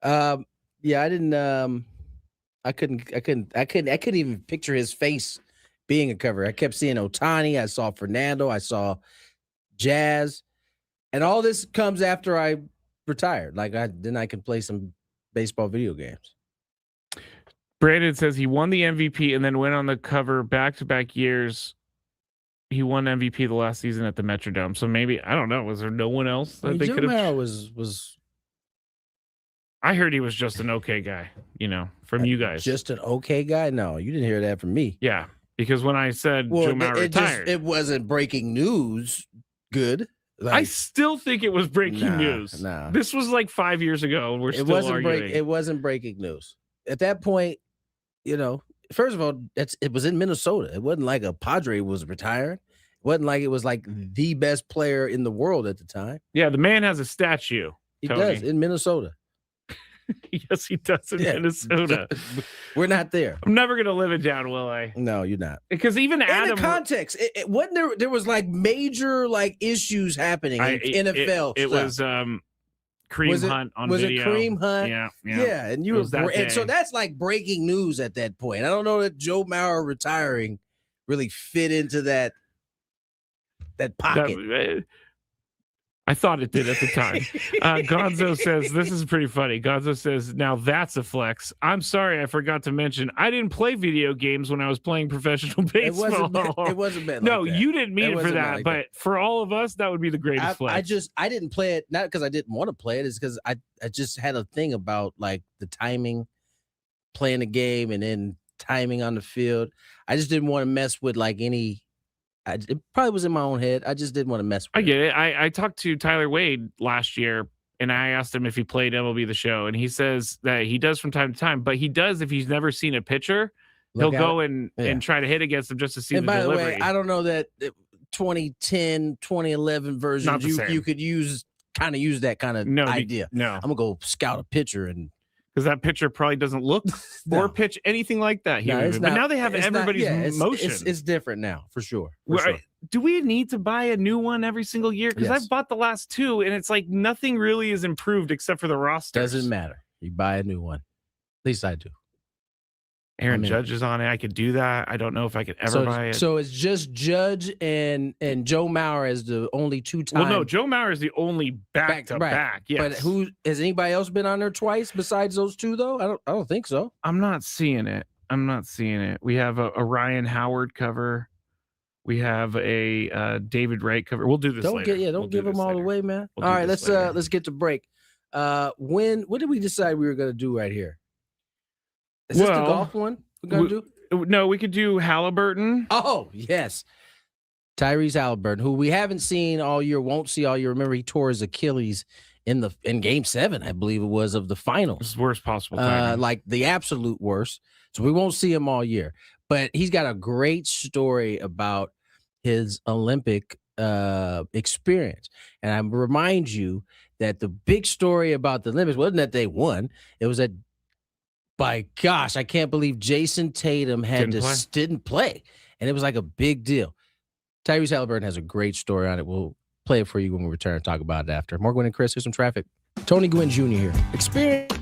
Yeah, I didn't. I couldn't even picture his face being a cover. I kept seeing Ohtani. I saw Fernando. I saw Jazz, and all this comes after I retired. Then I can play some baseball video games. Brandon says he won the MVP and then went on the cover back-to-back years. He won MVP the last season at the Metrodome. So maybe, I don't know. Was there no one else that they Joe could have? Mauer was. I heard he was just an okay guy, from you guys. Just an okay guy? No, you didn't hear that from me. Yeah, because when I said Joe Mauer retired, it wasn't breaking news. Good. I still think it was breaking news. Nah. This was like 5 years ago. And we're still arguing. It wasn't breaking news at that point. First of all, it was in Minnesota. It wasn't like a Padre was retiring. It wasn't like it was like the best player in the world at the time. Yeah, the man has a statue. He Tony. does in Minnesota. Yes, he does in Minnesota. We're not there. I'm never gonna live it down, will I? No, you're not. Because even In Adam, the context, it wasn't there was like major like issues happening in NFL. It was Kareem Hunt on video. Was it Kareem Hunt? Yeah. And you were, and so that's like breaking news at that point. I don't know that Joe Mauer retiring really fit into that pocket. I thought it did at the time. Gonzo says, this is pretty funny. Gonzo says, now that's a flex. I'm sorry, I forgot to mention, I didn't play video games when I was playing professional baseball. It wasn't meant no, like that. you didn't mean it for that, but for all of us, that would be the greatest flex. I didn't play it, not because I didn't want to play it, it's because I just had a thing about like the timing, playing the game, and then timing on the field. I just didn't want to mess with like any. It probably was in my own head. I just didn't want to mess with I get it. I talked to Tyler Wade last year, and I asked him if he played MLB The Show, and he says that he does from time to time, but he does if he's never seen a pitcher. He'll go and try to hit against them just to see the delivery. By the way, I don't know that 2010, 2011 versions you could use that kind of idea. No. I'm going to go scout a pitcher and because that pitcher probably doesn't look or pitch anything like that here. But now they have everybody's motion. It's different now, for sure. Do we need to buy a new one every single year? Because I've bought the last two, and it's like nothing really is improved except for the roster. Doesn't matter. You buy a new one. At least I do. Aaron Judge is on it. I could do that. I don't know if I could ever buy it. So it's just Judge and Joe Mauer as the only two-time. Well, no, Joe Mauer is the only back-to-back. Yes. But has anybody else been on there twice besides those two though? I don't think so. I'm not seeing it. We have a Ryan Howard cover. We have a David Wright cover. We'll do this later. Don't give them all away, man. All right, let's get to break. What did we decide we were going to do right here? Is this the golf one we're going to do? No, we could do Halliburton. Oh, yes. Tyrese Halliburton, who we haven't seen all year, won't see all year. Remember, he tore his Achilles in Game 7, I believe it was, of the finals. It's worst possible timing. Like the absolute worst. So we won't see him all year. But he's got a great story about his Olympic experience. And I remind you that the big story about the Olympics wasn't that they won. It was that, by gosh, I can't believe Jason Tatum didn't play. And it was like a big deal. Tyrese Halliburton has a great story on it. We'll play it for you when we return and talk about it after. More Gwynn and Chris, here's some traffic. Tony Gwynn Jr. here. Experience.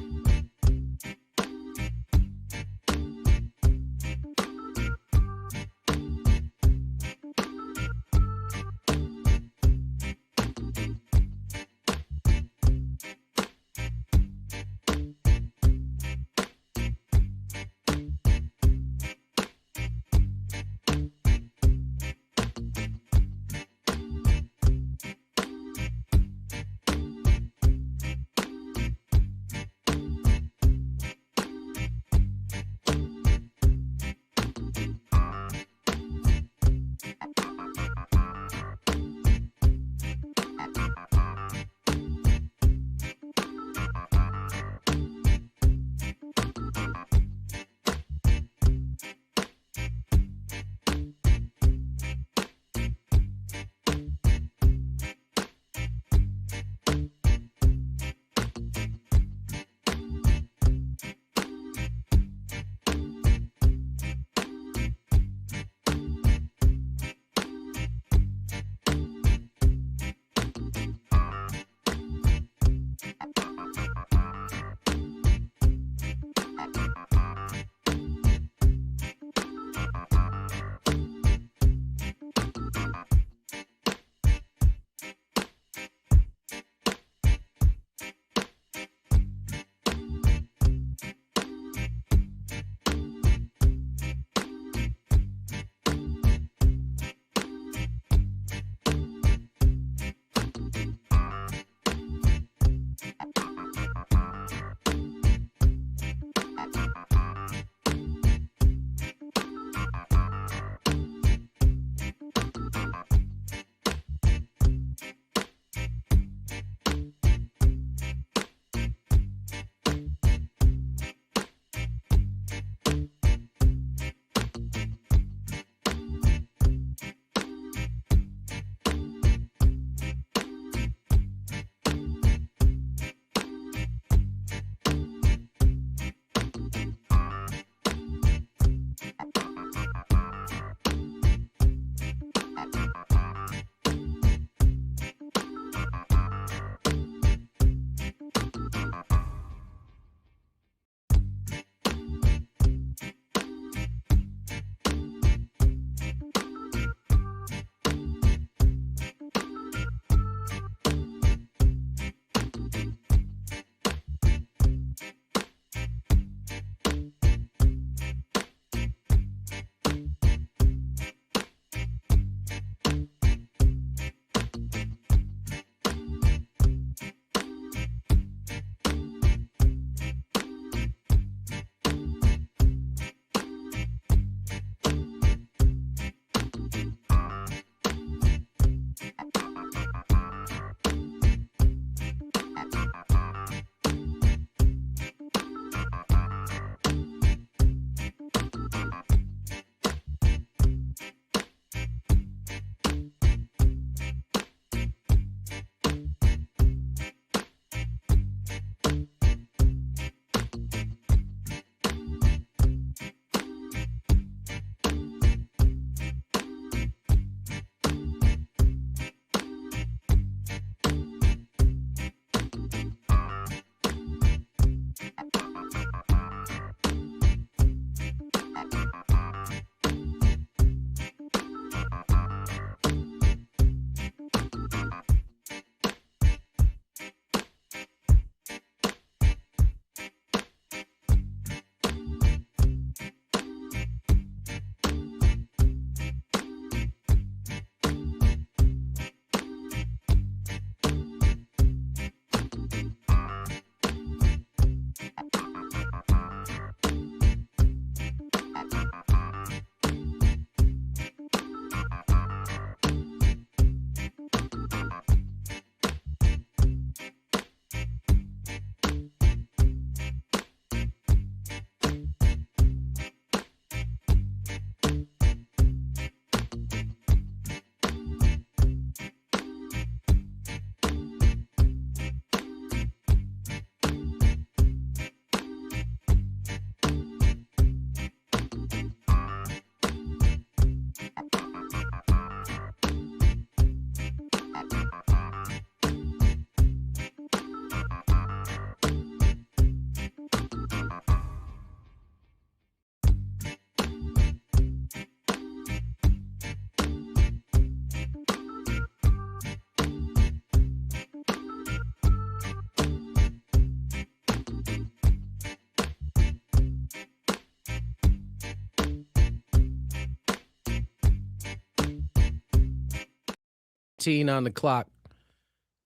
8:18 on the clock.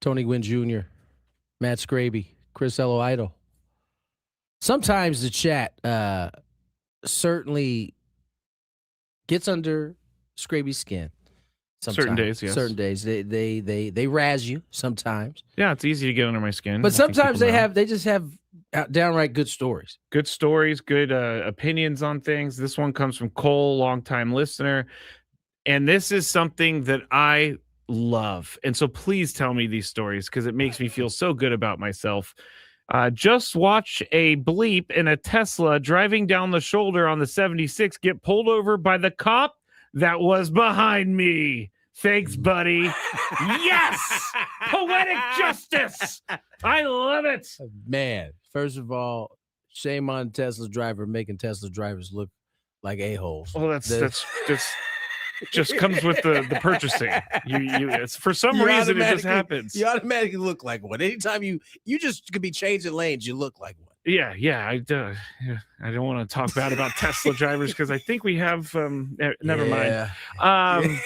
Tony Gwynn Jr., Matt Skraby, Chris Eloido. Sometimes the chat certainly gets under Skraby's skin. Sometimes. Certain days, yes. Certain days. They razz you sometimes. Yeah, it's easy to get under my skin. But I think sometimes people know. they just have downright good stories. Good stories, good opinions on things. This one comes from Cole, longtime listener. And this is something that I love. And so please tell me these stories because it makes me feel so good about myself. Just watch a bleep in a Tesla driving down the shoulder on the 76 get pulled over by the cop that was behind me. Thanks, buddy. Yes! Poetic justice! I love it. Man, first of all, shame on Tesla's driver making Tesla drivers look like a-holes. Well, that's just comes with the purchasing. It's for some reason it just happens. You automatically look like one. Anytime you just could be changing lanes, you look like one. Yeah. I don't want to talk bad about Tesla drivers because I think we have. Never mind.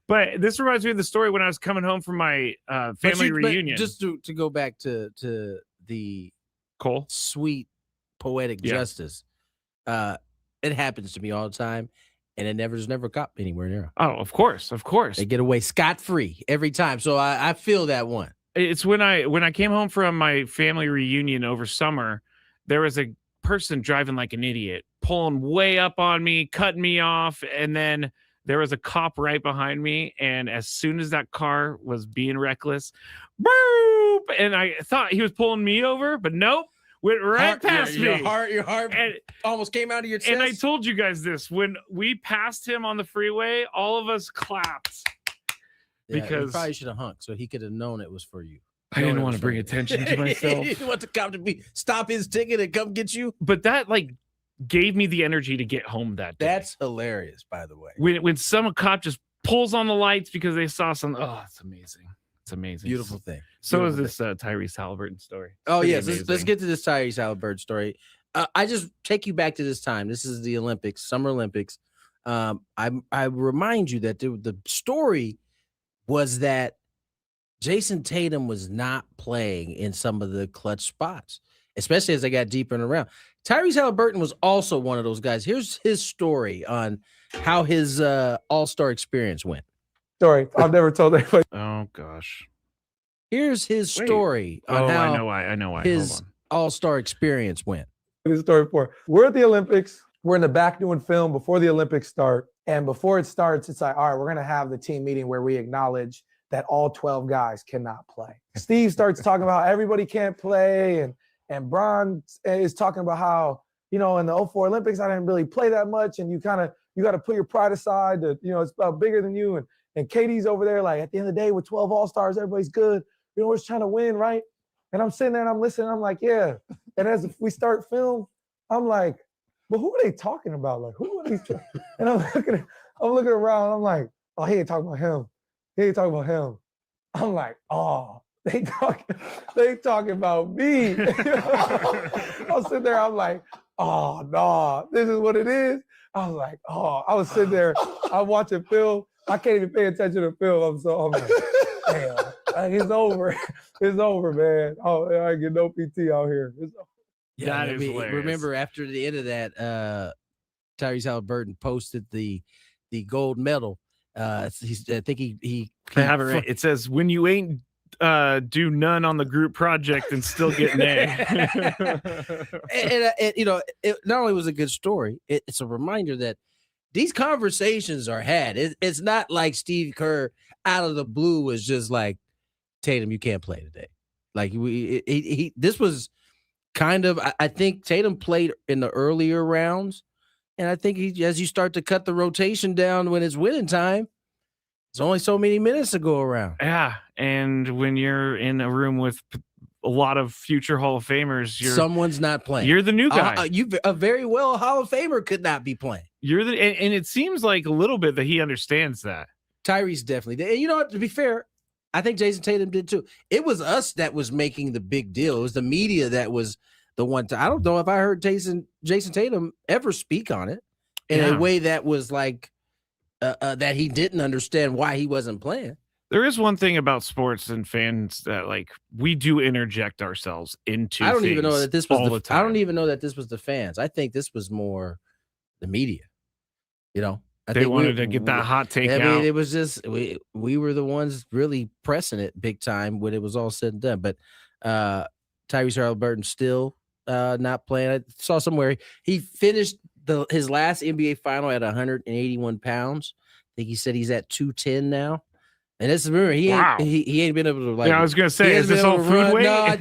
But this reminds me of the story when I was coming home from my family reunion. Just to go back to the Cole sweet poetic justice. It happens to me all the time. And there's never a cop anywhere near. Oh, of course. They get away scot-free every time. So I feel that one. It's when I came home from my family reunion over summer, there was a person driving like an idiot, pulling way up on me, cutting me off, and then there was a cop right behind me. And as soon as that car was being reckless, boop, and I thought he was pulling me over, but nope. Went right past me. Your heart almost came out of your chest. And I told you guys this. When we passed him on the freeway, all of us clapped. Yeah, because you probably should have hunked so he could have known it was for you. I didn't want to bring attention to myself. You want the cop to stop his ticket and come get you? But that gave me the energy to get home that day. That's hilarious, by the way. When some cop just pulls on the lights because they saw something. Oh, it's amazing. It's amazing. Beautiful thing. So is this Tyrese Halliburton story. Oh, yes. Let's get to this Tyrese Halliburton story. I just take you back to this time. This is the Olympics, Summer Olympics. I remind you that the story was that Jason Tatum was not playing in some of the clutch spots, especially as they got deeper in the round. Tyrese Halliburton was also one of those guys. Here's his story on how his All-Star experience went. Story. I've never told anybody. Oh, gosh. Here's his story on how I know why. his All-Star experience went. This story before. We're at the Olympics. We're in the back doing film before the Olympics start. And before it starts, it's like, all right, we're going to have the team meeting where we acknowledge that all 12 guys cannot play. Steve starts talking about how everybody can't play. And Bron is talking about how, in the 04 Olympics, I didn't really play that much. And you got to put your pride aside that, it's about bigger than you. And Katie's over there, like, at the end of the day, with 12 All-Stars, everybody's good. We're just trying to win, right? And I'm sitting there and I'm listening. I'm like, yeah. And as we start film, I'm like, but who are they talking about? Like, who are these? And I'm looking around. I'm like, oh, he ain't talking about him. He ain't talking about him. I'm like, oh, they talking about me. I'm sitting there. I'm like, oh, no, this is what it is. I was like, oh, I was sitting there. I'm watching film. I can't even pay attention to film. I'm like, damn, it's over. It's over, man. Oh, I get no PT out here. It's over. Yeah, that is hilarious. Remember after the end of that, Tyrese Halliburton posted the gold medal. I think he I have it right. It says, when you ain't do none on the group project and still get an A. and it not only was a good story, it's a reminder that these conversations are had. It's not like Steve Kerr out of the blue was just like, Tatum, you can't play today. Like this was kind of, I think Tatum played in the earlier rounds. And I think as you start to cut the rotation down when it's winning time, there's only so many minutes to go around. Yeah. And when you're in a room with a lot of future Hall of Famers, someone's not playing. You're the new guy. A very well Hall of Famer could not be playing. And it seems like a little bit that he understands that. Tyrese definitely did. And you know what? To be fair, I think Jason Tatum did too. It was us that was making the big deal. It was the media that was the one. I don't know if I heard Jason Tatum ever speak on it in a way that was like that he didn't understand why he wasn't playing. There is one thing about sports and fans that like we do interject ourselves into. I don't even know that this was the time. I don't even know that this was the fans. I think this was more the media. You know, they wanted to get that hot take out. I mean, it was just we were the ones really pressing it big time when it was all said and done. But Tyrese Halliburton still not playing. I saw somewhere he finished his last NBA final at 181 pounds. I think he said he's at 210 now. And this remember he ain't been able to like. Yeah, I was gonna say, is this all food weight? No, I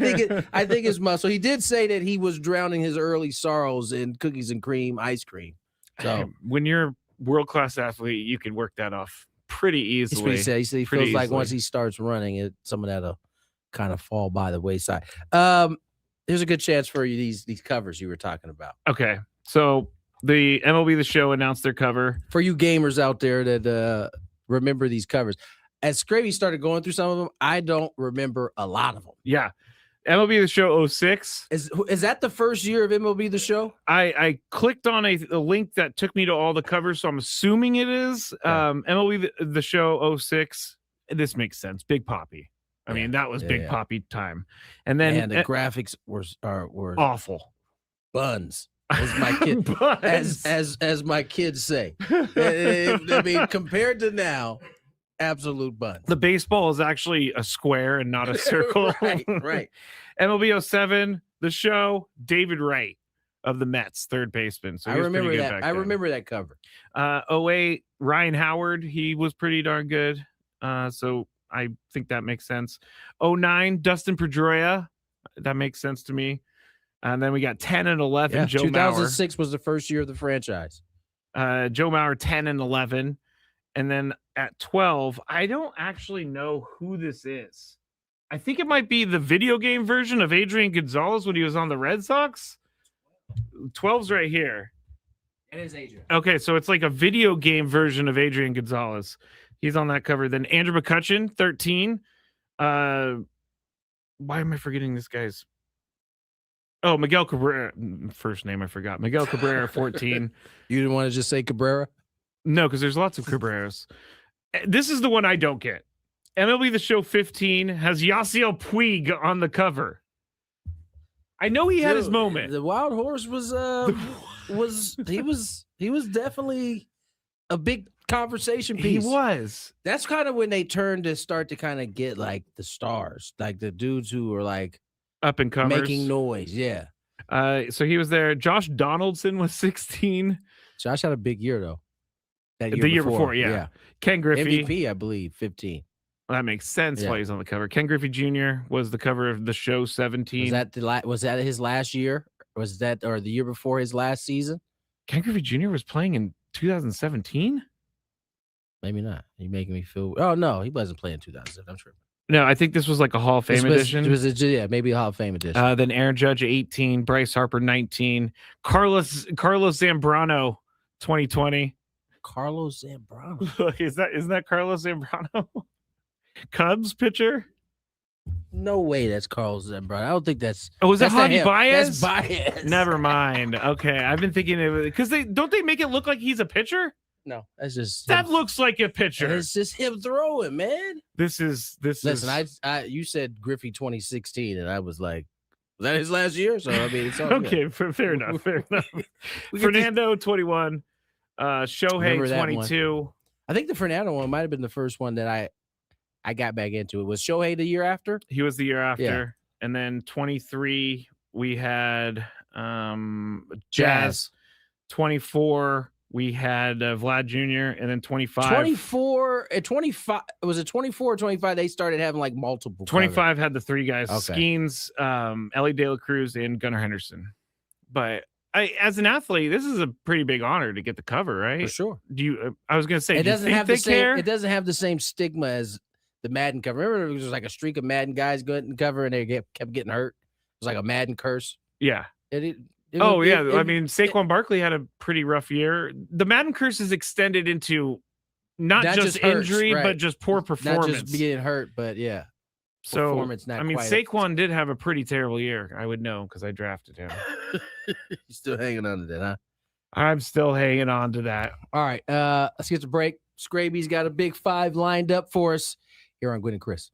think it's muscle. He did say that he was drowning his early sorrows in cookies and cream ice cream. So when you're a world-class athlete, you can work that off pretty easily. He said he feels like once he starts running, some of that'll kind of fall by the wayside. There's a good chance for you these covers you were talking about. Okay, so the MLB The Show announced their cover for you gamers out there that remember these covers. As Skraby started going through some of them, I don't remember a lot of them. Yeah. MLB The Show 06. Is that the first year of MLB The Show? I clicked on a link that took me to all the covers, so I'm assuming it is. MLB The Show 06. This makes sense. Big Poppy. I mean, that was Big Poppy time. And then the graphics were awful. Buns. As my kid as my kids say. I mean, compared to now, absolute buns. The baseball is actually a square and not a circle. right. MLB 07, The Show, David Wright of the Mets, third baseman. So I remember that. I remember that cover. 08, Ryan Howard, he was pretty darn good. So I think that makes sense. 09, Dustin Pedroia, that makes sense to me. And then we got 10 and 11, Joe 2006 was the first year of the franchise. Joe Mauer, 10 and 11. And then at 12, I don't actually know who this is. I think it might be the video game version of Adrian Gonzalez when he was on the Red Sox. 12's right here. It is Adrian. Okay, so it's like a video game version of Adrian Gonzalez. He's on that cover. Then Andrew McCutchen, 13. Why am I forgetting this guy's? Oh, Miguel Cabrera. First name I forgot. Miguel Cabrera, 14. You didn't want to just say Cabrera? No, because there's lots of Cabreras. This is the one I don't get. MLB The Show 15 has Yasiel Puig on the cover. I know he had his moment. The wild horse was definitely a big conversation piece. He was. That's kind of when they turned to start to kind of get like the stars, like the dudes who were like up and comers, making noise. Yeah. So he was there. Josh Donaldson was 16. Josh had a big year though. The year before, yeah. Ken Griffey, MVP, I believe, 15. Well, that makes sense why he's on the cover. Ken Griffey Jr. was the cover of The Show 17. Was that his last year? Was that or the year before his last season? Ken Griffey Jr. was playing in 2017. Maybe not. You're making me feel. Oh no, he wasn't playing in 2007. I'm sure. No, I think this was like a Hall of Fame edition. Maybe a Hall of Fame edition. Then Aaron Judge 18, Bryce Harper 19, Carlos Zambrano 2020. Carlos Zambrano. Isn't that Carlos Zambrano? Cubs pitcher? No way that's Carlos Zambrano. I don't think that's. Oh, is that Javi Baez? That's Baez. Never mind. Okay, I've been thinking of it because they make it look like he's a pitcher. No, that's just that looks like a pitcher. It's just him throwing, man. Listen, you said Griffey 2016, and I was like, was that his last year? So I mean, it's all okay. Fair enough. Fernando 21, Shohei 22. I think the Fernando one might have been the first one that I got back into. It was Shohei the year after. He was the year after, and then 23 we had Jazz. 24. We had Vlad Jr. and then 25. 24 at 25. Was it 24 or 25? They started having like multiple. 25 had the three guys: okay. Skeens, Ellie De La Cruz, and Gunnar Henderson. But as an athlete, this is a pretty big honor to get the cover, right? For sure. I was gonna say, it doesn't have the same. It doesn't have the same stigma as the Madden cover. Remember, there was like a streak of Madden guys getting cover, and they kept getting hurt. It was like a Madden curse. Yeah. I mean, Saquon Barkley had a pretty rough year. The Madden curse is extended into not just injury, but just poor performance. Not just getting hurt, but yeah. So, I mean, Saquon did have a pretty terrible year. I would know because I drafted him. You're still hanging on to that, huh? I'm still hanging on to that. All right. Let's get to break. Skraby's got a big 5 lined up for us here on Gwynn and Chris.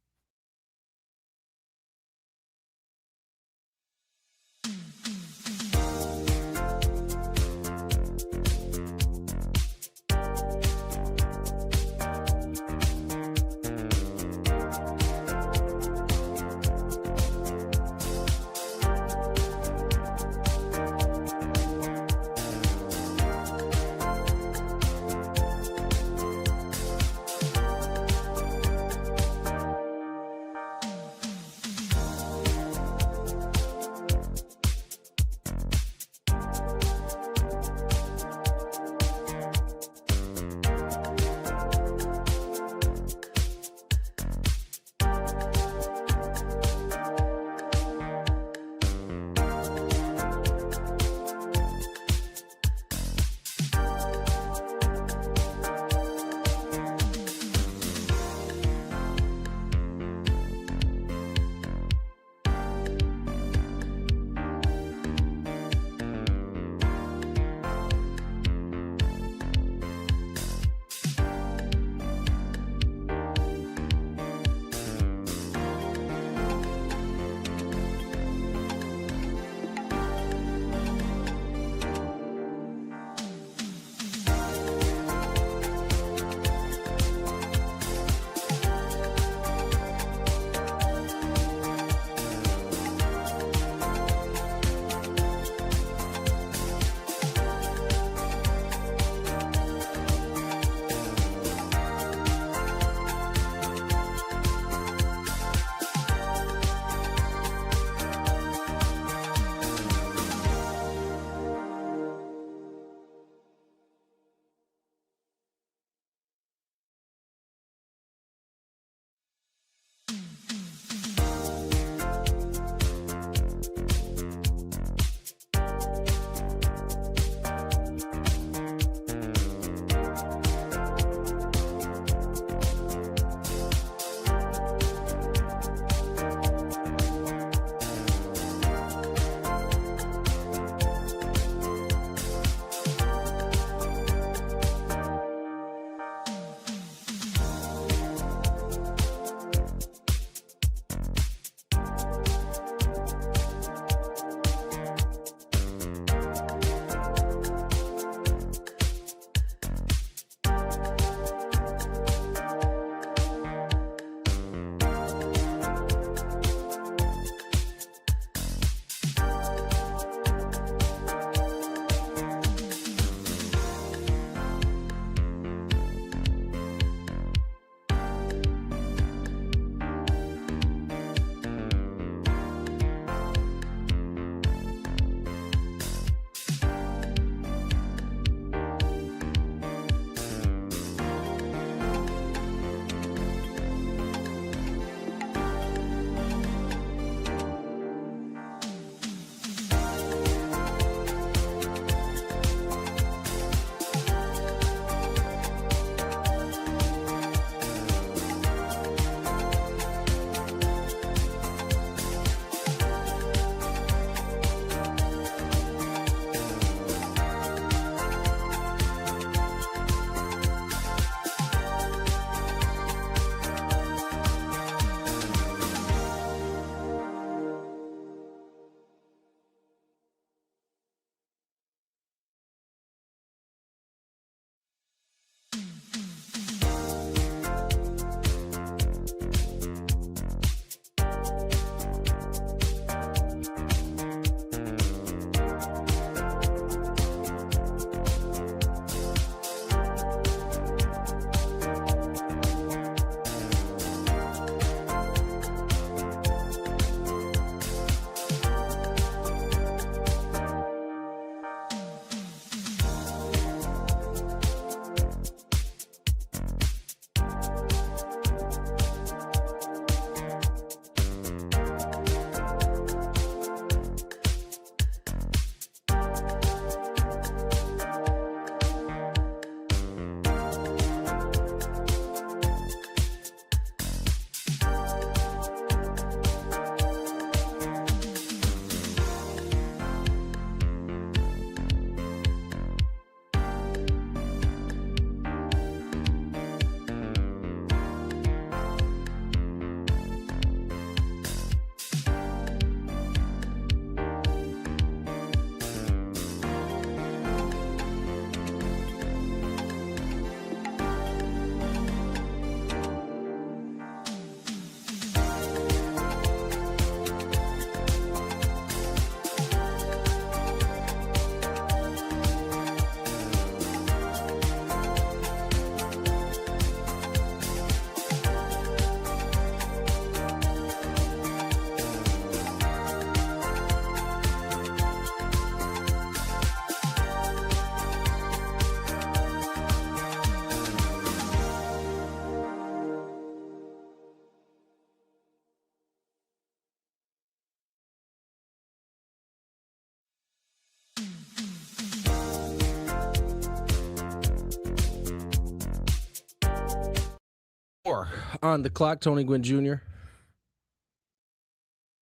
on the clock. Tony Gwynn Jr.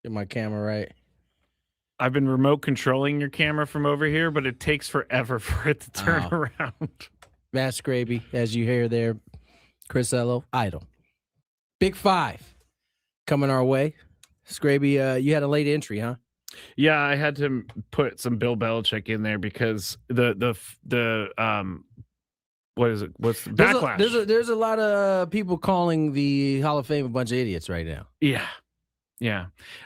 Get my camera right. I've been remote controlling your camera from over here, but it takes forever for it to turn around. Matt Skraby, as you hear there, Chris Ello, idle. Big Five coming our way. Skraby, you had a late entry, huh? Yeah, I had to put some Bill Belichick in there because the what is it? What's the backlash? There's a lot of people calling the Hall of Fame a bunch of idiots right now. Yeah.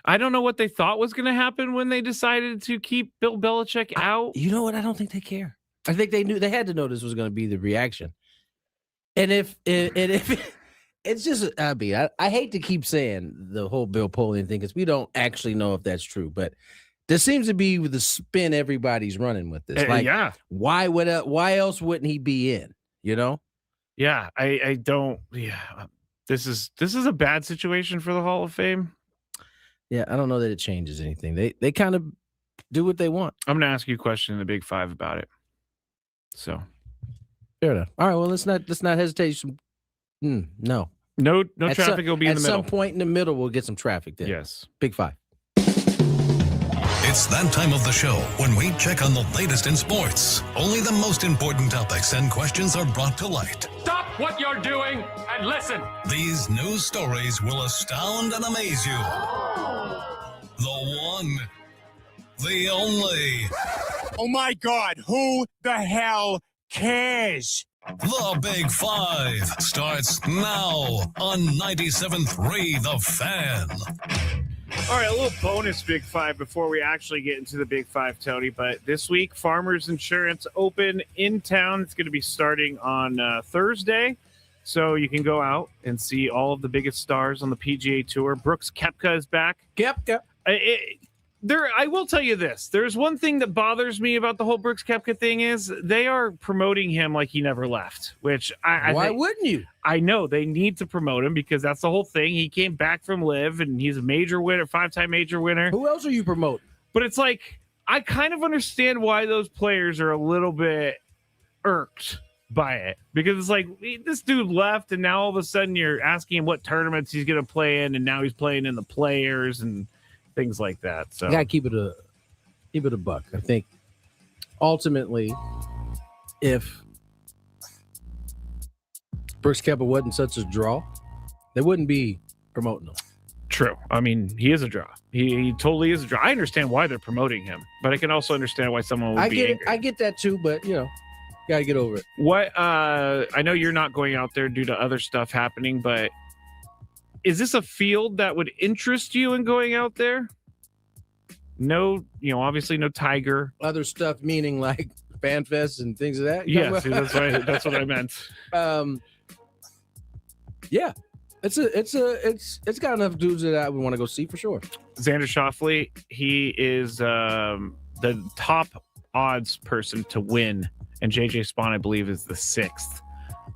I don't know what they thought was going to happen when they decided to keep Bill Belichick out. You know what? I don't think they care. I think they had to know this was going to be the reaction. And if it's just, I mean, I hate to keep saying the whole Bill Polian thing because we don't actually know if that's true, but there seems to be the spin everybody's running with this. Like, why else wouldn't he be in? You know? Yeah, I don't. Yeah, this is a bad situation for the Hall of Fame. Yeah, I don't know that it changes anything. They kind of do what they want. I'm gonna ask you a question in the Big Five about it. So, fair enough. All right. Well, let's not hesitate. No traffic will be in the middle. At some point in the middle, we'll get some traffic there. Yes. Big Five. It's that time of the show when we check on the latest in sports. Only the most important topics and questions are brought to light. Stop what you're doing and listen. These news stories will astound and amaze you. The one, the only. Oh my God, who the hell cares? The Big Five starts now on 97.3 The Fan. All right, a little bonus Big Five before we actually get into the Big Five, Tony. But this week, Farmers Insurance Open in town. It's going to be starting on Thursday. So you can go out and see all of the biggest stars on the PGA Tour. Brooks Koepka is back. Koepka. I will tell you this. There's one thing that bothers me about the whole Brooks Koepka thing is they are promoting him like he never left, which why wouldn't you? I know they need to promote him because that's the whole thing. He came back from LIV and he's a major winner, 5-time major winner. Who else are you promoting? But it's like, I kind of understand why those players are a little bit irked by it because it's like this dude left and now all of a sudden you're asking him what tournaments he's going to play in and now he's playing in the Players and things like that. So you gotta keep it a buck. I think ultimately, if Brooks Koepka wasn't such a draw, they wouldn't be promoting him. True. I mean, he is a draw. He totally is a draw. I understand why they're promoting him, but I can also understand why someone would be angry. I get that too, but gotta get over it. What? I know you're not going out there due to other stuff happening, but is this a field that would interest you in going out there? No, obviously no Tiger. Other stuff, meaning like fan fests and things of that. Yes, that's what I meant. Yeah, it's got enough dudes that I would want to go see for sure. Xander Schauffele, he is the top odds person to win, and JJ Spawn, I believe, is the 6th.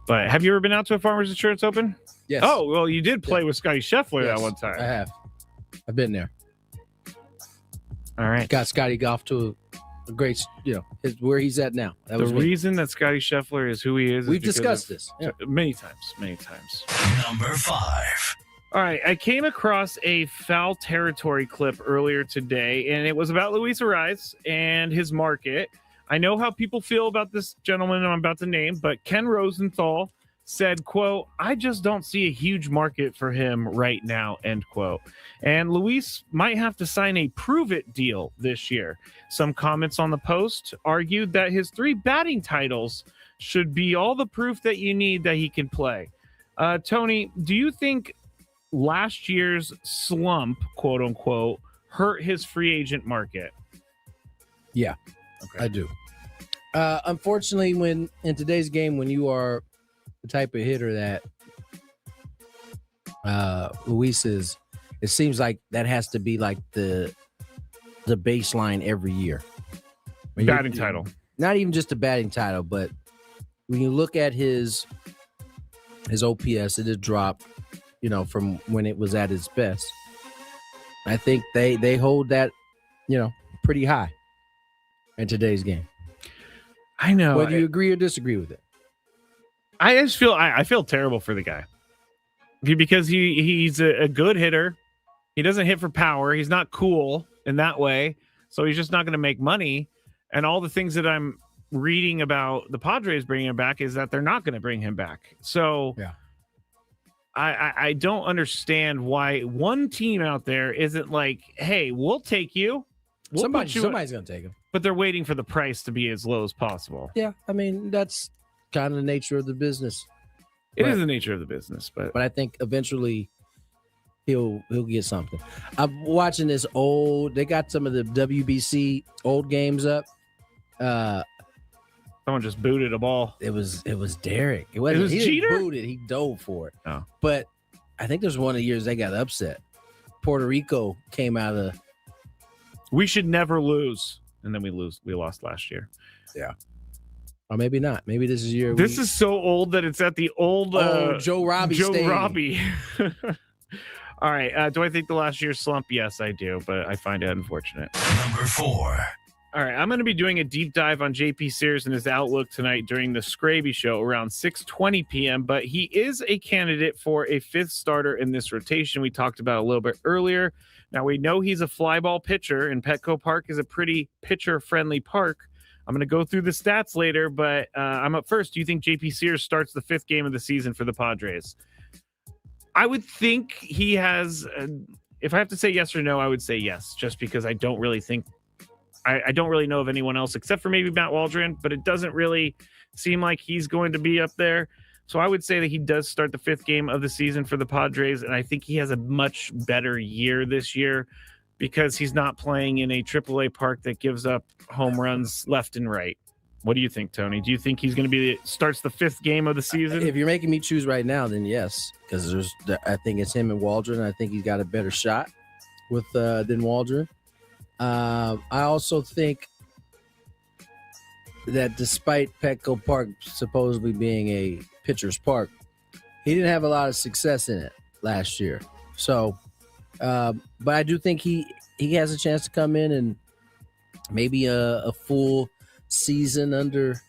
But have you ever been out to a Farmers Insurance Open? Yes. Oh, well, you did play with Scotty Scheffler that one time. I have. I've been there. All right. Got Scotty Golf to a great, where he's at now. That the reason that Scotty Scheffler is who he is. We've discussed this many times. Number 5. All right. I came across a foul territory clip earlier today, and it was about Luis Arraez and his market. I know how people feel about this gentleman I'm about to name, but Ken Rosenthal said, quote, "I just don't see a huge market for him right now," end quote. And Luis might have to sign a prove-it deal this year. Some comments on the post argued that his 3 batting titles should be all the proof that you need that he can play. Tony, do you think last year's slump, quote unquote, hurt his free agent market? Yeah, okay. I do. Unfortunately, in today's game, when you are the type of hitter that Luis is, it seems like that has to be like the baseline every year. Batting title. Not even just a batting title, but when you look at his OPS, it has dropped, from when it was at its best. I think they hold that, pretty high in today's game. I know. Whether you agree or disagree with it. I just feel I feel terrible for the guy. because he's a good hitter. He doesn't hit for power. He's not cool in that way. So he's just not going to make money. And all the things that I'm reading about the Padres bringing him back is that they're not going to bring him back. So yeah. I don't understand why one team out there isn't like, hey, we'll take you. Somebody's going to take him. But they're waiting for the price to be as low as possible. Yeah, I mean, that's kind of the nature of the business. It is the nature of the business, but I think eventually he'll get something. I'm watching this old. They got some of the WBC old games up. Someone just booted a ball. It was Derek. It wasn't. He Jeter? didn't boot it. He dove for it. Oh. But I think there's one of the years they got upset. Puerto Rico came out of. We should never lose, and then we lost last year. Yeah. Or maybe not. Maybe this is year. This is so old that it's at the old Joe Robbie Stadium. Robbie. All right. Do I think the last year's slump? Yes, I do, but I find it unfortunate. Number 4. All right. I'm going to be doing a deep dive on JP Sears and his outlook tonight during the Skraby show around 6:20 p.m., but he is a candidate for a 5th starter in this rotation we talked about a little bit earlier. Now, we know he's a fly ball pitcher, and Petco Park is a pretty pitcher-friendly park. I'm going to go through the stats later, but I'm up first. Do you think JP Sears starts the 5th game of the season for the Padres? I would think he has. If I have to say yes or no, I would say yes, just because I don't really think. I don't really know of anyone else except for maybe Matt Waldron, but it doesn't really seem like he's going to be up there. So I would say that he does start the 5th game of the season for the Padres, and I think he has a much better year this year because he's not playing in a AAA park that gives up home runs left and right. What do you think, Tony? Do you think he's going to starts the 5th game of the season? If you're making me choose right now, then yes, because I think it's him and Waldron. I think he's got a better shot with than Waldron. I also think that despite Petco Park supposedly being a pitcher's park, he didn't have a lot of success in it last year. So, but I do think he has a chance to come in and maybe a full season under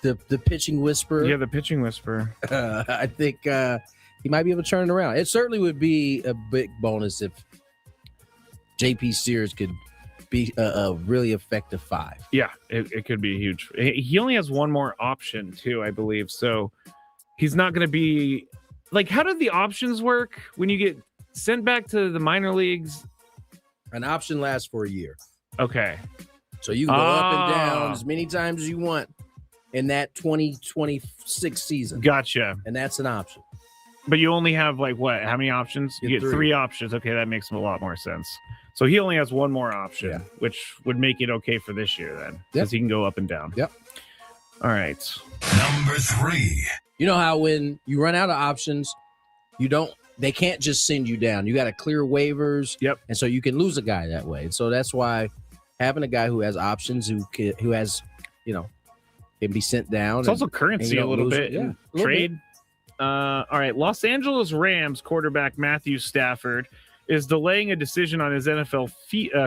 the pitching whisperer. Yeah, the pitching whisperer. I think he might be able to turn it around. It certainly would be a big bonus if JP Sears could be a really effective 5. Yeah, it could be huge. He only has one more option too, I believe. So he's not going to be like, how did the options work when you get sent back to the minor leagues? An option lasts for a year. Okay. So you can go up and down as many times as you want in that 2026 season. Gotcha. And that's an option. But you only have like what? How many options? You get 3 options. Okay, that makes a lot more sense. So he only has one more option, which would make it okay for this year then, because he can go up and down. Yep. All right. Number 3. You know how when you run out of options, they can't just send you down. You got to clear waivers. Yep. And so you can lose a guy that way. And so that's why having a guy who has options, who has, can be sent down. It's also currency a little bit. Yeah, trade. All right. Los Angeles Rams quarterback Matthew Stafford is delaying a decision on his NFL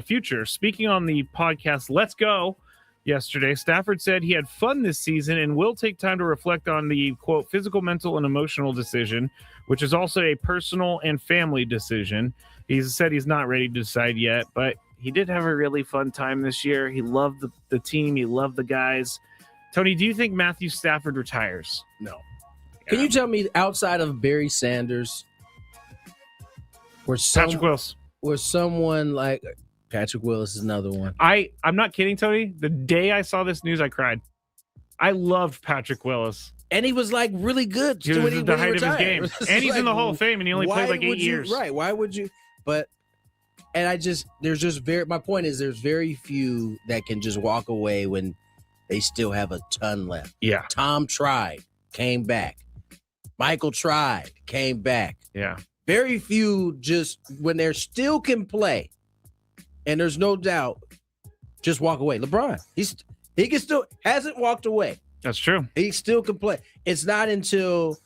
future. Speaking on the podcast Let's Go yesterday, Stafford said he had fun this season and will take time to reflect on the, quote, physical, mental, and emotional decision, which is also a personal and family decision. He said he's not ready to decide yet, but he did have a really fun time this year. He loved the team. He loved the guys. Tony, do you think Matthew Stafford retires? No. Can you tell me, outside of Barry Sanders, Patrick Willis, where someone like Patrick Willis is another one? I'm not kidding, Tony. The day I saw this news, I cried. I loved Patrick Willis. And he was like really good. He was at the height of his game. And he's in the Hall of Fame, and he only played like 8 years. Right. Why would you? But, my point is there's very few that can just walk away when they still have a ton left. Yeah. Tom tried, came back. Michael tried, came back. Yeah. Very few just when they still can play, and there's no doubt, just walk away. LeBron, he can still hasn't walked away. That's true. He still can play. It's not until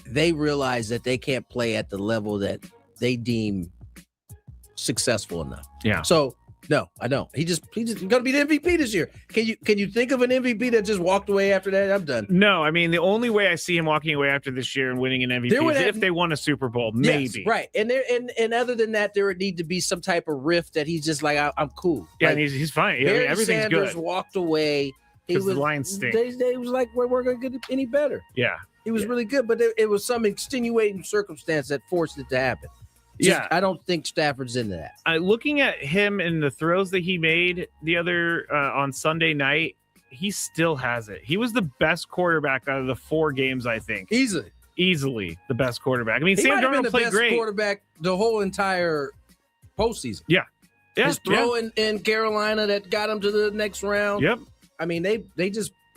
they realize that they can't play at the level that they deem successful enough. Yeah. So No, I don't. He just going to be the MVP this year. Can you think of an MVP that just walked away after that? I'm done. No, I mean the only way I see him walking away after this year and winning an MVP is if they won a Super Bowl, maybe. Yes, right. And other than that, there would need to be some type of rift that he's just like, I'm cool. Yeah, like, and he's fine. Yeah, Barry everything's Sanders good. walked away. Because the Lions stink. They was like, we're going to get any better. Yeah. He was really good, but it was some extenuating circumstance that forced it to happen. I don't think Stafford's into that. Looking at him and the throws that he made the other on Sunday night, he still has it. He was the best quarterback out of the 4 games, I think. Easily the best quarterback. I mean, Sam Darnold played great. Quarterback the whole entire postseason. Yeah. His throw in Carolina that got him to the next round. Yep. I mean,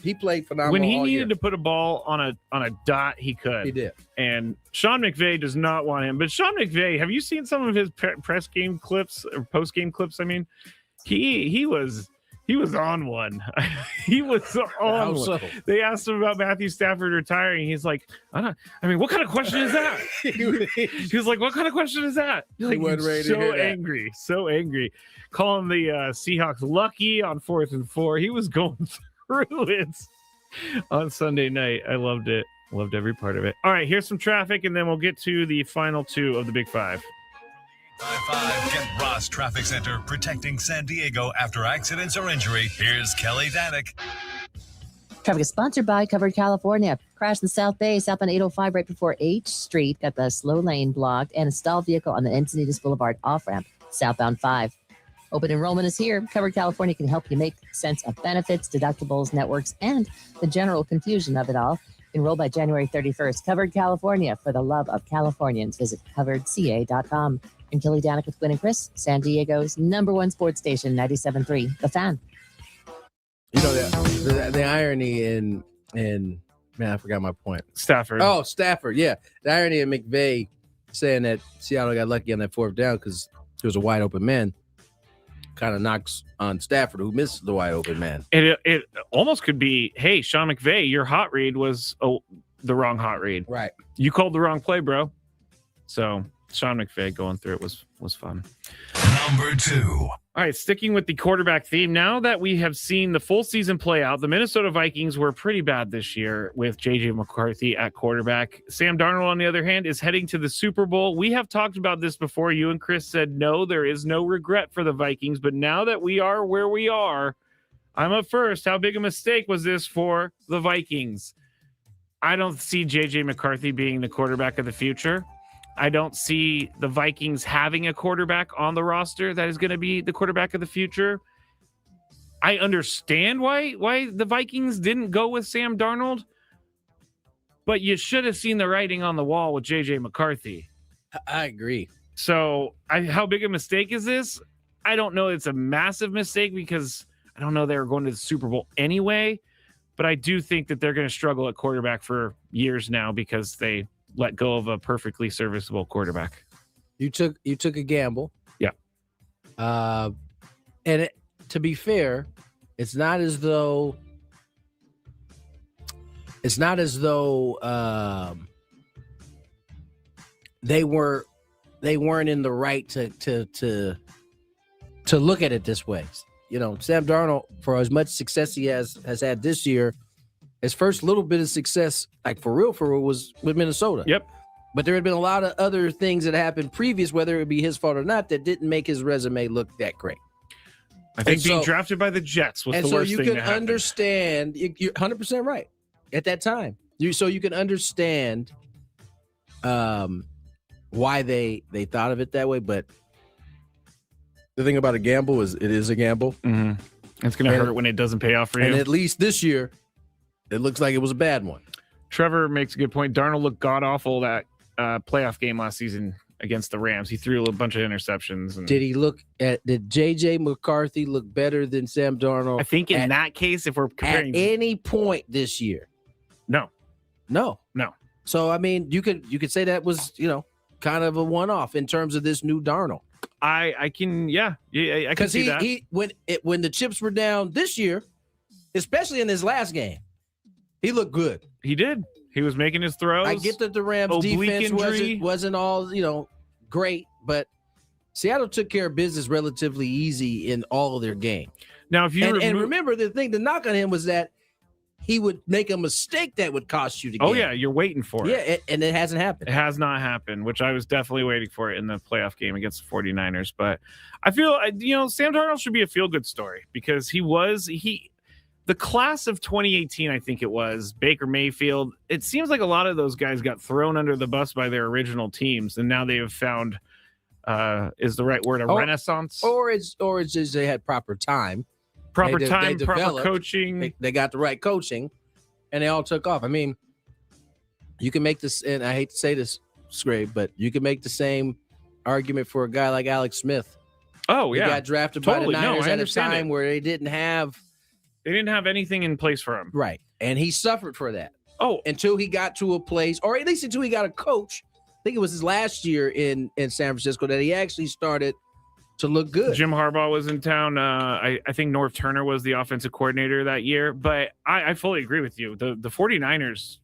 he played phenomenal. When he all needed year. to put a ball on a dot, he could. He did. And Sean McVay does not want him. But Sean McVay, have you seen some of his press game clips or post game clips? I mean, he was on one. He was on one. So? They asked him about Matthew Stafford retiring. He's like, what kind of question is that? He was like, what kind of question is that? Like, so angry. Calling the Seahawks lucky on 4th and 4. He was going through it on Sunday night. I loved it. Loved every part of it. All right, here's some traffic, and then we'll get to the final 2 of the Big 5. 5 Get Ross Traffic Center, protecting San Diego after accidents or injury. Here's Kelly Danick. Traffic is sponsored by Covered California. Crash in South Bay, southbound 805 right before H Street. Got the slow lane blocked and a stalled vehicle on the Encinitas Boulevard off-ramp, southbound 5. Open enrollment is here. Covered California can help you make sense of benefits, deductibles, networks, and the general confusion of it all. Enroll by January 31st. Covered California, for the love of Californians. Visit coveredca.com. And Kelly Danick with Gwynn and Chris, San Diego's #1 sports station, 97.3, The Fan. You know, the irony in man, I forgot my point. Stafford. Oh, Stafford, yeah. The irony of McVay saying that Seattle got lucky on that 4th down because there was a wide open man kind of knocks on Stafford, who missed the wide open man. It almost could be, hey, Sean McVay, your hot read was the wrong hot read. Right. You called the wrong play, bro. So Sean McVay going through it was fun. Number 2. All right, sticking with the quarterback theme, now that we have seen the full season play out, the Minnesota Vikings were pretty bad this year with J.J. McCarthy at quarterback. Sam Darnold, on the other hand, is heading to the Super Bowl. We have talked about this before. You and Chris said, no, there is no regret for the Vikings. But now that we are where we are, I'm up first. How big a mistake was this for the Vikings? I don't see J.J. McCarthy being the quarterback of the future. I don't see the Vikings having a quarterback on the roster that is going to be the quarterback of the future. I understand why the Vikings didn't go with Sam Darnold, but you should have seen the writing on the wall with J.J. McCarthy. I agree. So how big a mistake is this? I don't know. It's a massive mistake because I don't know they were going to the Super Bowl anyway, but I do think that they're going to struggle at quarterback for years now because they let go of a perfectly serviceable quarterback. You took a gamble. Yeah. And to be fair, it's not as though they weren't in the right to look at it this way. You know, Sam Darnold, for as much success he has had this year, his first little bit of success, like for real, was with Minnesota. Yep. But there had been a lot of other things that happened previous, whether it be his fault or not, that didn't make his resume look that great. I think being drafted by the Jets was the worst thing to happen. And so you can understand, you're 100% right at that time. So you can understand why they thought of it that way. But the thing about a gamble is it is a gamble. Mm-hmm. It's going to hurt when it doesn't pay off for you. And at least this year, it looks like it was a bad one. Trevor makes a good point. Darnold looked god-awful that playoff game last season against the Rams. He threw a bunch of interceptions. And Did J.J. McCarthy look better than Sam Darnold? I think in that case, if we're comparing... At any point this year? No. So, I mean, you could say that was, kind of a one-off in terms of this new Darnold. I can see that. When the chips were down this year, especially in his last game, he looked good. He did. He was making his throws. I get that the Rams defense wasn't all, great, but Seattle took care of business relatively easy in all of their game. Now, if you and remember, the thing to knock on him was that he would make a mistake that would cost you the game. Oh, yeah, you're waiting for it. Yeah, and it hasn't happened. It has not happened, which I was definitely waiting for it in the playoff game against the 49ers. But I feel, Sam Darnold should be a feel-good story because the class of 2018, I think it was, Baker Mayfield, it seems like a lot of those guys got thrown under the bus by their original teams, and now they have found, is the right word, renaissance? Or it's just they had proper time. Proper They proper coaching. They got the right coaching, and they all took off. I mean, you can make this, and I hate to say this, Skraby, but you can make the same argument for a guy like Alex Smith. Oh, yeah. He got drafted by the Niners at a time where they didn't have anything in place for him. Right. And he suffered for that. Oh. Until he got to a place, or at least until he got a coach. I think it was his last year in San Francisco that he actually started to look good. Jim Harbaugh was in town. I think Norv Turner was the offensive coordinator that year. But I fully agree with you. The 49ers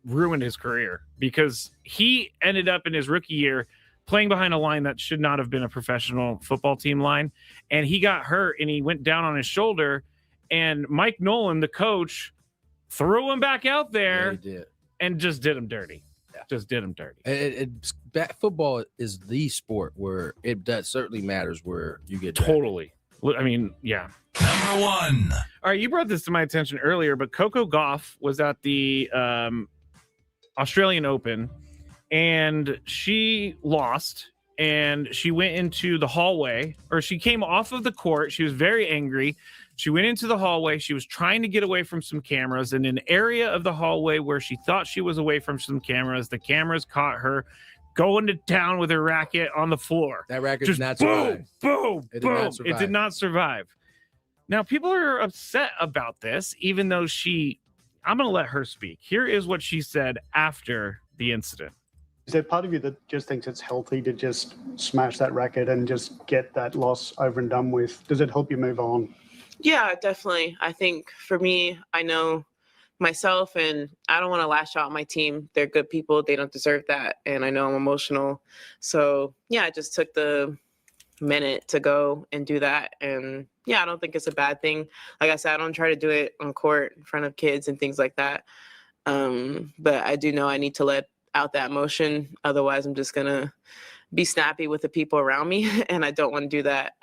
ruined his career because he ended up in his rookie year playing behind a line that should not have been a professional football team line. And he got hurt and he went down on his shoulder. And Mike Nolan, the coach, threw him back out there and just did him dirty. Just did him dirty. Football is the sport where it certainly matters where you get drafted. Totally. I mean, yeah. Number 1. All right, you brought this to my attention earlier, but Coco Gauff was at the Australian Open, and she lost, and she went into the hallway, or she came off of the court. She was very angry. She went into the hallway. She was trying to get away from some cameras. In an area of the hallway where she thought she was away from some cameras, the cameras caught her going to town with her racket on the floor. That racket just did not survive. Boom, It did boom. not It survive. did not survive. Now, people are upset about this, even though I'm going to let her speak. Here is what she said after the incident. Is there part of you that just thinks it's healthy to just smash that racket and just get that loss over and done with? Does it help you move on? Yeah, definitely. I think for me, I know myself and I don't want to lash out on my team. They're good people. They don't deserve that. And I know I'm emotional. So yeah, I just took the minute to go and do that. And yeah, I don't think it's a bad thing. Like I said, I don't try to do it on court in front of kids and things like that. But I do know I need to let out that emotion. Otherwise, I'm just going to be snappy with the people around me. And I don't want to do that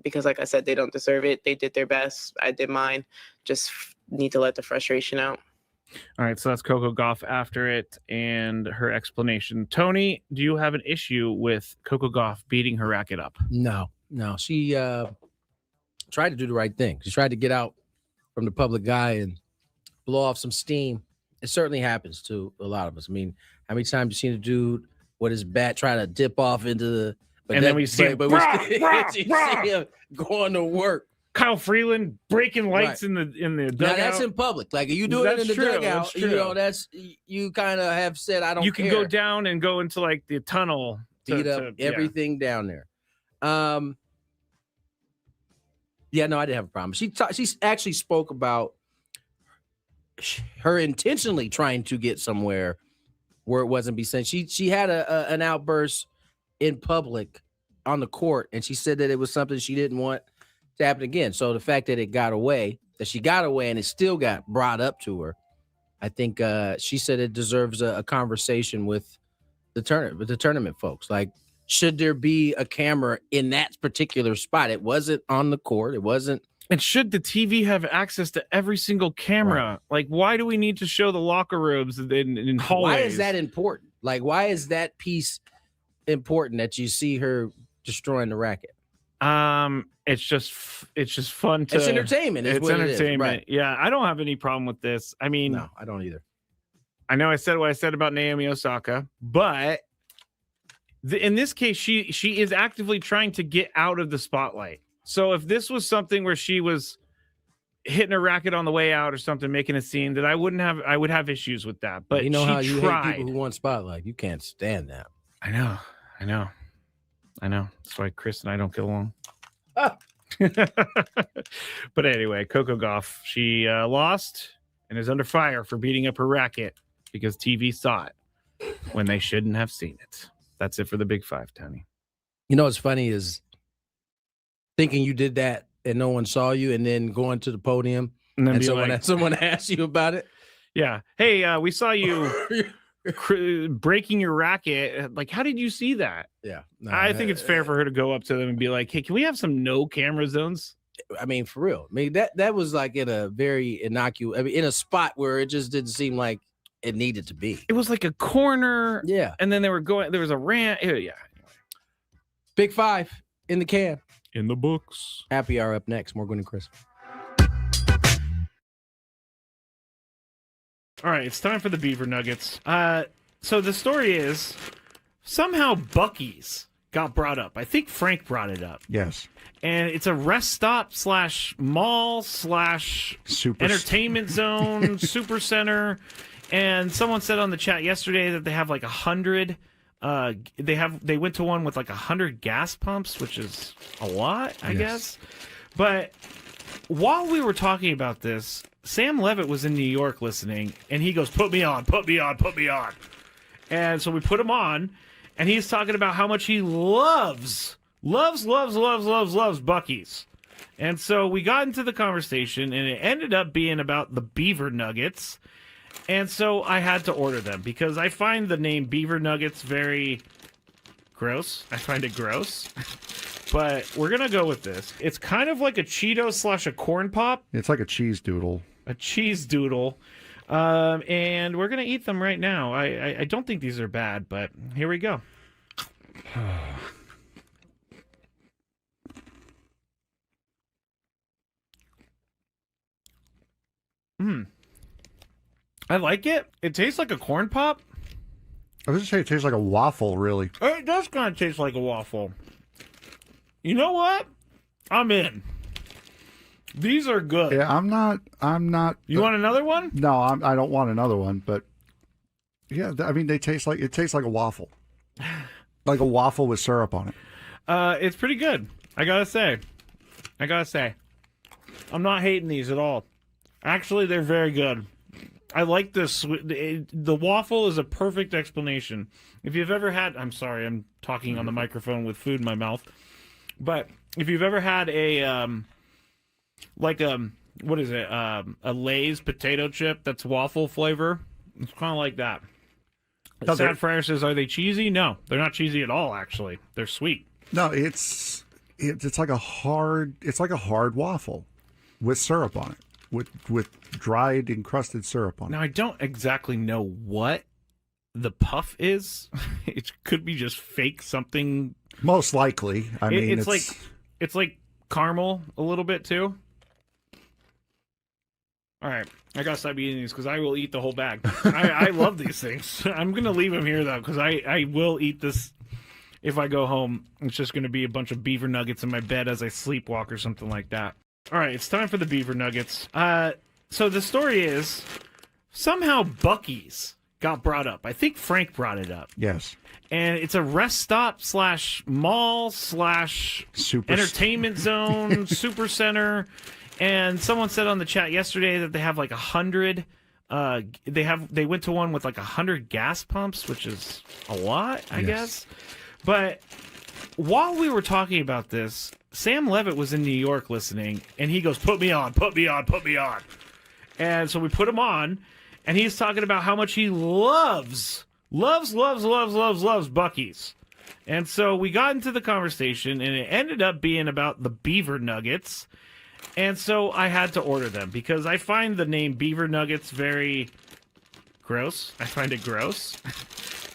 because like I said, they don't deserve it. They did their best. I did mine. Just need to let the frustration out. All right, so that's Coco Gauff after it and her explanation. Tony, do you have an issue with Coco Gauff beating her racket up? No. She tried to do the right thing. She tried to get out from the public eye and blow off some steam. It certainly happens to a lot of us. I mean, how many times you seen a dude with his bat try to dip off into the, then we see him, see him going to work. Kyle Freeland breaking lights Right. in the dugout. Now that's in public. Like you do it in That's the true, dugout, that's true. you kind of have said I don't. You can care. go down and go into like the tunnel. Beat up everything down there. Yeah, no, I didn't have a problem. She actually spoke about her intentionally trying to get somewhere where it wasn't be sent. She had an outburst in public on the court, and she said that it was something she didn't want to happen again. So the fact that she got away and it still got brought up to her, I think she said it deserves a conversation with the tournament folks. Like, should there be a camera in that particular spot? It wasn't on the court. It wasn't. And should the TV have access to every single camera? Right. Like, why do we need to show the locker rooms in hallways? Why is that important? Like, why is that piece important that you see her destroying the racket? It's just fun to. It's entertainment. It's what entertainment. It is. Right. Yeah, I don't have any problem with this. I mean, no, I don't either. I know I said what I said about Naomi Osaka, but in this case, she is actively trying to get out of the spotlight. So if this was something where she was hitting a racket on the way out or something, making a scene, that I would have issues with that. But you know she how you tried. hate people who want spotlight. You can't stand that. I know. That's why Chris and I don't get along. But anyway, Coco Gauff, she lost and is under fire for beating up her racket because TV saw it when they shouldn't have seen it. That's it for the Big Five, Tony. You know what's funny is thinking you did that and no one saw you, and then going to the podium And then and be someone like- someone asked you about it. Yeah. Hey, we saw you breaking your racket. Like, how did you see that? Yeah. No, I think it's fair for her to go up to them and be like, hey, can we have some no camera zones? I mean, for real. I mean, that was like in a very innocuous, I mean, in a spot where it just didn't seem like it needed to be. It was like a corner. Yeah. And then there was a rant. Yeah. Big 5 in the can. In the books. Happy hour up next. More Gwynn and Chris. All right, it's time for the Beaver Nuggets. So the story is somehow Buc-ee's got brought up. I think Frank brought it up. Yes. And it's a rest stop / mall / Super entertainment zone, super center. And someone said on the chat yesterday that they have like 100. They went to one with like 100 gas pumps, which is a lot, I guess. But while we were talking about this, Sam Levitt was in New York listening, and he goes, put me on. And so we put him on, and he's talking about how much he loves Buc-ee's. And so we got into the conversation, and it ended up being about the Beaver Nuggets. And so I had to order them because I find the name Beaver Nuggets very gross. I find it gross. But we're going to go with this. It's kind of like a Cheeto / a corn pop. It's like a cheese doodle. A cheese doodle. And we're going to eat them right now. I don't think these are bad, but here we go. I like it. It tastes like a corn pop. I was just saying it tastes like a waffle, really. It does kind of taste like a waffle. You know what? I'm in. These are good. Yeah, I'm not. You want another one? No, I don't want another one. But yeah, I mean, it tastes like a waffle, like a waffle with syrup on it. It's pretty good. I gotta say, I'm not hating these at all. Actually, they're very good. I like this. The waffle is a perfect explanation. If you've ever had, I'm sorry, I'm talking on the microphone with food in my mouth. But if you've ever had a what is it? A Lay's potato chip that's waffle flavor. It's kind of like that. Sad Fryer says, "Are they cheesy?" No, they're not cheesy at all. Actually, they're sweet. No, it's like a hard waffle with syrup on it, with dried encrusted syrup on it. Now I don't exactly know what the puff is. It could be just fake something. Most likely. I mean, it's like caramel a little bit too. All right, I gotta stop eating these because I will eat the whole bag. I love these things. I'm gonna leave them here though because I will eat this if I go home. It's just gonna be a bunch of beaver nuggets in my bed as I sleepwalk or something like that. All right, it's time for the Beaver Nuggets. So the story is somehow Buc-ee's got brought up. I think Frank brought it up. Yes. And it's a rest stop / mall / entertainment zone, super center. And someone said on the chat yesterday that they have like 100. They went to one with like 100 gas pumps, which is a lot, I guess. But while we were talking about this, Sam Levitt was in New York listening, and he goes, put me on. And so we put him on, and he's talking about how much he loves Buc-ee's. And so we got into the conversation, and it ended up being about the Beaver Nuggets. And so I had to order them because I find the name Beaver Nuggets very gross. I find it gross.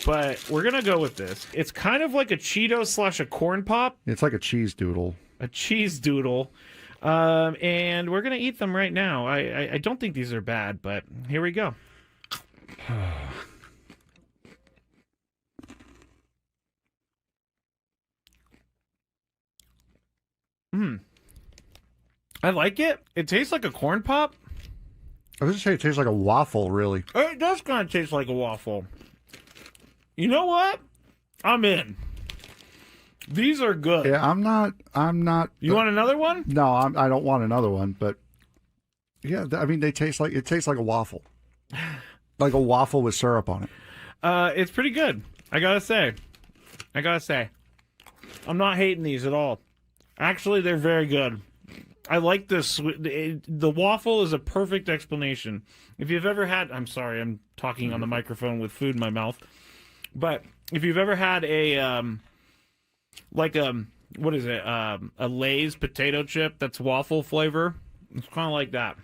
But we're going to go with this. It's kind of like a Cheeto / a corn pop. It's like a cheese doodle. A cheese doodle. And we're going to eat them right now. I don't think these are bad, but here we go. I like it. It tastes like a corn pop. I was just saying it tastes like a waffle, really. It does kind of taste like a waffle. You know what? I'm in. These are good. Yeah, I'm not. You want another one? No, I don't want another one. But yeah, I mean, it tastes like a waffle, like a waffle with syrup on it. It's pretty good. I gotta say. I'm not hating these at all. Actually, they're very good. I like this. The waffle is a perfect explanation. If you've ever had, I'm sorry, I'm talking on the microphone with food in my mouth. But if you've ever had a, what is it? A Lay's potato chip that's waffle flavor. It's kind of like that.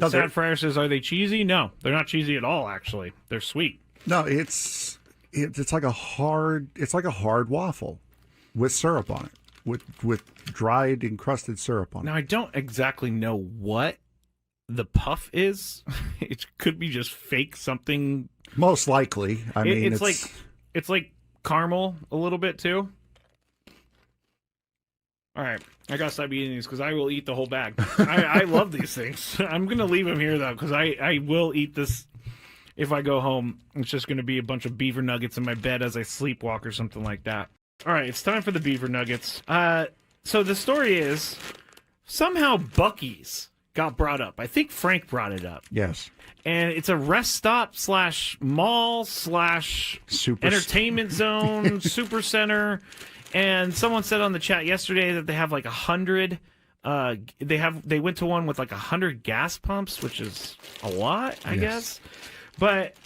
Sad Fryer says, are they cheesy? No, they're not cheesy at all, actually. They're sweet. No, it's like a hard waffle with syrup on it, with dried encrusted syrup on it. Now, I don't exactly know what the puff is. It could be just fake something. Most likely. I mean, it's like caramel a little bit too. All right, I gotta stop eating these because I will eat the whole bag. I love these things. I'm gonna leave them here though because I will eat this if I go home. It's just gonna be a bunch of beaver nuggets in my bed as I sleepwalk or something like that. All right, it's time for the beaver nuggets. So the story is somehow Buc-ee's got brought up. I think Frank brought it up. Yes. And it's a rest stop / mall / entertainment zone, super center. And someone said on the chat yesterday that they have like 100. They went to one with like 100 gas pumps, which is a lot, I guess. But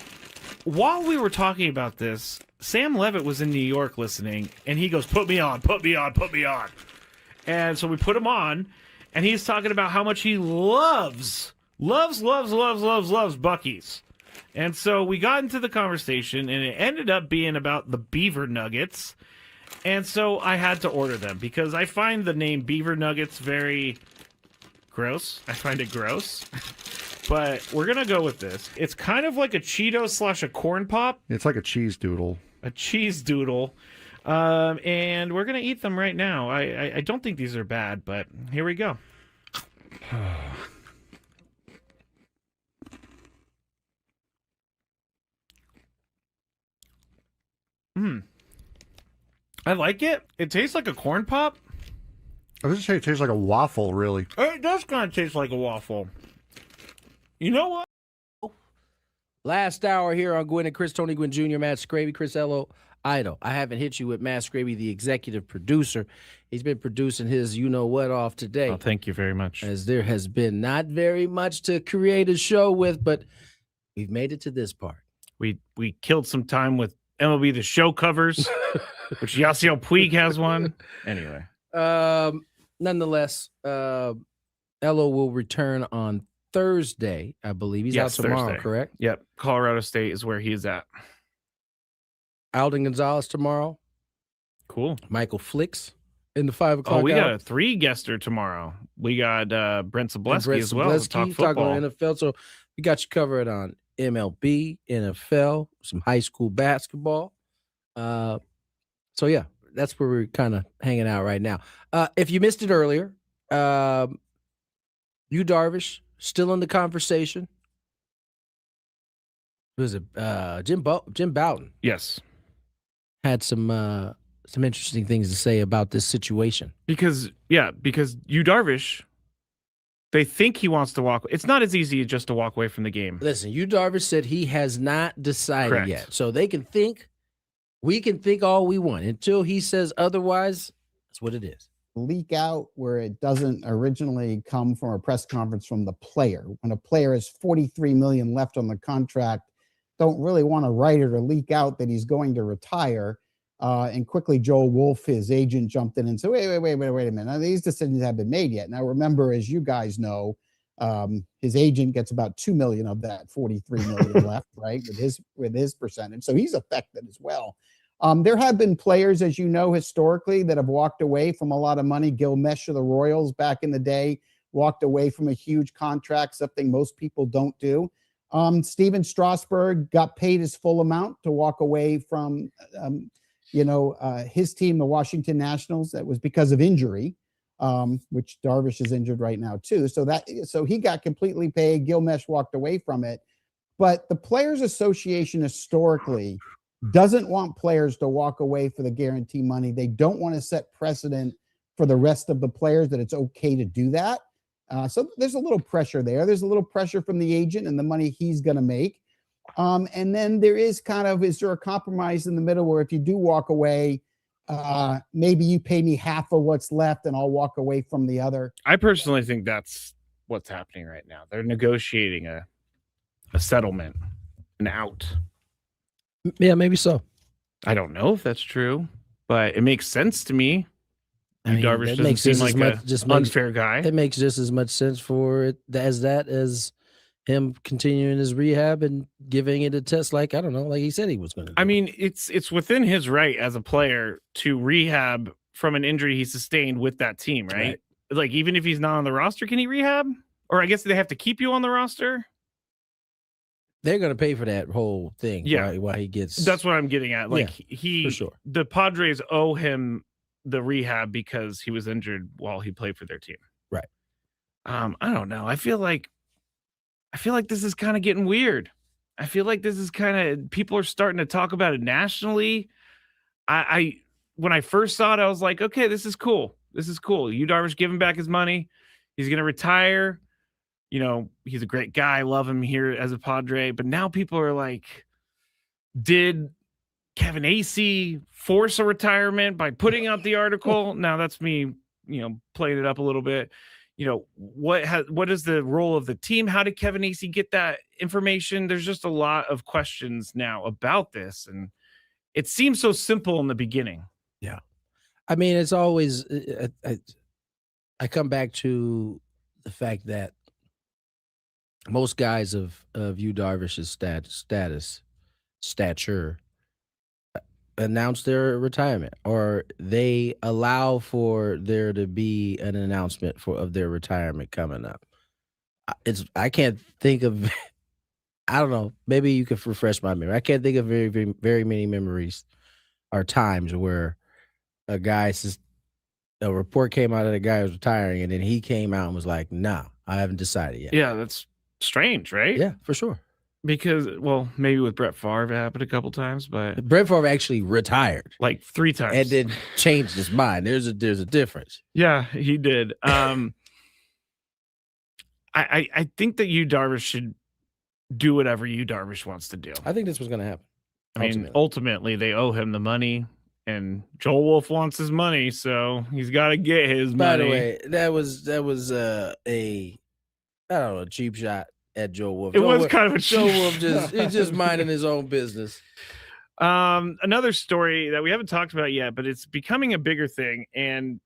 while we were talking about this, Sam Levitt was in New York listening, and he goes, "Put me on, put me on, put me on." And so we put him on, and he's talking about how much he loves Buc-ee's. And so we got into the conversation, and it ended up being about the beaver nuggets. And so I had to order them because I find the name beaver nuggets very gross. I find it gross. But we're going to go with this. It's kind of like a Cheeto / a corn pop. It's like a cheese doodle. A cheese doodle. And we're going to eat them right now. I don't think these are bad, but here we go. I like it. It tastes like a corn pop. I was just saying it tastes like a waffle, really. It does kind of taste like a waffle. You know what? Last hour here on Gwynn and Chris, Tony Gwynn Jr., Matt Skraby, Chris Ello, Idol. I haven't hit you with Matt Skraby, the executive producer. He's been producing his you-know-what off today. Oh, thank you very much. As there has been not very much to create a show with, but we've made it to this part. We killed some time with MLB The Show covers, which Yasiel Puig has one. Anyway. Nonetheless, Ello will return on Thursday, I believe. He's out tomorrow, Thursday. Correct? Yep. Colorado State is where he is at. Alden Gonzalez tomorrow. Cool. Michael Flicks in the 5 o'clock. Oh, we hour. got a 3-guester tomorrow. We got Brent Zableski as well. Zableski, Talk football. talking NFL. So we got you covered on MLB, NFL, some high school basketball. So yeah, that's where we're kind of hanging out right now. If you missed it earlier, Yu Darvish still in the conversation. Who was it? Jim Bouton. Yes. Had some interesting things to say about this situation. Because Yu Darvish, they think he wants to walk. It's not as easy just to walk away from the game. Listen, Yu Darvish said he has not decided Correct. yet. So they can think, we can think all we want. Until he says otherwise, that's what it is. Leak out where it doesn't originally come from a press conference from the player. When a player has $43 million left on the contract, don't really want to write it or leak out that he's going to retire. And quickly, Joel Wolf, his agent, jumped in and said, wait a minute. Now, these decisions haven't been made yet. Now, remember, as you guys know, his agent gets about $2 million of that $43 million left, right, with his percentage. So he's affected as well. There have been players, as you know, historically that have walked away from a lot of money. Gil Mesh of the Royals back in the day walked away from a huge contract, something most people don't do. Steven Strasburg got paid his full amount to walk away from, his team, the Washington Nationals. That was because of injury, which Darvish is injured right now too. So he got completely paid. Gil Mesh walked away from it. But the Players Association historically doesn't want players to walk away for the guarantee money. They don't want to set precedent for the rest of the players that it's okay to do that. So there's a little pressure there. There's a little pressure from the agent and the money he's going to make. And then there is is there a compromise in the middle where if you do walk away, maybe you pay me half of what's left and I'll walk away from the other. I personally think that's what's happening right now. They're negotiating a settlement, an out. Yeah, maybe so. I don't know if that's true, but it makes sense to me. I mean, Darvish that doesn't makes seem just like as a much, just unfair guy. It makes just as much sense for it as him continuing his rehab and giving it a test, like I don't know, like he said he was going to. I mean, it's within his right as a player to rehab from an injury he sustained with that team, right? Like even if he's not on the roster, can he rehab? Or I guess they have to keep you on the roster. They're going to pay for that whole thing. Yeah, while he gets. That's what I'm getting at. Like for sure. The Padres owe him the rehab because he was injured while he played for their team. Right. I don't know. I feel like this is kind of getting weird. I feel like this is kind of people are starting to talk about it nationally. I when I first saw it, I was like, okay, this is cool. This is cool. Yu Darvish giving back his money. He's going to retire. You know, he's a great guy. I love him here as a Padre. But now people are like, did Kevin Acee force a retirement by putting out the article? Now that's me, playing it up a little bit. What is the role of the team? How did Kevin Acee get that information? There's just a lot of questions now about this. And it seems so simple in the beginning. Yeah. I mean, it's always, I come back to the fact that most guys of Yu Darvish's stature announce their retirement, or they allow for there to be an announcement of their retirement coming up. I can't think of, I don't know, maybe you could refresh my memory. I can't think of very, very, very many memories or times where a guy says, a report came out that a guy was retiring, and then he came out and was like, "Nah, I haven't decided yet." Yeah, that's strange, right? Yeah, for sure. Because, well, maybe with Brett Favre it happened a couple times, but Brett Favre actually retired like 3 times and then changed his mind. There's a difference. Yeah, he did. I think that Yu Darvish should do whatever Yu Darvish wants to do. I think this was going to happen. I mean, ultimately, they owe him the money, and Joel Wolf wants his money, so he's got to get his money. By the way, that was a I don't know, a cheap shot at Joel Wolf. It was kind of a Joel cheap Wolf he's just minding his own business. Another story that we haven't talked about yet, but it's becoming a bigger thing, and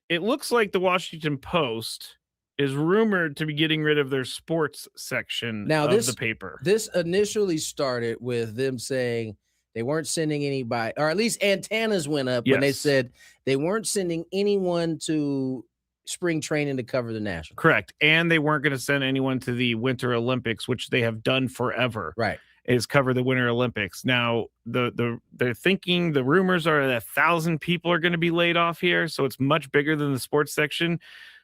it looks like the Washington Post is rumored to be getting rid of their sports section of the paper. This initially started with them saying they weren't sending anybody, or at least antennas went up when they said they weren't sending anyone to spring training to cover the Nationals. Correct. And they weren't going to send anyone to the Winter Olympics, which they have done forever. Right. Is cover the Winter Olympics. Now, they're thinking, the rumors are that 1,000 people are going to be laid off here, so it's much bigger than the sports section.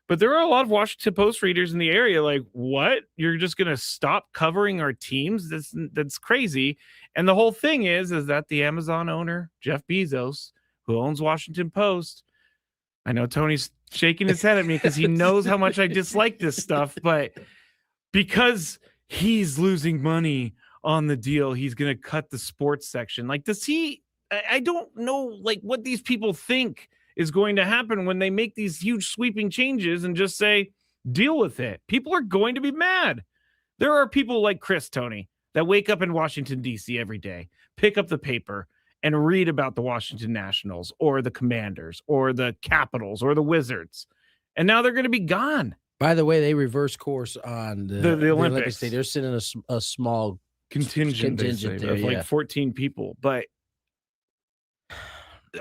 But there are a lot of Washington Post readers in the area like, what? You're just going to stop covering our teams? That's crazy. And the whole thing is that the Amazon owner, Jeff Bezos, who owns Washington Post, I know Tony's shaking his head at me because he knows how much I dislike this stuff, but because he's losing money on the deal, he's going to cut the sports section. Like, does he? I don't know, like, what these people think is going to happen when they make these huge sweeping changes and just say, deal with it. People are going to be mad. There are people like Chris, Tony, that wake up in Washington, D.C. every day, pick up the paper and read about the Washington Nationals or the Commanders or the Capitals or the Wizards. And now they're going to be gone. By the way, they reversed course on the Olympics. They're sending a small contingent there, of like 14 people. But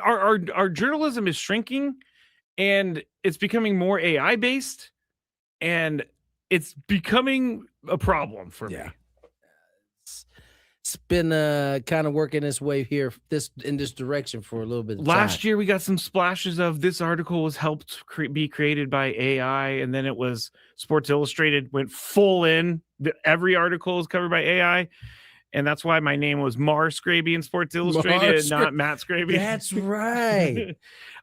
our journalism is shrinking, and it's becoming more AI based, and it's becoming a problem for me. It's been kind of working its way here in this direction for a little bit of time. Last year we got some splashes of this article was helped be created by AI, and then it was Sports Illustrated went full in. Every article is covered by AI. And that's why my name was Mar Skraby in Sports Illustrated, not Matt Skraby. That's right.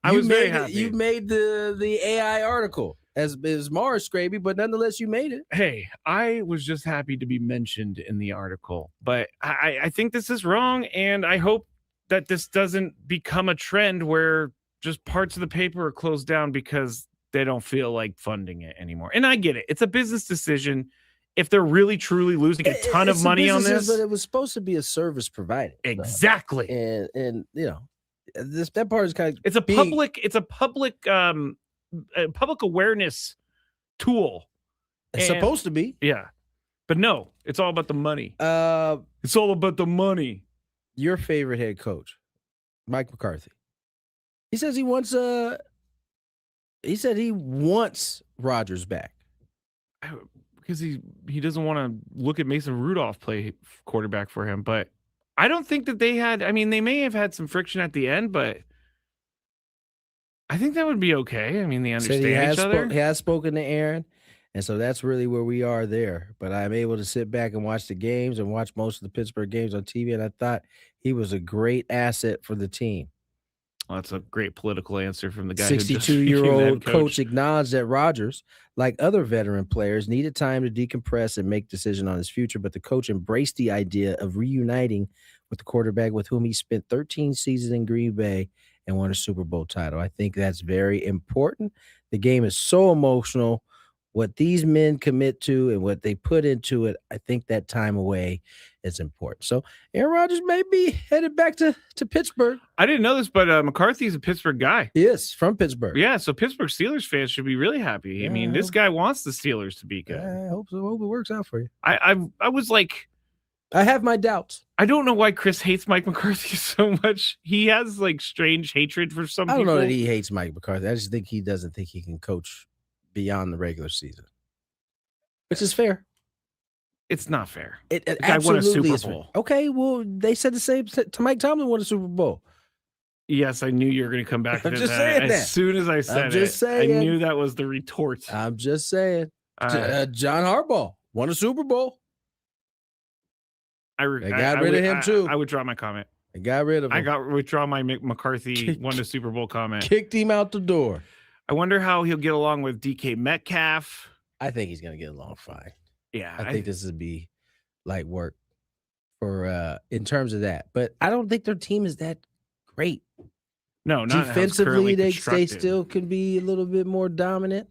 I was very happy. You made the AI article as Mar Skraby, but nonetheless, you made it. Hey, I was just happy to be mentioned in the article. But I think this is wrong, and I hope that this doesn't become a trend where just parts of the paper are closed down because they don't feel like funding it anymore. And I get it. It's a business decision. If they're really truly losing a ton of money on this, but it was supposed to be a servic provided. Exactly. And that part is kind of it's a public awareness tool. It's supposed to be. Yeah. But no, it's all about the money. It's all about the money. Your favorite head coach, Mike McCarthy. He says he wants Rodgers back. Because he doesn't want to look at Mason Rudolph play quarterback for him. But I don't think that they may have had some friction at the end, but I think that would be okay. I mean, they understand each other. He has spoken to Aaron, and so that's really where we are there. But I'm able to sit back and watch the games and watch most of the Pittsburgh games on TV, and I thought he was a great asset for the team. Well, that's a great political answer from the guy. 62-year-old coach acknowledged that Rodgers, like other veteran players, needed time to decompress and make decisions on his future, but the coach embraced the idea of reuniting with the quarterback with whom he spent 13 seasons in Green Bay and won a Super Bowl title. I think that's very important. The game is so emotional. What these men commit to and what they put into it, I think that time away is important. So Aaron Rodgers may be headed back to Pittsburgh. I didn't know this, but McCarthy's a Pittsburgh guy. He is from Pittsburgh. Yeah, so Pittsburgh Steelers fans should be really happy. Yeah, I mean, this guy wants the Steelers to be good. I hope so. I hope it works out for you. I was like, I have my doubts. I don't know why Chris hates Mike McCarthy so much. He has like strange hatred for some I don't people. know that he hates Mike McCarthy. I just think he doesn't think he can coach beyond the regular season, which is fair. It's not fair. It the guy won a absolutely Super Bowl. Okay, well, they said the same to Mike Tomlin won a Super Bowl. Yes, I knew you were going to come back to I'm just that. saying that. As soon as I said I knew that was the retort. I'm just saying. John Harbaugh won a Super Bowl. They got rid of him too. I withdraw my comment. They got rid of him. I withdraw my McCarthy won a Super Bowl comment. Kicked him out the door. I wonder how he'll get along with DK Metcalf. I think he's going to get along fine. Yeah, I think this would be light work for in terms of that. But I don't think their team is that great. No, not defensively. They still can be a little bit more dominant.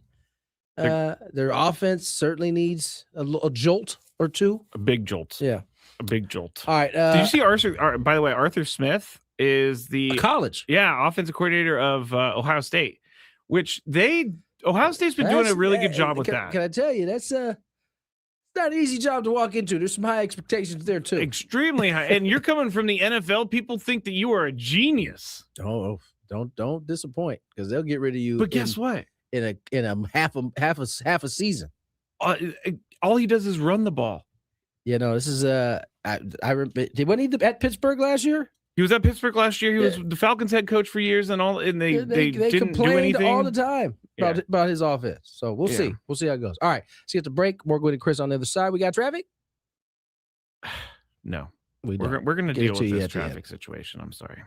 Their offense certainly needs a jolt or two. A big jolt. Yeah, a big jolt. All right. Did you see Arthur? By the way, Arthur Smith is the college. Yeah, offensive coordinator of Ohio State, which Ohio State's been doing a really good job with that. Can I tell you, that's not an easy job to walk into. There's some high expectations there too. Extremely high. And you're coming from the NFL. People think that you are a genius. Oh, don't disappoint because they'll get rid of you. But guess what? In a half a season. All he does is run the ball. This is wasn't he at Pittsburgh last year? He was at Pittsburgh last year. He was the Falcons head coach for years and they didn't do anything all the time about his offense. So we'll see. We'll see how it goes. All right. See you at the break. More Gwynn Chris on the other side. We got traffic? No. We're going to deal with this traffic situation. I'm sorry.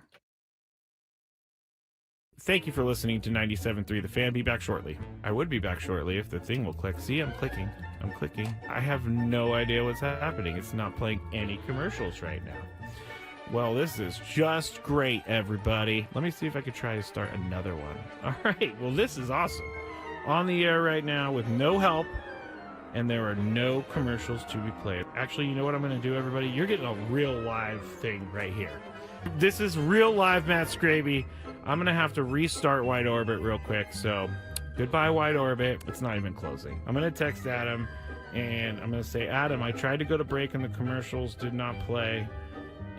Thank you for listening to 97.3 The Fan. Be back shortly. I would be back shortly if the thing will click. See, I'm clicking. I have no idea what's happening. It's not playing any commercials right now. Well, this is just great, everybody. Let me see if I could try to start another one. All right. Well, this is awesome. On the air right now with no help, and there are no commercials to be played. Actually, you know what I'm going to do, everybody? You're getting a real live thing right here. This is real live Matt Skraby. I'm going to have to restart Wide Orbit real quick. So goodbye, Wide Orbit. It's not even closing. I'm going to text Adam, and I'm going to say, Adam, I tried to go to break, and the commercials did not play.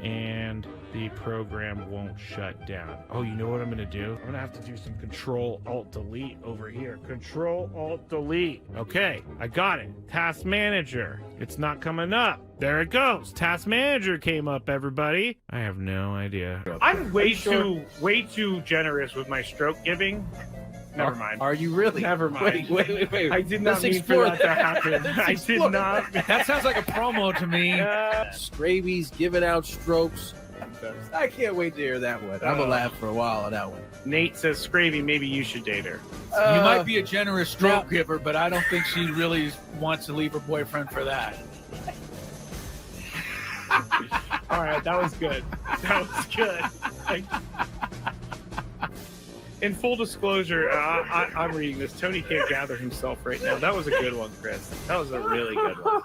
And the program won't shut down. Oh, you know what I'm going to do? I'm going to have to do some Control-Alt-Delete over here. Control-Alt-Delete. Okay, I got it. Task Manager. It's not coming up. There it goes. Task Manager came up, everybody. I have no idea. I'm way too generous with my stroke giving. Never mind. Are you really? Never mind. Wait. I did not mean for that to happen. I did not. That sounds like a promo to me. Skraby's giving out strokes. I can't wait to hear that one. I'm going to laugh for a while on that one. Nate says, Skraby, maybe you should date her. You might be a generous stroke giver, but I don't think she really wants to leave her boyfriend for that. All right, that was good. That was good. In full disclosure, I'm reading this. Tony can't gather himself right now. That was a good one, Chris. That was a really good one.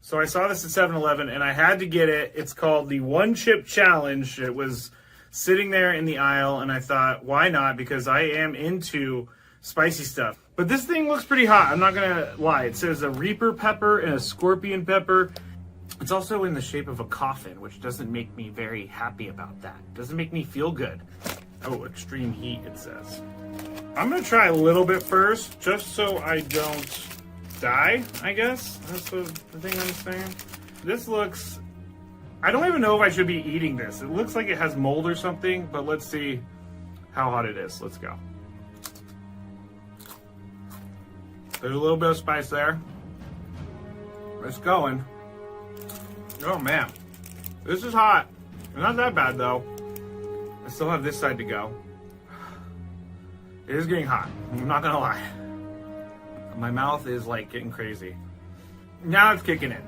So I saw this at 7-Eleven, and I had to get it. It's called the One Chip Challenge. It was sitting there in the aisle, and I thought, why not? Because I am into spicy stuff. But this thing looks pretty hot. I'm not going to lie. It says a Reaper pepper and a Scorpion pepper. It's also in the shape of a coffin, which doesn't make me very happy about that. Doesn't make me feel good. Oh, extreme heat, it says. I'm going to try a little bit first, just so I don't die, I guess. That's the thing I'm saying. This looks... I don't even know if I should be eating this. It looks like it has mold or something, but let's see how hot it is. Let's go. There's a little bit of spice there. It's going. Oh, man. This is hot. Not that bad, though. I still have this side to go. It is getting hot. I'm not going to lie. My mouth is, like, getting crazy. Now it's kicking in.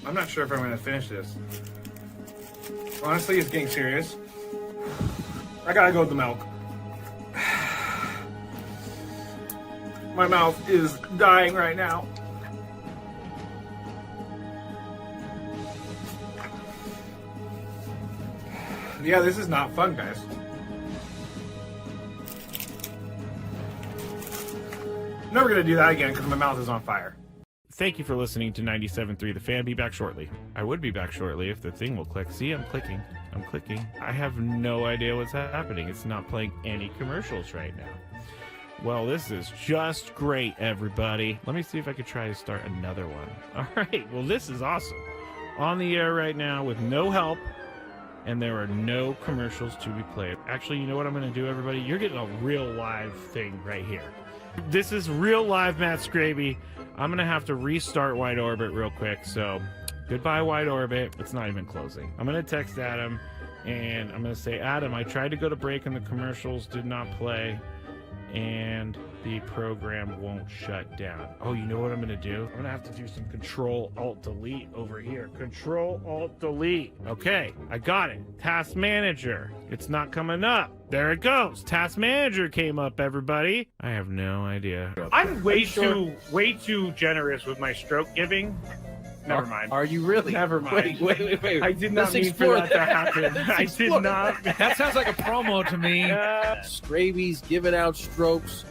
I'm not sure if I'm going to finish this. Honestly, it's getting serious. I got to go with the milk. My mouth is dying right now. Yeah, this is not fun, guys. Never gonna do that again because my mouth is on fire. Thank you for listening to 97.3 The Fan. Be back shortly. I would be back shortly if the thing will click. See, I'm clicking. I'm clicking. I have no idea what's happening. It's not playing any commercials right now. Well, this is just great, everybody. Let me see if I could try to start another one. All right. Well, this is awesome. On the air right now with no help, and there are no commercials to be played. Actually, you know what I'm going to do, everybody? You're getting a real live thing right here. This is real live Matt Skraby. I'm going to have to restart Wide Orbit real quick, so goodbye, Wide Orbit. It's not even closing. I'm going to text Adam, and I'm going to say, Adam, I tried to go to break, and the commercials did not play, and the program won't shut down. Oh, you know what I'm going to do? I'm going to have to do some Control-Alt-Delete over here. Control-Alt-Delete. Okay, I got it. Task Manager. It's not coming up. There it goes. Task Manager came up, everybody. I have no idea. I'm way too generous with my stroke giving. Never mind. Are you really? Never mind. Wait. I did not mean for that to happen. I did not. That sounds like a promo to me. Skraby's giving out strokes.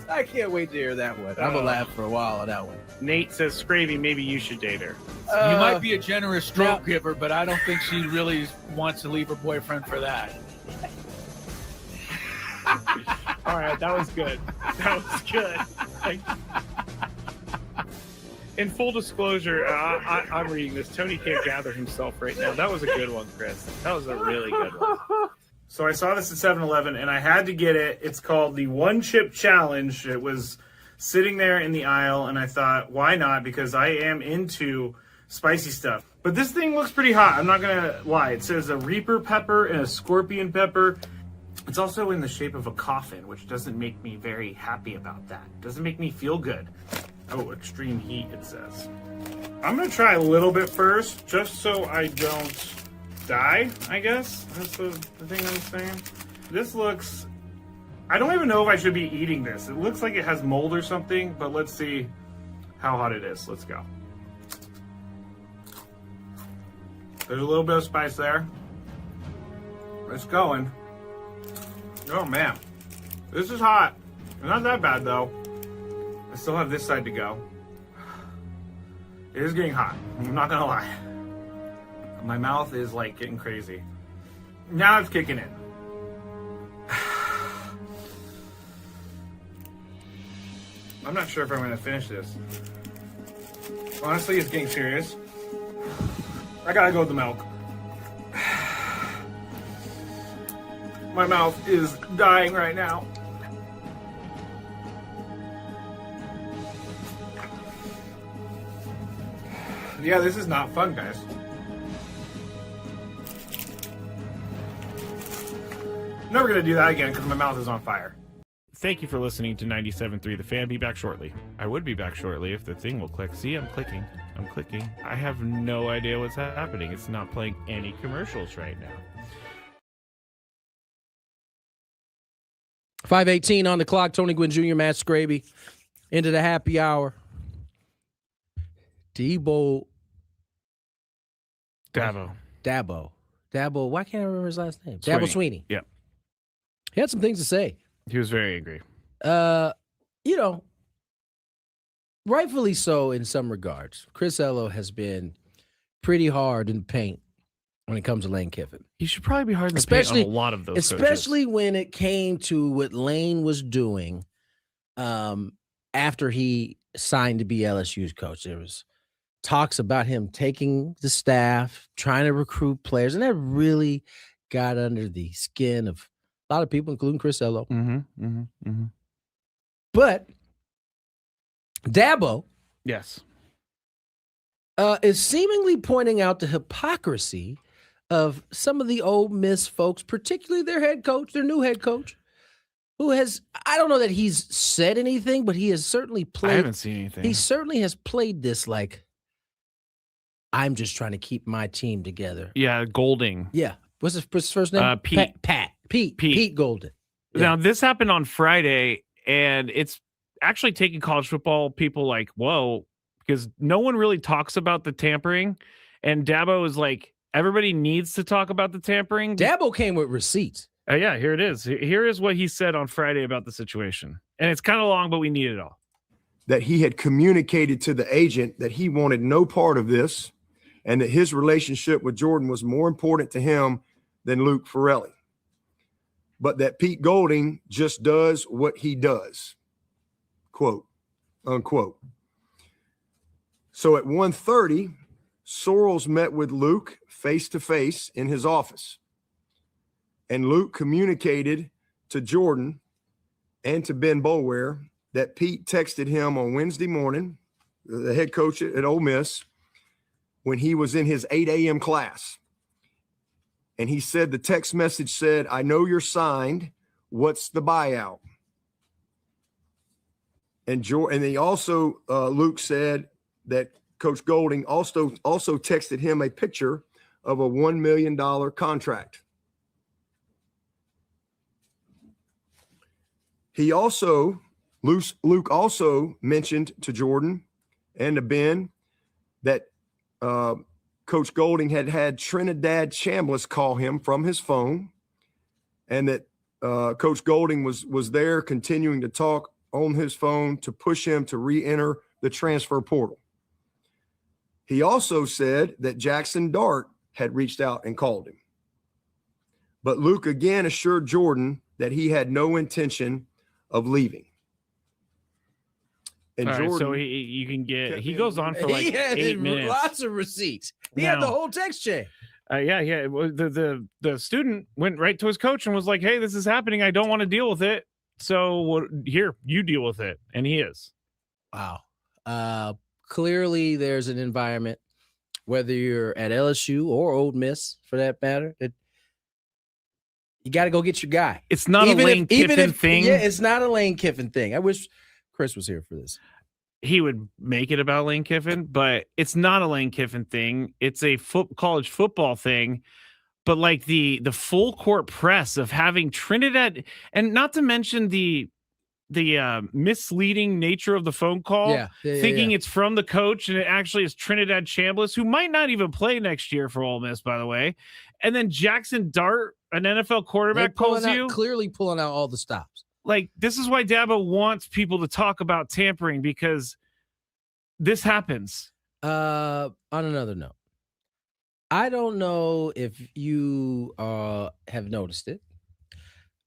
I can't wait to hear that one. I'm gonna laugh for a while on that one. Nate says, Skraby, maybe you should date her. You might be a generous stroke giver, but I don't think she really wants to leave her boyfriend for that. All right, that was good. That was good. In full disclosure, I'm reading this. Tony can't gather himself right now. That was a good one, Chris. That was a really good one. So I saw this at 7-Eleven, and I had to get it. It's called the One Chip Challenge. It was sitting there in the aisle, and I thought, why not? Because I am into spicy stuff. But this thing looks pretty hot. I'm not going to lie. It says a Reaper pepper and a Scorpion pepper. It's also in the shape of a coffin, which doesn't make me very happy about that. Doesn't make me feel good. Oh, extreme heat, it says. I'm going to try a little bit first, just so I don't die, I guess. That's the thing I'm saying. This looks... I don't even know if I should be eating this. It looks like it has mold or something, but let's see how hot it is. Let's go. There's a little bit of spice there. It's going. Oh, man. This is hot. Not that bad, though. I still have this side to go. It is getting hot. I'm not going to lie. My mouth is, like, getting crazy. Now it's kicking in. I'm not sure if I'm going to finish this. Honestly, it's getting serious. I got to go with the milk. My mouth is dying right now. Yeah, this is not fun, guys. Never gonna do that again because my mouth is on fire. Thank you for listening to 97.3 The Fan. Be back shortly. I would be back shortly if the thing will click. See, I'm clicking. I have no idea what's happening. It's not playing any commercials right now. 5:18 on the clock. Tony Gwynn Jr., Matt Skraby, into the happy hour. Dabo. Why can't I remember his last name? Dabo Swinney. Yeah. He had some things to say. He was very angry. Rightfully so in some regards. Chris Ello has been pretty hard in the paint when it comes to Lane Kiffin. He should probably be hard in the paint on a lot of those especially when it came to what Lane was doing after he signed to be LSU's coach. There was talks about him taking the staff, trying to recruit players, and that really got under the skin of a lot of people, including Chris Ello. But Dabo, yes, is seemingly pointing out the hypocrisy of some of the Ole Miss folks, particularly their new head coach, who has, I don't know that he's said anything, but he has certainly played. I haven't seen anything. He certainly has played this like, I'm just trying to keep my team together. Yeah, Golding. Yeah. What's his first name? Pete. Pete Golden. Yeah. Now, this happened on Friday, and it's actually taking college football people like, whoa, because no one really talks about the tampering. And Dabo is like, everybody needs to talk about the tampering. Dabo came with receipts. Yeah, here it is. Here is what he said on Friday about the situation. And it's kind of long, but we need it all. That he had communicated to the agent that he wanted no part of this and that his relationship with Jordan was more important to him than Luke Ferrelli. But that Pete Golding just does what he does. Quote, unquote. So at 1:30, Sorrells met with Luke face-to-face in his office. And Luke communicated to Jordan and to Ben Boulware that Pete texted him on Wednesday morning, the head coach at Ole Miss, when he was in his 8 a.m. class. And he said the text message said, I know you're signed. What's the buyout? And he also, Luke said that Coach Golding also texted him a picture of a $1 million contract. Luke also mentioned to Jordan and to Ben that Coach Golding had Trinidad Chambliss call him from his phone, and that Coach Golding was there continuing to talk on his phone to push him to re-enter the transfer portal. He also said that Jackson Dart had reached out and called him. But Luke again assured Jordan that he had no intention of leaving. And all Jordan, right, so he goes on for like 8 minutes. Lots of receipts. He had the whole text chain. Yeah. The student went right to his coach and was like, "Hey, this is happening. I don't want to deal with it. So here, you deal with it." And he is. Wow. Clearly, there's an environment, whether you're at LSU or Ole Miss, for that matter, that you got to go get your guy. It's not a Lane Kiffin thing. Yeah, it's not a Lane Kiffin thing. I wish Chris was here for this. He would make it about Lane Kiffin, but it's not a Lane Kiffin thing. It's a college football thing. But like the full court press of having Trinidad, and not to mention the misleading nature of the phone call, thinking it's from the coach and it actually is Trinidad Chambliss, who might not even play next year for Ole Miss, by the way. And then Jackson Dart, an NFL quarterback, calls you, clearly pulling out all the stops. Like, this is why Dabo wants people to talk about tampering, because this happens. On another note, I don't know if you have noticed it,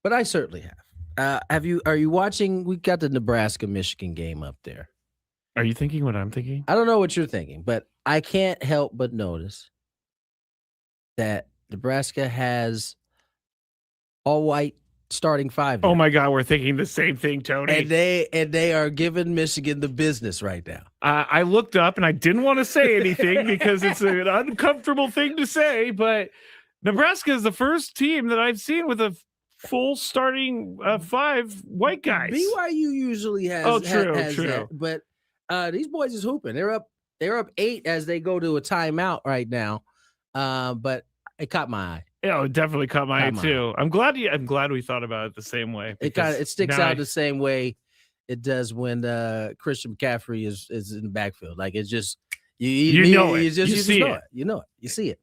but I certainly have. Are you watching? We got the Nebraska-Michigan game up there. Are you thinking what I'm thinking? I don't know what you're thinking, but I can't help but notice that Nebraska has all white starting five. Oh my God, we're thinking the same thing, Tony. And they are giving Michigan the business right now. I looked up and I didn't want to say anything because it's an uncomfortable thing to say, but Nebraska is the first team that I've seen with a full starting 5 white guys. BYU usually has. Oh, true, has true. that, but these boys is hooping. They're up 8 as they go to a timeout right now. But it caught my eye. Yeah, it definitely caught my eye too. I'm glad we thought about it the same way. It sticks out the same way it does when Christian McCaffrey is in the backfield. Like it's just you know it. You see it. You know it. You see it.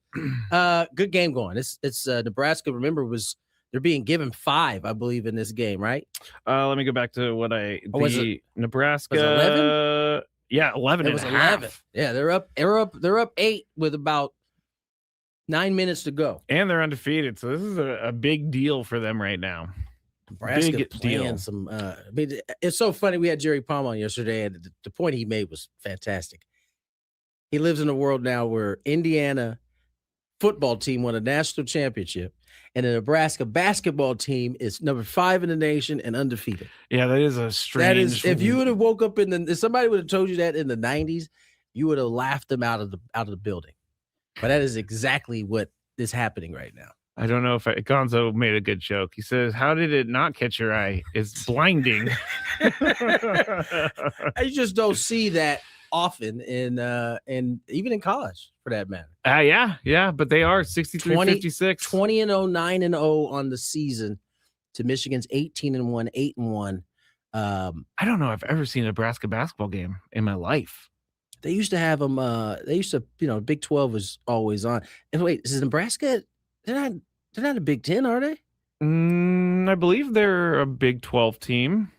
Good game going. It's Nebraska. Remember, they're being given 5, I believe, in this game, right? Let me go back to what Nebraska. Was it 11? Yeah, 11. It was 11. Yeah, they're up 8 with about 9 minutes to go. And they're undefeated. So this is a big deal for them right now. Nebraska big playing deal. some it's so funny. We had Jerry Palm on yesterday, and the point he made was fantastic. He lives in a world now where Indiana football team won a national championship, and the Nebraska basketball team is number 5 in the nation and undefeated. Yeah, that is a strange. That is, if you would have woke up if somebody would have told you that in the 90s, you would have laughed them out of the building. But that is exactly what is happening right now. I don't know if Gonzo made a good joke. He says, "How did it not catch your eye? It's blinding." I just don't see that often in even in college for that matter. Yeah, but they are 63-56. 20-0, 9-0 on the season to Michigan's 18-1, 8-1. I don't know if I've ever seen a Nebraska basketball game in my life. They used to have them. Big 12 was always on. And wait, is Nebraska? They're not a Big 10, are they? I believe they're a Big 12 team.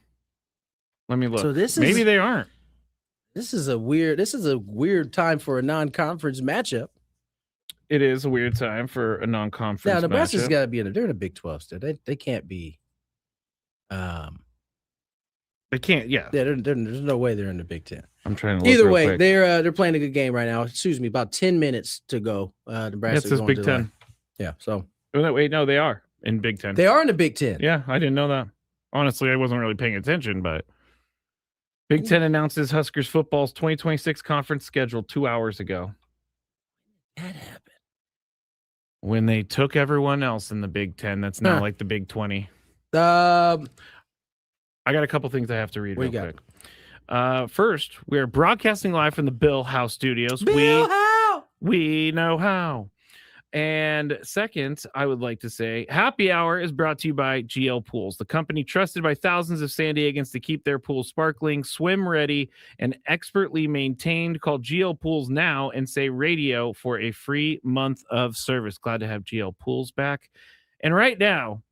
Let me look. So maybe they aren't. This is a weird time for a non-conference matchup. It is a weird time for a non-conference. Now Nebraska's got to be in. They're in a Big 12 still. They can't be. They can't. Yeah. There's no way they're in the Big 10. I'm trying to look Either way, quick. they're playing a good game right now. Excuse me, about 10 minutes to go. Nebraska. It says Big 10. Yeah. So. No, they are in Big 10. They are in the Big 10. Yeah, I didn't know that. Honestly, I wasn't really paying attention, but Big 10 announces Huskers football's 2026 conference schedule 2 hours ago. That happened when they took everyone else in the Big 10. That's now like the Big 20. I got a couple things I have to read real quick. First, we're broadcasting live from the Bill House Studios. We know how. And second, I would like to say Happy Hour is brought to you by GL Pools, the company trusted by thousands of San Diegans to keep their pools sparkling, swim ready, and expertly maintained. Call GL Pools now and say radio for a free month of service. Glad to have GL Pools back. And right now,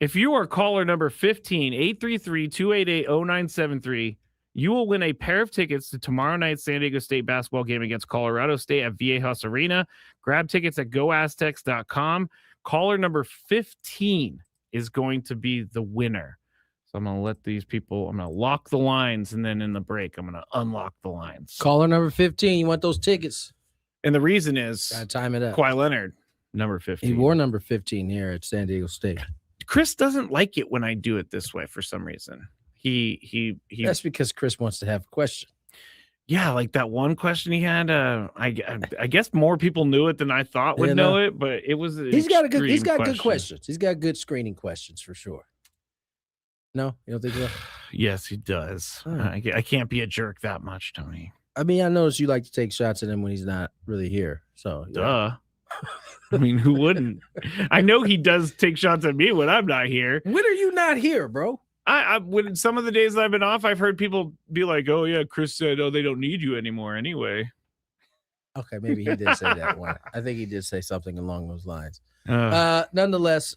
if you are caller number 15, 833-288-0973, you will win a pair of tickets to tomorrow night's San Diego State basketball game against Colorado State at Viejas Arena. Grab tickets at goaztecs.com. Caller number 15 is going to be the winner. So I'm going to let these people, I'm going to lock the lines, and then in the break, I'm going to unlock the lines. Caller number 15, you want those tickets? And the reason is, gotta time it up. Kawhi Leonard, number 15. He wore number 15 here at San Diego State. Chris doesn't like it when I do it this way for some reason. He That's because Chris wants to have a question. Yeah, like that one question he had. I guess more people knew it than I thought would know it, but it was. He's got good questions. He's got good screening questions for sure. No, you don't think so? Yes, he does. I can't be a jerk that much, Tony. I mean, I noticed you like to take shots at him when he's not really here. So duh. I mean, who wouldn't? I know he does take shots at me when I'm not here. When are you not here, bro? I when some of the days that I've been off, I've heard people be like, "Oh yeah, Chris said, oh, they don't need you anymore anyway." Okay, maybe he did say that one. I think he did say something along those lines. Nonetheless,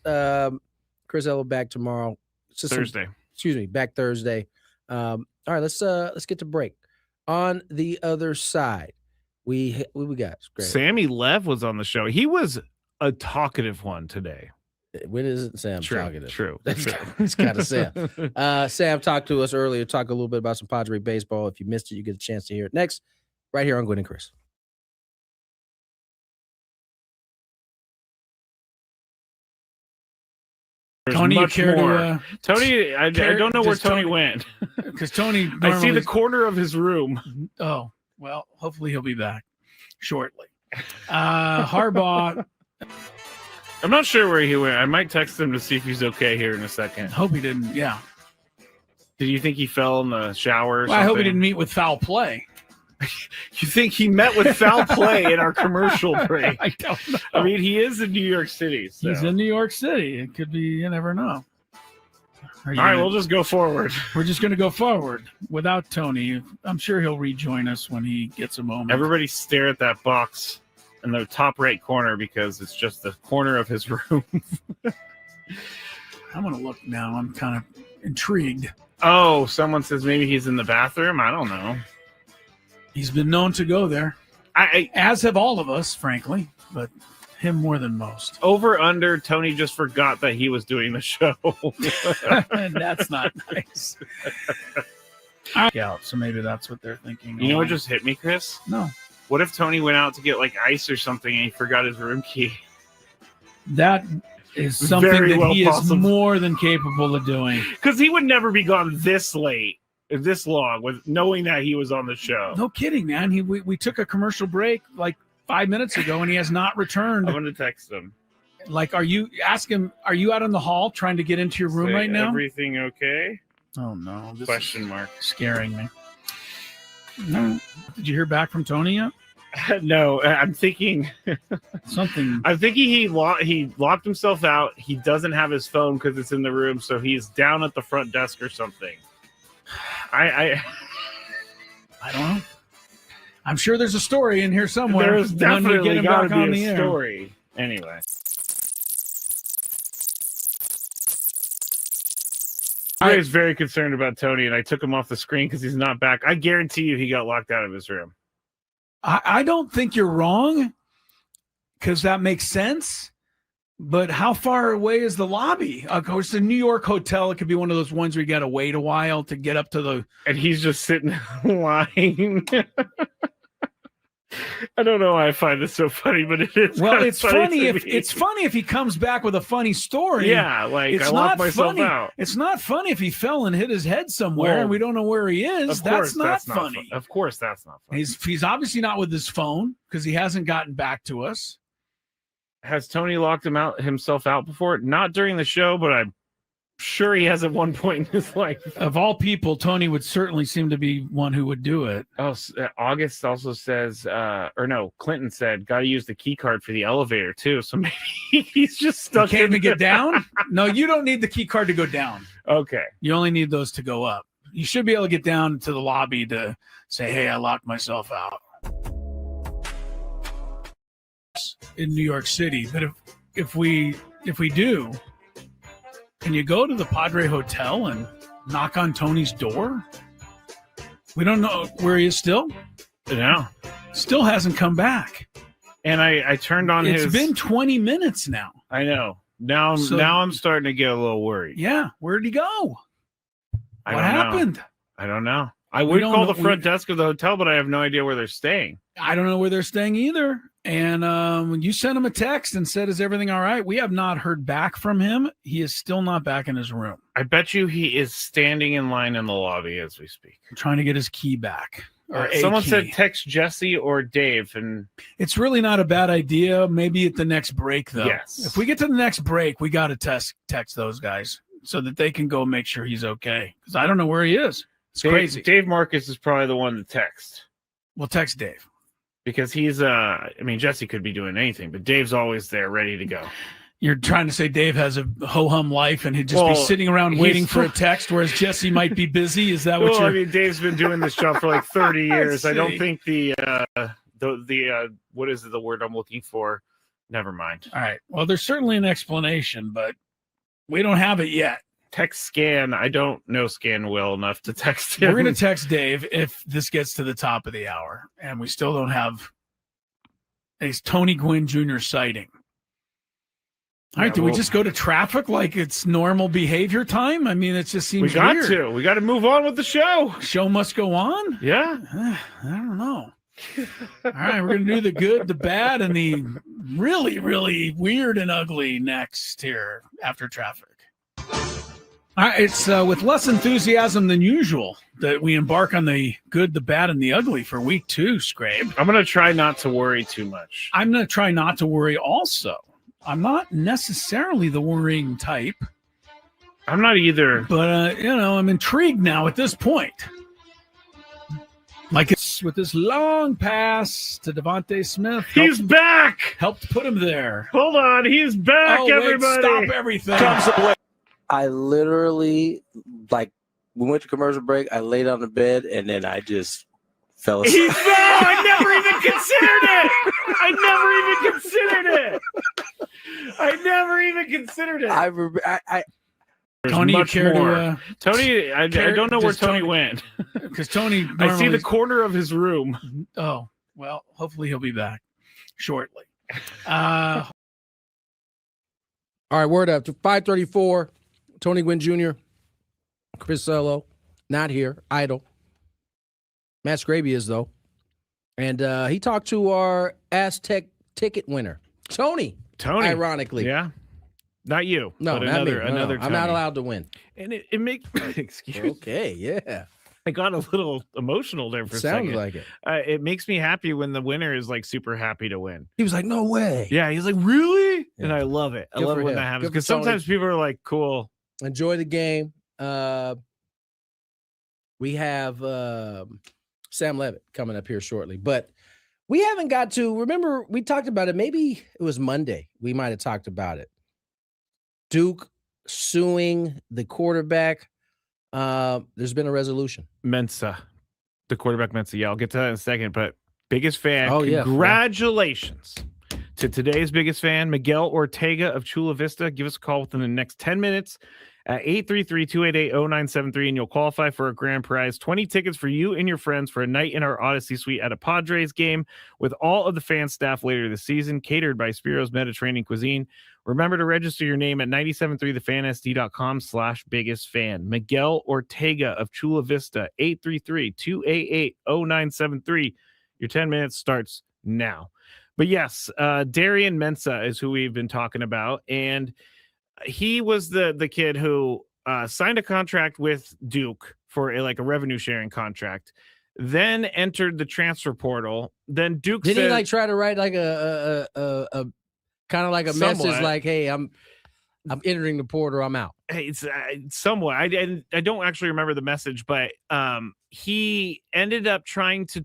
Chris Ello back tomorrow. Thursday. Back Thursday. All right, let's get to break. On the other side, we got Sammy Lev was on the show. He was a talkative one today. When isn't Sam talkative? True. It's kind of Sam. Sam talked to us earlier, talk a little bit about some Padre baseball. If you missed it, you get a chance to hear it next, right here on Gwynn and Chris. Tony, you care to Tony? I don't know where Tony went because Tony. I see the corner of his room. Oh well, hopefully he'll be back shortly. Harbaugh. I'm not sure where he went. I might text him to see if he's okay here in a second. Hope he didn't. Yeah. Did you think he fell in the shower? Well, I hope he didn't meet with foul play. You think he met with foul play in our commercial break? I don't know. I mean, he is in New York City. So. He's in New York City. It could be. You never know. All right, we'll just go forward. We're just going to go forward without Tony. I'm sure he'll rejoin us when he gets a moment. Everybody stare at that box in the top right corner because it's just the corner of his room. I'm going to look now. I'm kind of intrigued. Oh, someone says maybe he's in the bathroom. I don't know. He's been known to go there. As have all of us, frankly, but him more than most. Over under, Tony just forgot that he was doing the show. And that's not nice. Out, so maybe that's what they're thinking. You know what just hit me, Chris? No. What if Tony went out to get like ice or something and he forgot his room key? That is something Very that well he possible. is more than capable of doing. Because he would never be gone this late, this long, with knowing that he was on the show. No kidding, man. We took a commercial break like 5 minutes ago, and he has not returned. I'm going to text him. Like, ask him, are you out in the hall trying to get into your room right now? Everything okay? Oh, no. This Question mark. Scaring me. No. Did you hear back from Tony yet? No, I'm thinking something. I'm thinking he locked himself out. He doesn't have his phone because it's in the room, so he's down at the front desk or something. I don't know. I'm sure there's a story in here somewhere. There's definitely got to be a air. story. Anyway. I was very concerned about Tony, and I took him off the screen because he's not back. I guarantee you he got locked out of his room. I don't think you're wrong, because that makes sense. But how far away is the lobby? Of course, the New York hotel, it could be one of those ones where you got to wait a while to get up to the... And he's just sitting in line. I don't know why I find this so funny, but it is. Well, it's funny if he comes back with a funny story. Yeah, like it's I locked myself funny. out. It's not funny if he fell and hit his head somewhere and we don't know where he is. That's not funny. Of course, that's not funny. He's obviously not with his phone because he hasn't gotten back to us. Has Tony locked himself out before? Not during the show, but I'm sure he has at one point in his life. Of all people, Tony would certainly seem to be one who would do it. Oh, August also says, Clinton said, got to use the key card for the elevator too. So maybe he's just stuck. Can't even get down? No, you don't need the key card to go down. Okay. You only need those to go up. You should be able to get down to the lobby to say, hey, I locked myself out. In New York City. But if we do, can you go to the Padre Hotel and knock on Tony's door? We don't know where he is still. No. Still hasn't come back. And I turned on It's been 20 minutes now. I know. Now I'm starting to get a little worried. Yeah. Where'd he go? What happened? I don't know. I would call the front desk of the hotel, but I have no idea where they're staying. I don't know where they're staying either. And when you sent him a text and said, is everything all right? We have not heard back from him. He is still not back in his room. I bet you he is standing in line in the lobby as we speak. Trying to get his key back. Someone said text Jesse or Dave. And it's really not a bad idea. Maybe at the next break, though. Yes. If we get to the next break, we got to text those guys so that they can go make sure he's okay. Because I don't know where he is. It's crazy. Dave Marcus is probably the one to text. We'll text Dave. Because he's, Jesse could be doing anything, but Dave's always there ready to go. You're trying to say Dave has a ho-hum life and he'd just be sitting around waiting for a text, whereas Jesse might be busy? Is that what you're... Dave's been doing this job for like 30 years. I don't think the what is the word I'm looking for? Never mind. All right. Well, there's certainly an explanation, but we don't have it yet. Text Scan. I don't know Scan well enough to text him. We're going to text Dave if this gets to the top of the hour, and we still don't have a Tony Gwynn Jr. sighting. All right, do we just go to traffic like it's normal behavior time? I mean, it just seems weird. We got to move on with the show. Show must go on? Yeah. I don't know. All right, we're going to do the good, the bad, and the really, really weird and ugly next here after traffic. All right, it's with less enthusiasm than usual that we embark on the good, the bad, and the ugly for week 2, Skrabe. I'm going to try not to worry too much. I'm going to try not to worry also. I'm not necessarily the worrying type. I'm not either. But, I'm intrigued now at this point. Like it's with this long pass to Devontae Smith. He's back. Helped put him there. Hold on. He's back, everybody. Stop everything. I literally, we went to commercial break. I laid on the bed, and then I just fell asleep. He fell. I never even considered it. I never even considered it. Tony, much you care more. to, Tony, I don't know where Tony went. Because Tony, I see the corner of his room. Oh, well, hopefully he'll be back shortly. All right, word up to 5:34. Tony Gwynn Jr., Chris Cello, not here, idle. Matt Skraby is, though. And he talked to our Aztec ticket winner, Tony. Ironically. Yeah. Not you. No, but not me. another I'm not Tony. allowed to win. And it makes excuse. Okay, yeah. I got a little emotional there for a second. Sounds like it. It makes me happy when the winner is super happy to win. He was like, "No way." Yeah, he's like, "Really?" Yeah. And I love it. I Good love for it when him. that happens Good for because Tony. sometimes people are like, "Cool." Enjoy the game. We have Sam Levitt coming up here shortly, but we haven't got to. Remember, we talked about it. Maybe it was Monday. We might have talked about it. Duke suing the quarterback. There's been a resolution. Mensa, the quarterback Mensa. Yeah, I'll get to that in a second. But biggest fan, Oh, yeah. congratulations to today's biggest fan, Miguel Ortega of Chula Vista. Give us a call within the next 10 minutes at 833-288-0973, and you'll qualify for a grand prize, 20 tickets for you and your friends for a night in our Odyssey Suite at a Padres game with all of the fan staff later this season, catered by Spiro's Mediterranean Cuisine. Remember to register your name at 973thefansd.com/biggest fan. Miguel Ortega of Chula Vista, 833-288-0973. Your 10 minutes starts now. But yes, Darian Mensah is who we've been talking about, and he was the kid who signed a contract with Duke for a revenue sharing contract, then entered the transfer portal. Then Duke Didn't he try to write a kind of like a Somewhat. message like, "Hey, I'm entering the portal. I'm out." Hey, it's somewhat. I don't actually remember the message, but he ended up trying to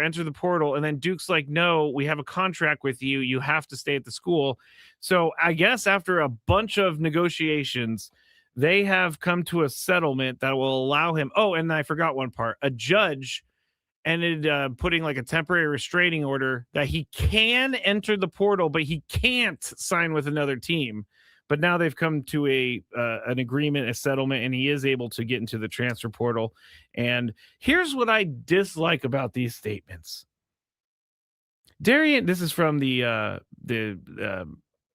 enter the portal, and then Duke's like, "No, we have a contract with you. You have to stay at the school." So I guess after a bunch of negotiations, they have come to a settlement that will allow him. Oh, and I forgot one part. A judge ended putting a temporary restraining order that he can enter the portal, but he can't sign with another team. But now they've come to an agreement, a settlement, and he is able to get into the transfer portal. And here's what I dislike about these statements. Darian, this is from the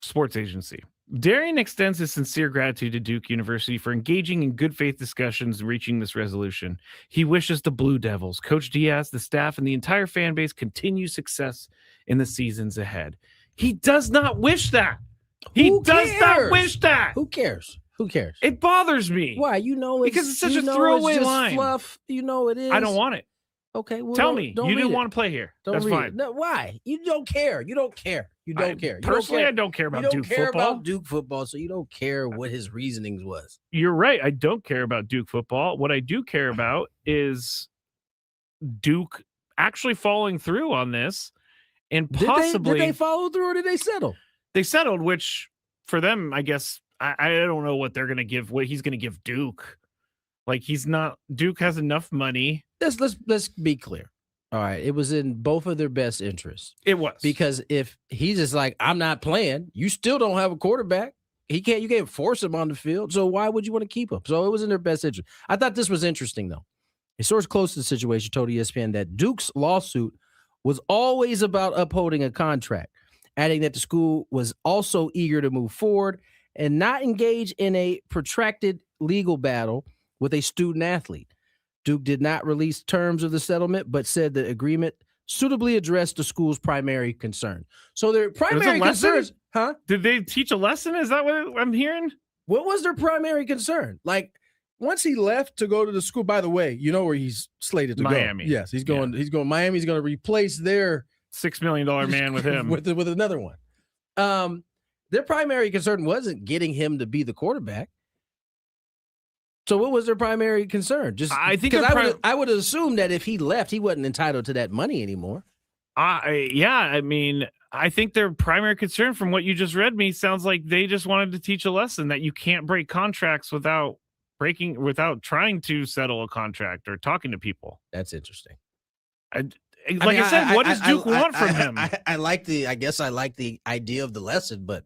sports agency. Darian extends his sincere gratitude to Duke University for engaging in good faith discussions and reaching this resolution. He wishes the Blue Devils, Coach Diaz, the staff, and the entire fan base continued success in the seasons ahead. He does not wish that. He does not wish that. Who cares? Who cares? It bothers me. Why? Because it's such a throwaway line. Fluff. You know it is. I don't want it. Okay. Well, Tell me. don't You read didn't it. want to play here. Don't That's read fine. it. No, why? You don't care. You don't care. You don't care. You Personally, don't I don't care about you don't Duke care football. about Duke football, so you don't care what his reasonings was. You're right. I don't care about Duke football. What I do care about is Duke actually following through on this and possibly. Did they follow through or did they settle? They settled, which for them, I guess, I don't know what they're going to give, what he's going to give Duke. Duke has enough money. Let's be clear. All right. It was in both of their best interests. It was. Because if he's just like, I'm not playing, you still don't have a quarterback. You can't force him on the field. So why would you want to keep him? So it was in their best interest. I thought this was interesting, though. A source close to the situation told ESPN that Duke's lawsuit was always about upholding a contract, adding that the school was also eager to move forward and not engage in a protracted legal battle with a student athlete. Duke did not release terms of the settlement, but said the agreement suitably addressed the school's primary concern. So their primary concerns, huh? Did they teach a lesson? Is that what I'm hearing? What was their primary concern? Once he left to go to the school, by the way, you know where he's slated to Miami. go. Yes, he's going Miami. He's going to replace their $6 million man with him. with another one. Their primary concern wasn't getting him to be the quarterback. So what was their primary concern? Just I think because I would assume that if he left, he wasn't entitled to that money anymore. I mean, I think their primary concern from what you just read me sounds like they just wanted to teach a lesson that you can't break contracts without trying to settle a contract or talking to people. That's interesting. I said, what does Duke want from him? I guess I like the idea of the lesson, but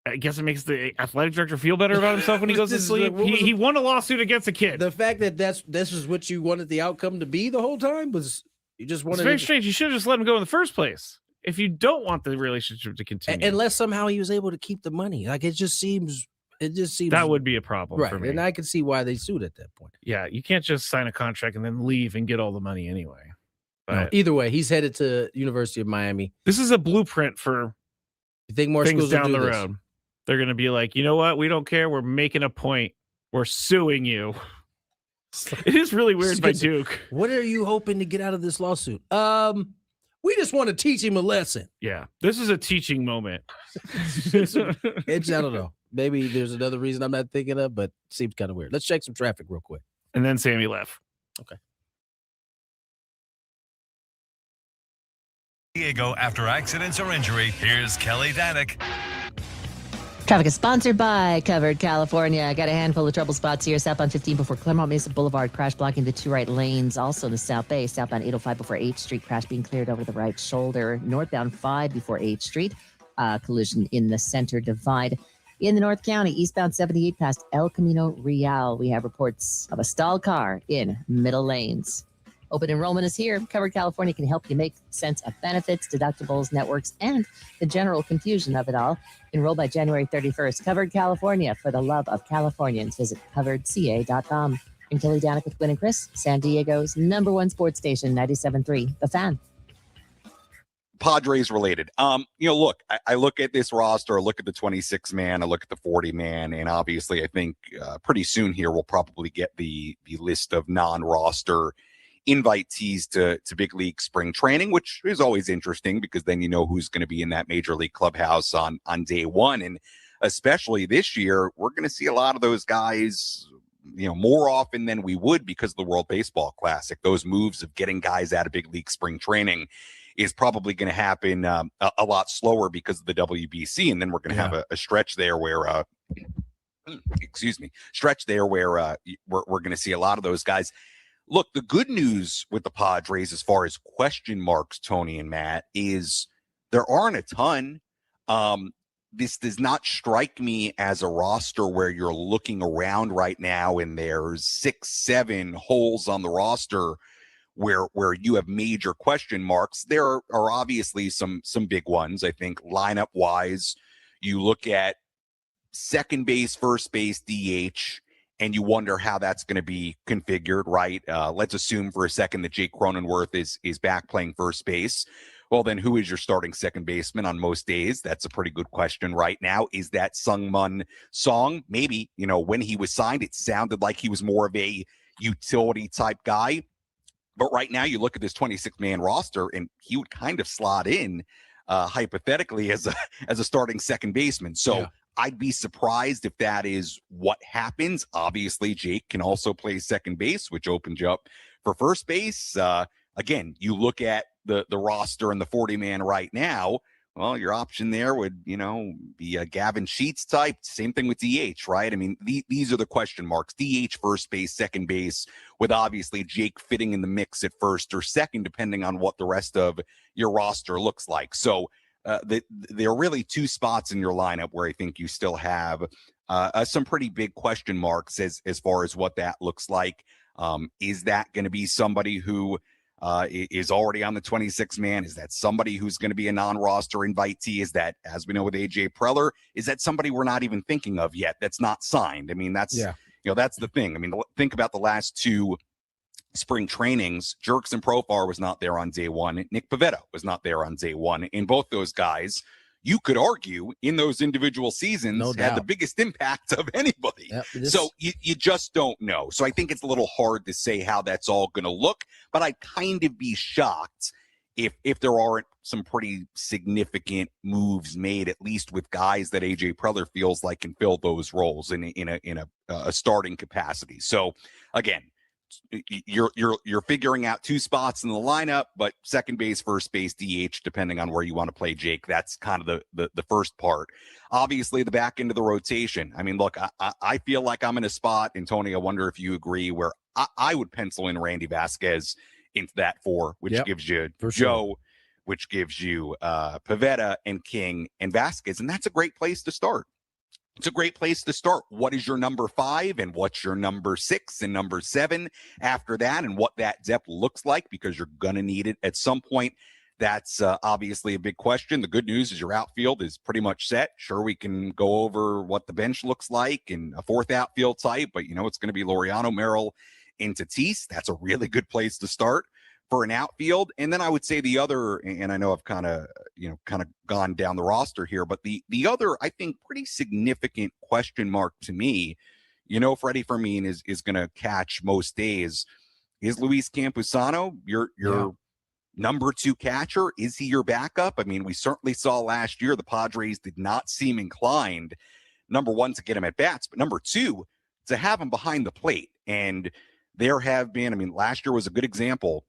I guess it makes the athletic director feel better about himself when he goes to sleep. He won a lawsuit against a kid. The fact that this is what you wanted the outcome to be the whole time was you just wanted. It's very strange. You should have just let him go in the first place if you don't want the relationship to continue. Unless somehow he was able to keep the money. Like it just seems that would be a problem for me. And I can see why they sued at that point. Yeah, you can't just sign a contract and then leave and get all the money anyway. But no, either way, he's headed to University of Miami. This is a blueprint for you think more things schools down will do the this? road. They're going to be like, you know what? We don't care. We're making a point. We're suing you. It is really weird by Duke. What are you hoping to get out of this lawsuit? We just want to teach him a lesson. Yeah, this is a teaching moment. I don't know. Maybe there's another reason I'm not thinking of, but it seems kind of weird. Let's check some traffic real quick. And then Sammy left. Okay. Diego after accidents or injury. Here's Kelly Danick. Traffic is sponsored by Covered California. Got a handful of trouble spots here. Southbound 15 before Claremont Mesa Boulevard. Crash blocking the two right lanes. Also in the South Bay. Southbound 805 before 8th Street. Crash being cleared over the right shoulder. Northbound 5 before 8th Street. Collision in the center divide. In the North County, eastbound 78 past El Camino Real. We have reports of a stalled car in middle lanes. Open enrollment is here. Covered California can help you make sense of benefits, deductibles, networks, and the general confusion of it all. Enroll by January 31st. Covered California, for the love of Californians. Visit coveredca.com. I'm Kelly Danick with Gwynn and Chris, San Diego's #1 sports station, 97.3 The Fan. Padres related. Look, I look at this roster, I look at the 26-man, I look at the 40-man, and obviously I think pretty soon here we'll probably get the list of non-roster invitees to big league spring training, which is always interesting because then you know who's going to be in that major league clubhouse on day one. And especially this year, we're going to see a lot of those guys, more often than we would because of the World Baseball Classic. Those moves of getting guys out of big league spring training is probably going to happen a lot slower because of the WBC. And then we're going to have a stretch there where, we're going to see a lot of those guys. Look, the good news with the Padres as far as question marks, Tony and Matt, is there aren't a ton. This does not strike me as a roster where you're looking around right now and there's 6-7 holes on the roster where you have major question marks. There are obviously some big ones. I think lineup wise, you look at second base, first base, DH, and you wonder how that's going to be configured, right? Let's assume for a second that Jake Cronenworth is back playing first base. Well, then who is your starting second baseman on most days? That's a pretty good question right now. Is that Sungmun Song? Maybe, when he was signed, it sounded like he was more of a utility type guy. But right now you look at this 26-man roster and he would kind of slot in hypothetically as a starting second baseman. So I'd be surprised if that is what happens. Obviously, Jake can also play second base, which opens you up for first base. Again, you look at the roster and the 40-man right now, well, your option there would, be a Gavin Sheets type. Same thing with DH, right? I mean, these are the question marks. DH, first base, second base, with obviously Jake fitting in the mix at first or second, depending on what the rest of your roster looks like. So there are really two spots in your lineup where I think you still have some pretty big question marks as far as what that looks like. Is that going to be somebody who is already on the 26-man? Is that somebody who's going to be a non-roster invitee? Is that, as we know with AJ Preller, is that somebody we're not even thinking of yet that's not signed? I mean, that's the thing. I mean, think about the last two spring trainings. Jerkson Profar was not there on day one. Nick Pivetta was not there on day one. And both those guys, you could argue, in those individual seasons, had the biggest impact of anybody. So you just don't know. So I think it's a little hard to say how that's all going to look, but I'd kind of be shocked if there aren't some pretty significant moves made, at least with guys that AJ Preller feels like can fill those roles in a starting capacity. So again, you're figuring out two spots in the lineup, but second base, first base, DH, depending on where you want to play, Jake. That's kind of the first part. Obviously, the back end of the rotation. I mean, look, I feel like I'm in a spot, and Tony, I wonder if you agree, where I would pencil in Randy Vasquez into that 4, which gives you Joe, which gives you Pivetta and King and Vasquez, and that's a great place to start. It's a great place to start. What is your number 5 and what's your number 6 and number 7 after that, and what that depth looks like, because you're going to need it at some point. That's obviously a big question. The good news is your outfield is pretty much set. Sure, we can go over what the bench looks like and a 4th outfield type, but it's going to be Laureano, Merrill, and Tatis. That's a really good place to start for an outfield. And then I would say the other, and I know I've kind of gone down the roster here, but the other, I think, pretty significant question mark to me, Freddie Fermin is going to catch most days, is Luis Campusano your number 2 catcher. Is he your backup? I mean, we certainly saw last year the Padres did not seem inclined, number 1, to get him at bats, but number 2, to have him behind the plate. And there have been, last year was a good example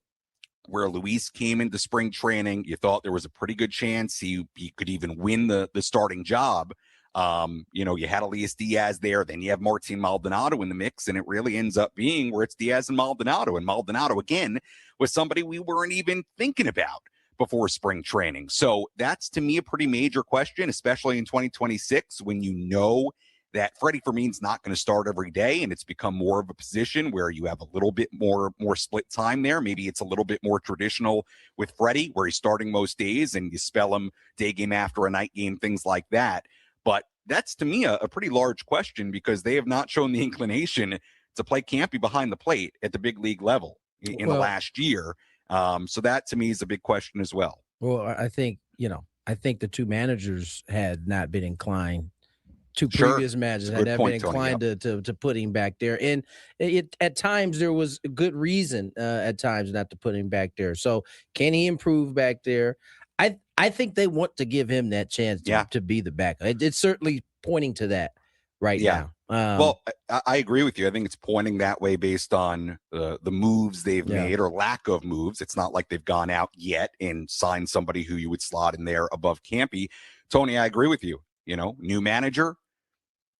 where Luis came into spring training. You thought there was a pretty good chance he could even win the starting job. You had Elias Diaz there, then you have Martin Maldonado in the mix, and it really ends up being where it's Diaz and Maldonado. And Maldonado, again, was somebody we weren't even thinking about before spring training. So that's, to me, a pretty major question, especially in 2026, when that Freddie Fermin's not going to start every day, and it's become more of a position where you have a little bit more split time there. Maybe it's a little bit more traditional with Freddie, where he's starting most days and you spell him day game after a night game, things like that. But that's, to me, a pretty large question, because they have not shown the inclination to play Campy behind the plate at the big league level in the last year. So that, to me, is a big question as well. Well, I think the two managers had not been inclined. Two previous matches had not been inclined to put him back there, and at times there was a good reason at times not to put him back there. So can he improve back there? I think they want to give him that chance to be the backup. It's certainly pointing to that right now. Well, I agree with you. I think it's pointing that way based on the moves they've made, or lack of moves. It's not like they've gone out yet and signed somebody who you would slot in there above Campy. Tony, I agree with you. New manager.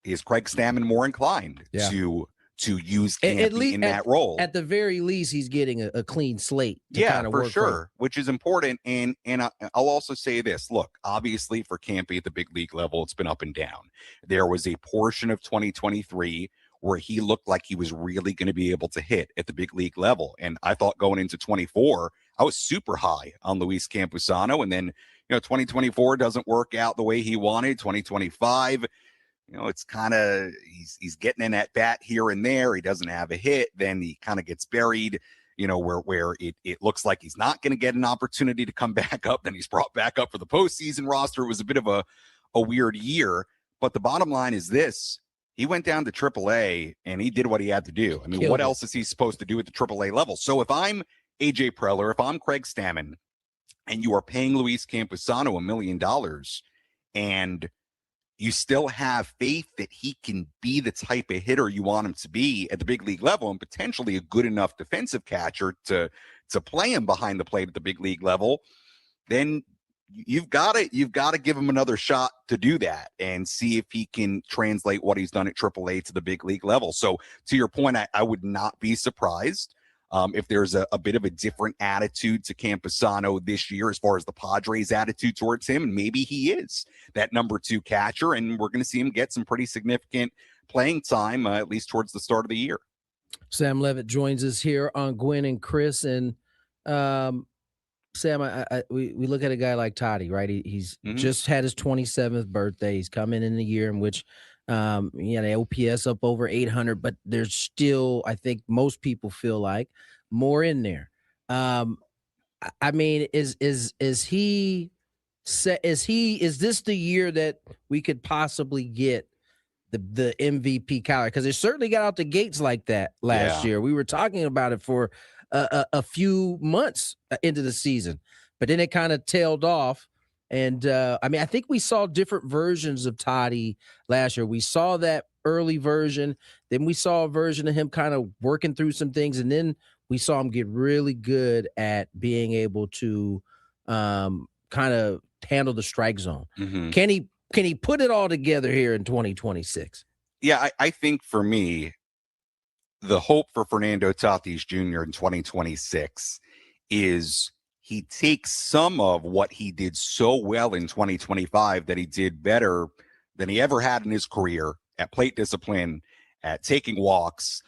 Is Craig Stammen more inclined to use Campy in that role? At the very least, he's getting a clean slate. To for sure, which is important. And I'll also say this. Look, obviously for Campy at the big league level, it's been up and down. There was a portion of 2023 where he looked like he was really going to be able to hit at the big league level. And I thought going into 24, I was super high on Luis Campusano. And then, 2024 doesn't work out the way he wanted. 2025, it's kind of, he's getting in at bat here and there. He doesn't have a hit. Then he kind of gets buried, where it looks like he's not going to get an opportunity to come back up. Then he's brought back up for the postseason roster. It was a bit of a weird year. But the bottom line is this. He went down to AAA and he did what he had to do. I mean, what else is he supposed to do at the AAA level? So if I'm AJ Preller, if I'm Craig Stammen, and you are paying Luis Campusano $1 million, and you still have faith that he can be the type of hitter you want him to be at the big league level, and potentially a good enough defensive catcher to play him behind the plate at the big league level, then you've got to give him another shot to do that and see if he can translate what he's done at AAA to the big league level. So to your point, I would not be surprised if there's a bit of a different attitude to Campusano this year as far as the Padres' attitude towards him. And maybe he is that number 2 catcher, and we're going to see him get some pretty significant playing time, at least towards the start of the year. Sam Levitt joins us here on Gwynn and Chris. And Sam, we look at a guy like Toddy, right? He's just had his 27th birthday. He's coming in a year in which he had an OPS up over 800, but there's still, I think most people feel like, more in there. I mean, is this the year that we could possibly get the MVP caliber? Because it certainly got out the gates like that last year. We were talking about it for a few months into the season, but then it kind of tailed off. And I mean, I think we saw different versions of Toddy last year. We saw that early version, then we saw a version of him kind of working through some things, and then we saw him get really good at being able to kind of handle the strike zone. Mm-hmm. Can he put it all together here in 2026? Yeah, I think for me, the hope for Fernando Tatis Jr. in 2026 is he takes some of what he did so well in 2025 that he did better than he ever had in his career at plate discipline, at taking walks,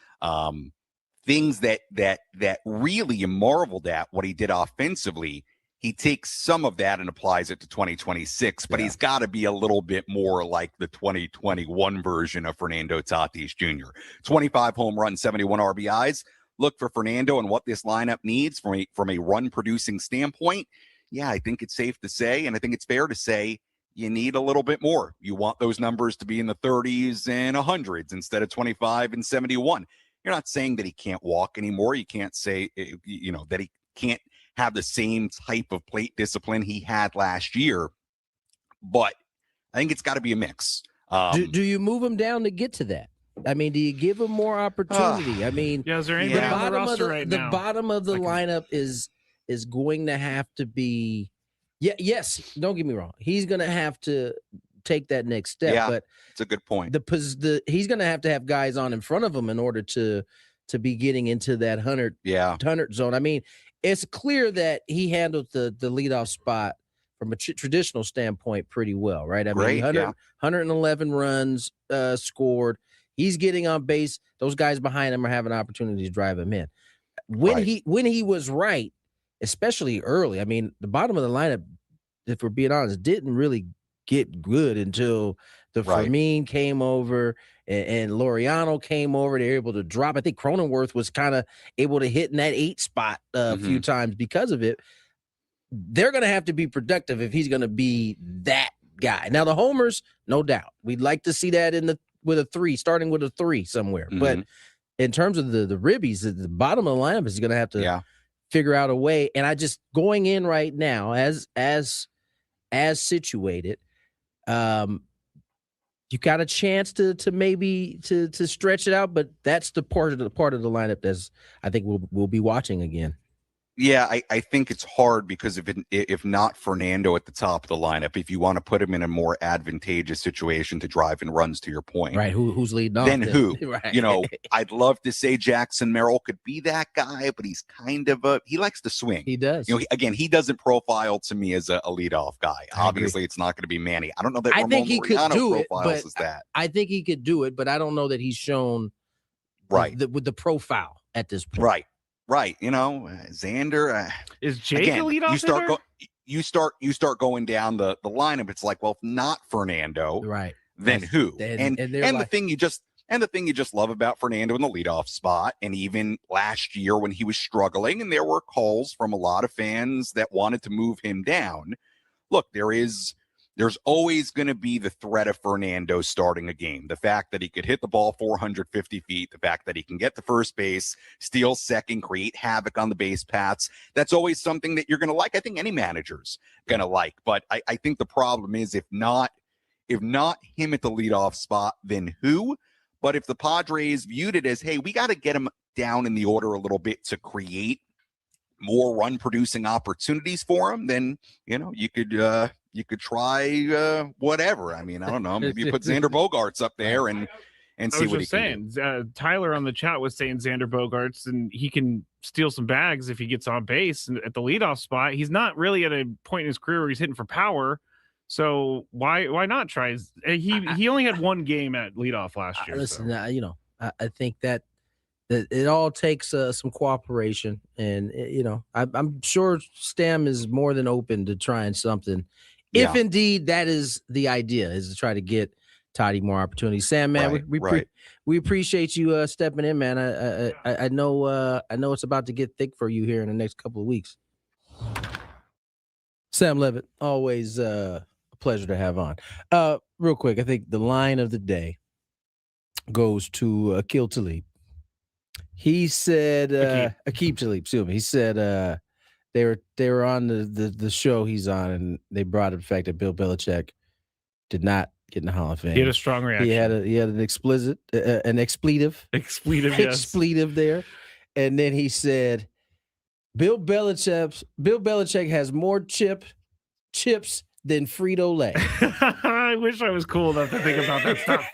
things that really marveled at what he did offensively. He takes some of that and applies it to 2026, but he's got to be a little bit more like the 2021 version of Fernando Tatis Jr. 25 home runs, 71 RBIs. Look for Fernando and what this lineup needs from a run-producing standpoint. Yeah, I think it's safe to say, and I think it's fair to say, you need a little bit more. You want those numbers to be in the 30s and 100s instead of 25 and 71. You're not saying that he can't walk anymore. You can't say, that he can't have the same type of plate discipline he had last year, but I think it's got to be a mix. Do you move him down to get to that? I mean, do you give him more opportunity? I mean, is there anybody on the roster right now? The bottom of the lineup is going to have to be, yes. Don't get me wrong. He's going to have to take that next step. Yeah, but it's a good point. He's going to have guys on in front of him in order to be getting into that 100 zone. I mean, it's clear that he handled the leadoff spot from a traditional standpoint pretty well, right? I mean, 111 runs scored. He's getting on base. Those guys behind him are having opportunities to drive him in. When he was right, especially early, I mean, the bottom of the lineup, if we're being honest, didn't really get good until the Fermin came over and Laureano came over. They were able to drop. I think Cronenworth was kind of able to hit in that 8 spot a few times because of it. They're going to have to be productive if he's going to be that guy. Now, the homers, no doubt. We'd like to see that with a 3, starting with a 3 somewhere. But in terms of the ribbies, the bottom of the lineup is going to have to figure out a way. And I just going in right now as situated, you got a chance to maybe to stretch it out, but that's the part of the lineup that's I think we'll be watching again. Yeah, I think it's hard because if not Fernando at the top of the lineup, if you want to put him in a more advantageous situation to drive in runs, to your point, right? Who's leading off? Then who? Right. I'd love to say Jackson Merrill could be that guy, but he's kind of he likes to swing. He does. He doesn't profile to me as a leadoth guy. Obviously, it's not going to be Manny. I don't know that I think he could do it, but that. I think he could do it, but I don't know that he's shown with the profile at this point. Right, Xander is Jake a leadoff you start going down the lineup. It's like, well, if not Fernando, right? Then who? And the thing you just love about Fernando in the leadoff spot, and even last year when he was struggling, and there were calls from a lot of fans that wanted to move him down. Look, there's always going to be the threat of Fernando starting a game. The fact that he could hit the ball 450 feet, the fact that he can get to first base, steal second, create havoc on the base paths. That's always something that you're going to like. I think any manager's going to like. But I think the problem is if not him at the leadoff spot, then who? But if the Padres viewed it as, hey, we got to get him down in the order a little bit to create more run-producing opportunities for him, then, you could try whatever. I mean, I don't know. Maybe you put Xander Bogaerts up there and see what he can do. Tyler on the chat was saying Xander Bogaerts, and he can steal some bags if he gets on base at the leadoff spot. He's not really at a point in his career where he's hitting for power. So why not try? He only had 1 game at leadoff last year. Listen, I think that it all takes some cooperation, and I'm sure Stam is more than open to trying something. If indeed that is the idea, is to try to get Toddy more opportunities. Sam, man, we appreciate you stepping in, man. I know it's about to get thick for you here in the next couple of weeks. Sam Levitt, always a pleasure to have on. Real quick, I think the line of the day goes to Akil Talib. He said, Aqib Talib, excuse me. He said they were on the show he's on, and they brought up the fact that Bill Belichick did not get in the Hall of Fame. He had a strong reaction. He had an explicit, an expletive, yes. expletive there, and then he said, Bill Belichick has more chips than Frito-Lay. I wish I was cool enough to think about that stuff.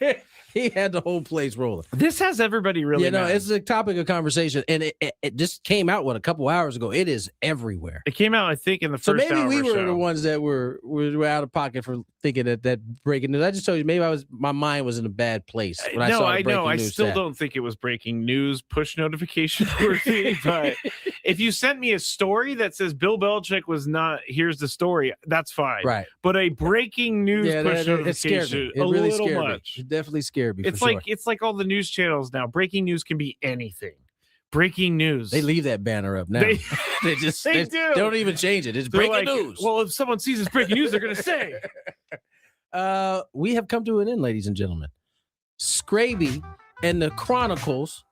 He had the whole place rolling. This has everybody really. Mad. It's a topic of conversation, and it just came out a couple hours ago. It is everywhere. It came out, I think, in the so first. Maybe hour we or were so. the ones that were out of pocket for thinking that breaking news. I just told you, maybe my mind was in a bad place when I saw the breaking I news still stat. don't think it was breaking news, push notification worthy. But if you sent me a story that says Bill Belichick was not, here's the story, that's fine. Right. But a breaking news push it scared notification, me. It a really little scared much. me. It definitely scared me. It's like all the news channels now. Breaking news can be anything. Breaking news. They leave that banner up now. They do. They don't even change it. It's They're breaking like, news. Well, if someone sees it's breaking news, they're going to say. We have come to an end, ladies and gentlemen. Skraby and the Chronicles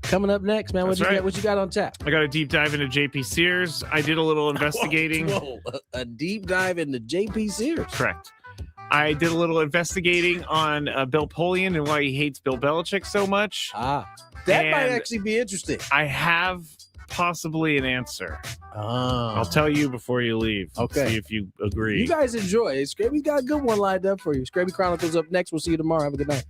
coming up next, man. What you got on tap? I got a deep dive into JP Sears. I did a little investigating. Whoa. A deep dive into JP Sears. Correct. I did a little investigating on Bill Polian and why he hates Bill Belichick so much. That might actually be interesting. I have possibly an answer. Oh. I'll tell you before you leave. Okay. See if you agree. You guys enjoy it. Skraby's got a good one lined up for you. Skraby Chronicles up next. We'll see you tomorrow. Have a good night.